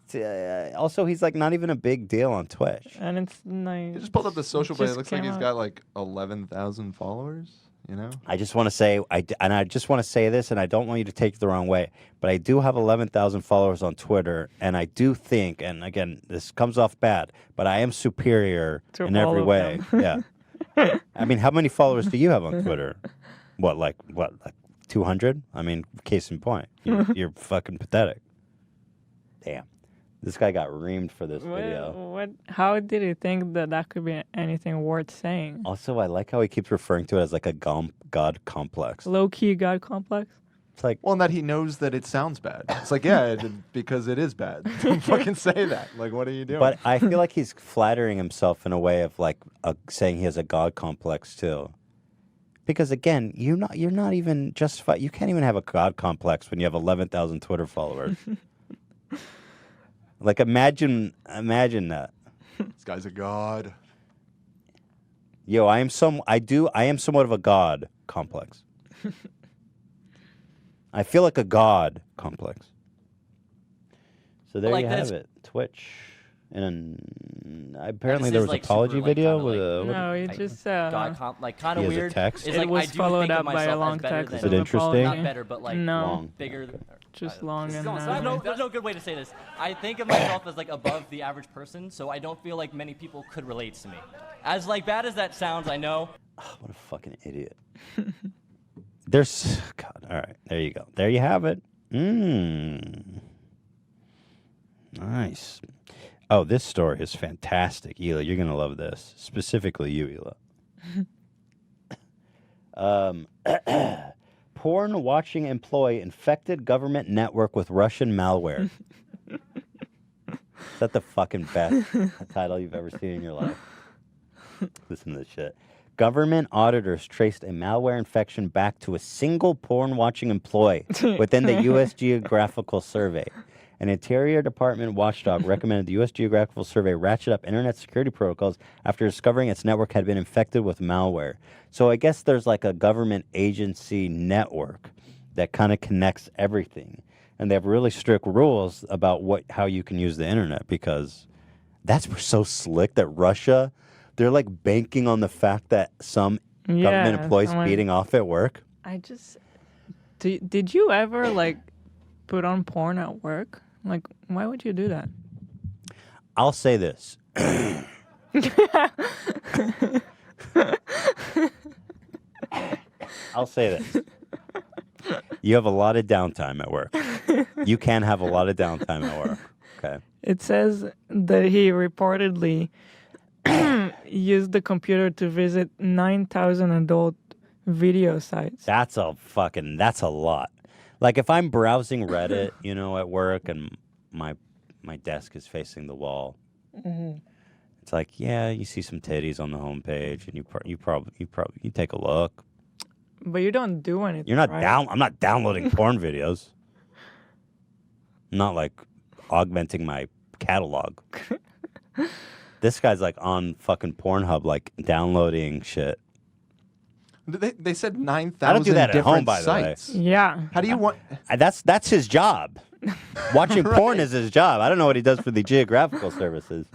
Also, he's like not even a big deal on Twitch. And it's nice. He just pulled up the social blade. It just looks like came he's out. got like 11,000 followers. You know. I just want to say, I just want to say this, and I don't want you to take it the wrong way, but I do have 11,000 followers on Twitter, and I do think, and again, this comes off bad, but I am superior To in all every of way. them. Yeah. I mean, how many followers do you have on Twitter? Like 200? I mean, case in point, you're fucking pathetic. Damn. This guy got reamed for this video. How did he think that could be anything worth saying? Also, I like how he keeps referring to it as like a God complex. Low-key God complex? It's like, well, and that he knows that it sounds bad. It's like, yeah, because it is bad. Don't fucking say that. Like, what are you doing? But I feel like he's flattering himself in a way of like saying he has a God complex too. Because again, you're not even justified. You can't even have a God complex when you have 11,000 Twitter followers. Like imagine that. This guy's a god. Yo, I am somewhat of a god complex. I feel like a god complex. So there Like you have this- it. Twitch. And apparently This there is, was like, a apology super, like, video kinda, with like- a No, it just God like kind He of has a weird. text? It's It like was I do followed think up of by a myself long as better text than Is it interesting? Not better, but like No. bigger. Just long and There's no good way to say this. I think of myself as like above the average person, so I don't feel like many people could relate to me. As like bad as that sounds, I know. What a fucking idiot. There's God. All right, there you go. There you have it. Nice. Oh, this story is fantastic, Hila. You're gonna love this. Specifically, you, Hila. Porn watching employee infected government network with Russian malware. Is that the fucking best title you've ever seen in your life? Listen to this shit. Government auditors traced a malware infection back to a single porn-watching employee within the U.S. Geographical Survey. An Interior Department watchdog recommended the U.S. Geographical Survey ratchet up internet security protocols after discovering its network had been infected with malware. So I guess there's like a government agency network that kind of connects everything. And they have really strict rules about how you can use the internet, because that's so slick that Russia, they're like banking on the fact that some government employees beating off at work. I just... Did you ever, like, put on porn at work? Like, why would you do that? I'll say this. I'll say this. You have a lot of downtime at work. You can have a lot of downtime at work. Okay. It says that he reportedly used the computer to visit 9,000 adult video sites. That's a lot. Like if I'm browsing Reddit, at work and my desk is facing the wall. Mm-hmm. It's like, yeah, you see some titties on the homepage and you probably take a look. But you don't do anything. You're not right? I'm not downloading porn videos. I'm not like augmenting my catalog. This guy's like on fucking Pornhub, like downloading shit. They said 9,000 I don't do that at home, different by the way. sites. Yeah. How do you want? That's his job. Watching porn Right. is his job. I don't know what he does for the geographical services.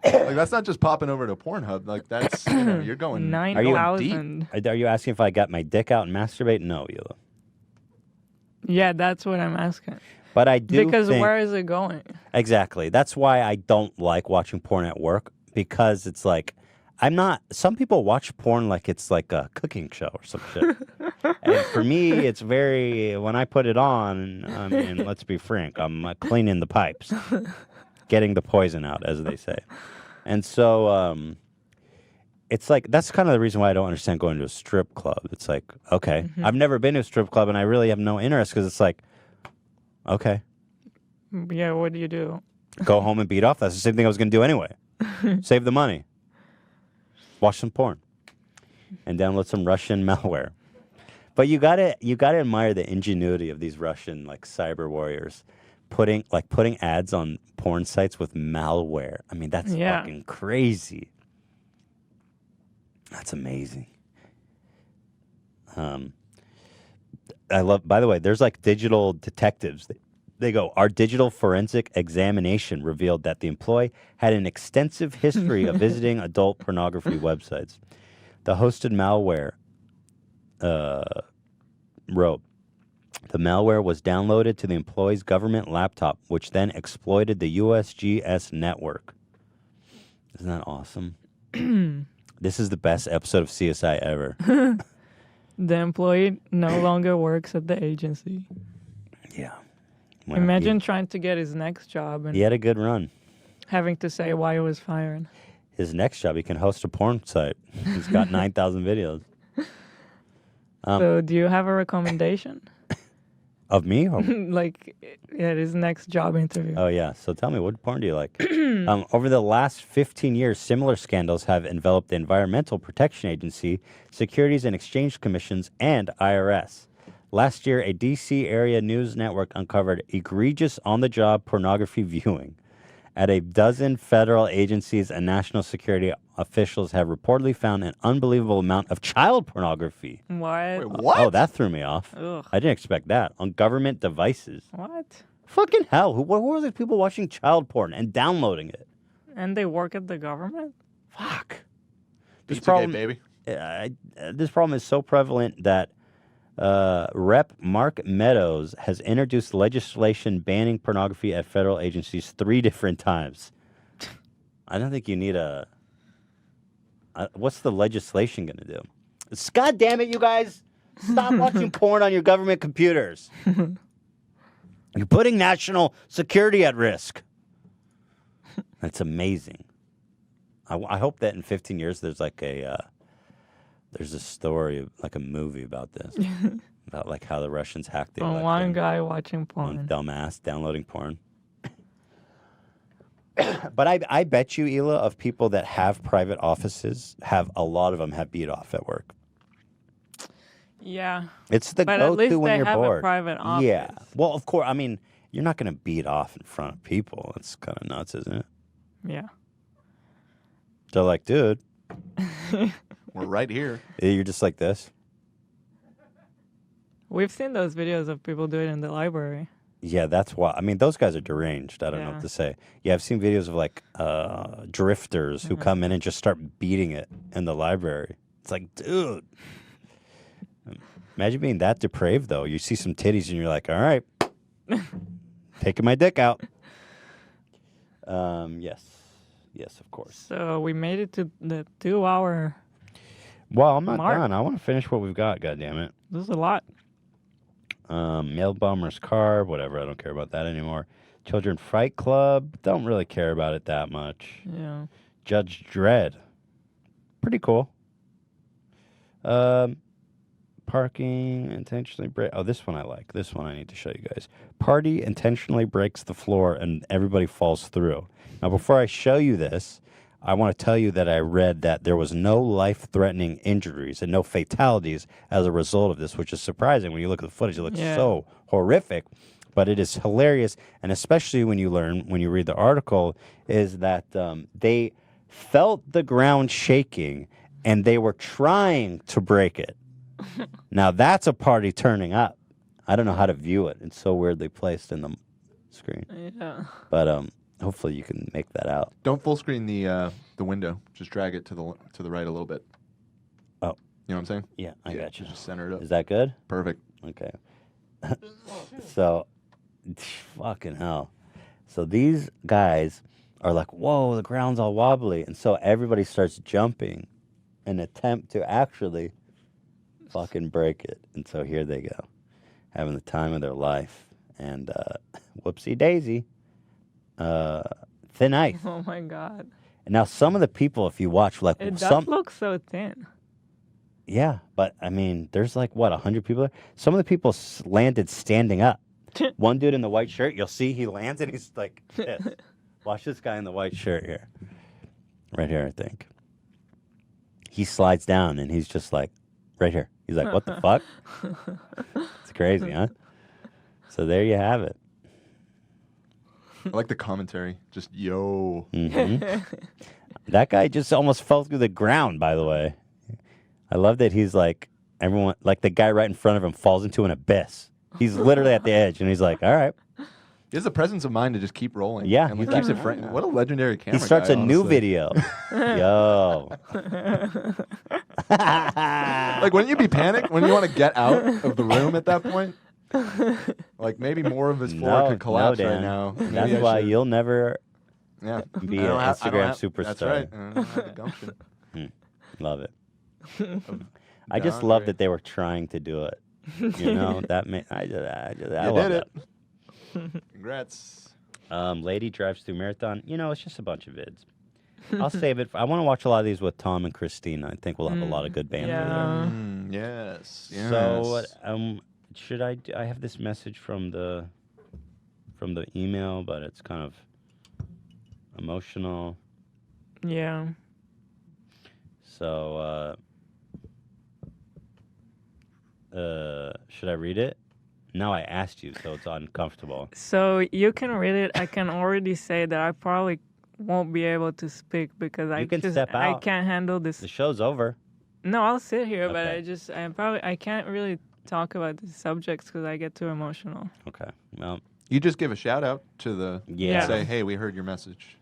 Like that's not just popping over to Pornhub. Like that's you're going Nine deep. thousand. Are you asking if I got my dick out and masturbate? No, Hila. Yeah, that's what I'm asking. But I do Because think, where is it going? Exactly. That's why I don't like watching porn at work, because it's like some people watch porn like it's like a cooking show or some shit. And for me, it's when I put it on, I mean, let's be frank, I'm cleaning the pipes, getting the poison out, as they say. And so it's like, that's kind of the reason why I don't understand going to a strip club. It's like, okay, I've never been to a strip club and I really have no interest, because it's like, okay, Yeah, what do you do? go home and beat off. That's the same thing I was going to do anyway. Save the money. Watch some porn. And download some Russian malware. But you gotta admire the ingenuity of these Russian like cyber warriors, putting ads on porn sites with malware. I mean, that's fucking crazy. That's amazing. I love, by the way, there's like digital detectives. They go, our digital forensic examination revealed that the employee had an extensive history of visiting adult pornography websites. The hosted malware wrote, the malware was downloaded to the employee's government laptop, which then exploited the USGS network. Isn't that awesome? This is the best episode of CSI ever. The employee no longer works at the agency. Yeah. Well, Imagine trying to get his next job and he had a good run. having to say why he was fired. His next job, he can host a porn site. He's got 9,000 videos. So do you have a recommendation? Of me? Or? Like, his next job interview. Oh, yeah. So tell me, what porn do you like? Over the last 15 years, similar scandals have enveloped the Environmental Protection Agency, Securities and Exchange Commissions, and IRS. Last year, a D.C. area news network uncovered egregious on-the-job pornography viewing. At a dozen federal agencies and national security officials have reportedly found an unbelievable amount of child pornography. What? Oh, that threw me off. Ugh. I didn't expect that. On government devices. What? Fucking hell. Who are these people watching child porn and downloading it? And they work at the government? Fuck. This problem, baby. This problem is so prevalent that Rep. Mark Meadows has introduced legislation banning pornography at federal agencies 3 different times. I don't think you need a... what's the legislation going to do? God damn it, you guys! Stop watching porn on your government computers. You're putting national security at risk. That's amazing. I hope that in 15 years there's like there's a story, like a movie about this. About like how the Russians hacked the election. One guy watching porn. One dumbass downloading porn. But I bet you, Hila, of people that have private offices, a lot of them have beat off at work. Yeah. It's the But at go-to least when they you're have bored. a private office. Yeah. Well, of course. I mean, you're not going to beat off in front of people. It's kind of nuts, isn't it? Yeah. They're like, dude. We're right here. You're just like this. We've seen those videos of people do it in the library. Yeah, that's why. I mean, those guys are deranged. I don't know what to say. Yeah, I've seen videos of like drifters who come in and just start beating it in the library. It's like, dude. Imagine being that depraved, though. You see some titties and you're like, all right, taking my dick out. Yes. Yes, of course. So we made it to the 2-hour. Well, I'm not mark. done. I want to finish what we've got, goddammit. This is a lot. Mail Bomber's Car, whatever. I don't care about that anymore. Children Fight Club, don't really care about it that much. Yeah. Judge Dredd, pretty cool. Parking intentionally break. Oh, this one I like. This one I need to show you guys. Party intentionally breaks the floor and everybody falls through. Now, before I show you this, I want to tell you that I read that there was no life-threatening injuries and no fatalities as a result of this, which is surprising. When you look at the footage, it looks so horrific, but it is hilarious. And especially when you read the article, is that they felt the ground shaking and they were trying to break it. Now, that's a party turning up. I don't know how to view it. It's so weirdly placed in the screen. Yeah. But hopefully you can make that out. Don't full screen the window. Just drag it to the right a little bit. Oh. You know what I'm saying? Yeah, I got you. Just center it up. Is that good? Perfect. Okay. So, fucking hell. So these guys are like, whoa, the ground's all wobbly. And so everybody starts jumping in an attempt to actually fucking break it. And so here they go, having the time of their life. And whoopsie daisy. Thin ice. Oh my God. And now some of the people, if you watch, like It does look so thin. Yeah, but I mean, there's like, what, 100 people there? Some of the people landed standing up. One dude in the white shirt, you'll see he lands and he's like this. Watch this guy in the white shirt here. Right here, I think. He slides down and he's just like, right here. He's like, what the fuck? It's crazy, huh? So there you have it. I like the commentary. Just yo. Mhm. That guy just almost fell through the ground, by the way. I love that he's like, everyone, like the guy right in front of him falls into an abyss. He's literally at the edge, and he's like, all right. He has the presence of mind to just keep rolling. Yeah, and like, he's keeps like, it what a legendary camera. He starts guy, a new honestly. video. Yo. Like, wouldn't you be panicked? Wouldn't you want to get out of the room at that point? Like, maybe more of his floor could collapse right Dan. now. Maybe That's I why should- you'll never Yeah. be I an don't have- I don't Instagram have- superstar. That's right. I don't have the gumption. Love it. I just love that they were trying to do it. You know, that I You love did that. it. Congrats. Lady drives through marathon. You know, it's just a bunch of vids. I'll save it. I want to watch a lot of these with Tom and Christina. I think we'll have a lot of good banter there. Yes. So, should I? I have this message from the email, but it's kind of emotional. Yeah. So, should I read it? No, I asked you, so it's uncomfortable. So you can read it. I can already say that I probably won't be able to speak because You can step I out. can't handle this. The show's over. No, I'll sit here, but Okay. I can't really talk about these subjects because I get too emotional. Okay. Well, you just give a shout out to the Yeah. say, hey, we heard your message.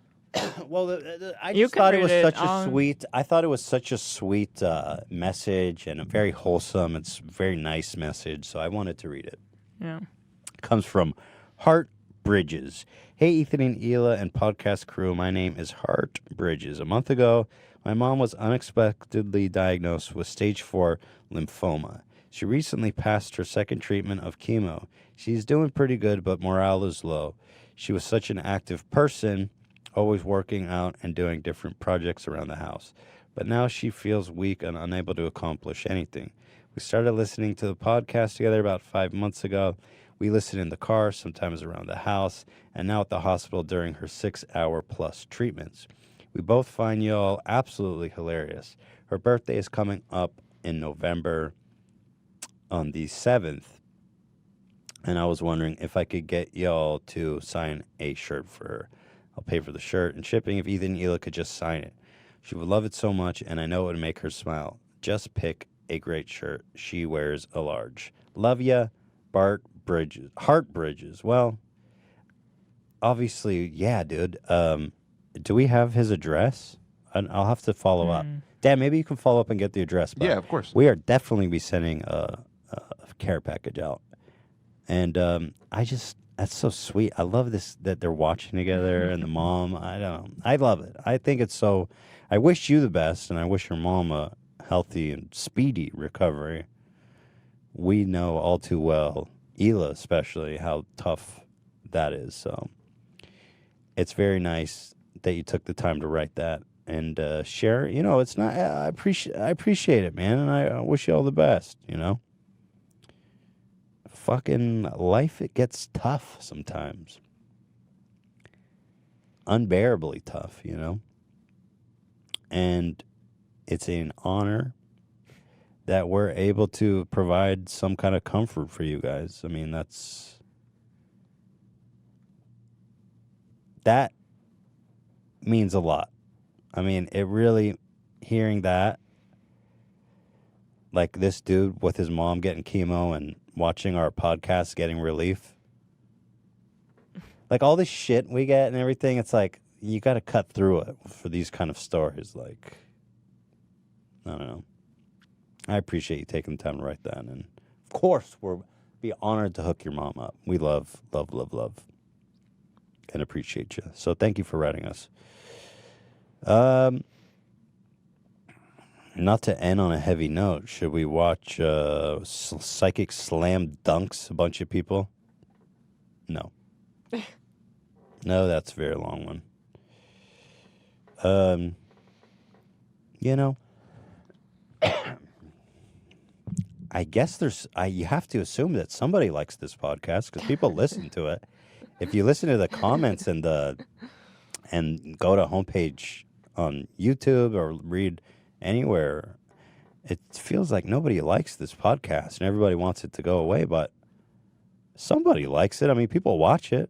Well, I You just can thought it read was it such a on- sweet. I thought it was such a sweet message and a very wholesome. It's a very nice message, so I wanted to read it. Yeah. It comes from Hart Bridges. Hey, Ethan and Hila and podcast crew. My name is Hart Bridges. A month ago, my mom was unexpectedly diagnosed with stage 4 lymphoma. She recently passed her second treatment of chemo. She's doing pretty good, but morale is low. She was such an active person, always working out and doing different projects around the house. But now she feels weak and unable to accomplish anything. We started listening to the podcast together about 5 months ago. We listen in the car, sometimes around the house, and now at the hospital during her 6-hour-plus treatments. We both find y'all absolutely hilarious. Her birthday is coming up in November on the 7th, and I was wondering if I could get y'all to sign a shirt for her. I'll pay for the shirt and shipping if Ethan and Hila could just sign it. She would love it so much, and I know it would make her smile. Just pick a great shirt. She wears a large. Love ya, Hart Bridges. Well, obviously, yeah, dude. Do we have his address? I'll have to follow up. Dan, maybe you can follow up and get the address. But Yeah, of course. We are definitely be sending a care package out. And that's so sweet. I love this, that they're watching together and the mom. I love it. I think it's so, I wish you the best and I wish your mom a healthy and speedy recovery. We know all too well, Hila especially, how tough that is. So it's very nice that you took the time to write that and share. You know, it's not, I appreciate it, man. And I wish you all the best, you know. Fucking life, it gets tough sometimes. Unbearably tough, you know. And it's an honor that we're able to provide some kind of comfort for you guys. I mean, that means a lot. I mean, it really, hearing that, like this dude with his mom getting chemo and watching our podcast getting relief. Like all this shit we get and everything, it's like, you got to cut through it for these kind of stories. Like, I don't know. I appreciate you taking the time to write that. And of course, we'll be honored to hook your mom up. We love, love, love, love. And appreciate you. So thank you for writing us. Not to end on a heavy note, should we watch Psychic Slam Dunks a bunch of people? No. No, that's a very long one. You know, I guess you have to assume that somebody likes this podcast because people listen to it. If you listen to the comments and go to homepage on YouTube or read anywhere, it feels like nobody likes this podcast and everybody wants it to go away, but somebody likes it. I mean, people watch it.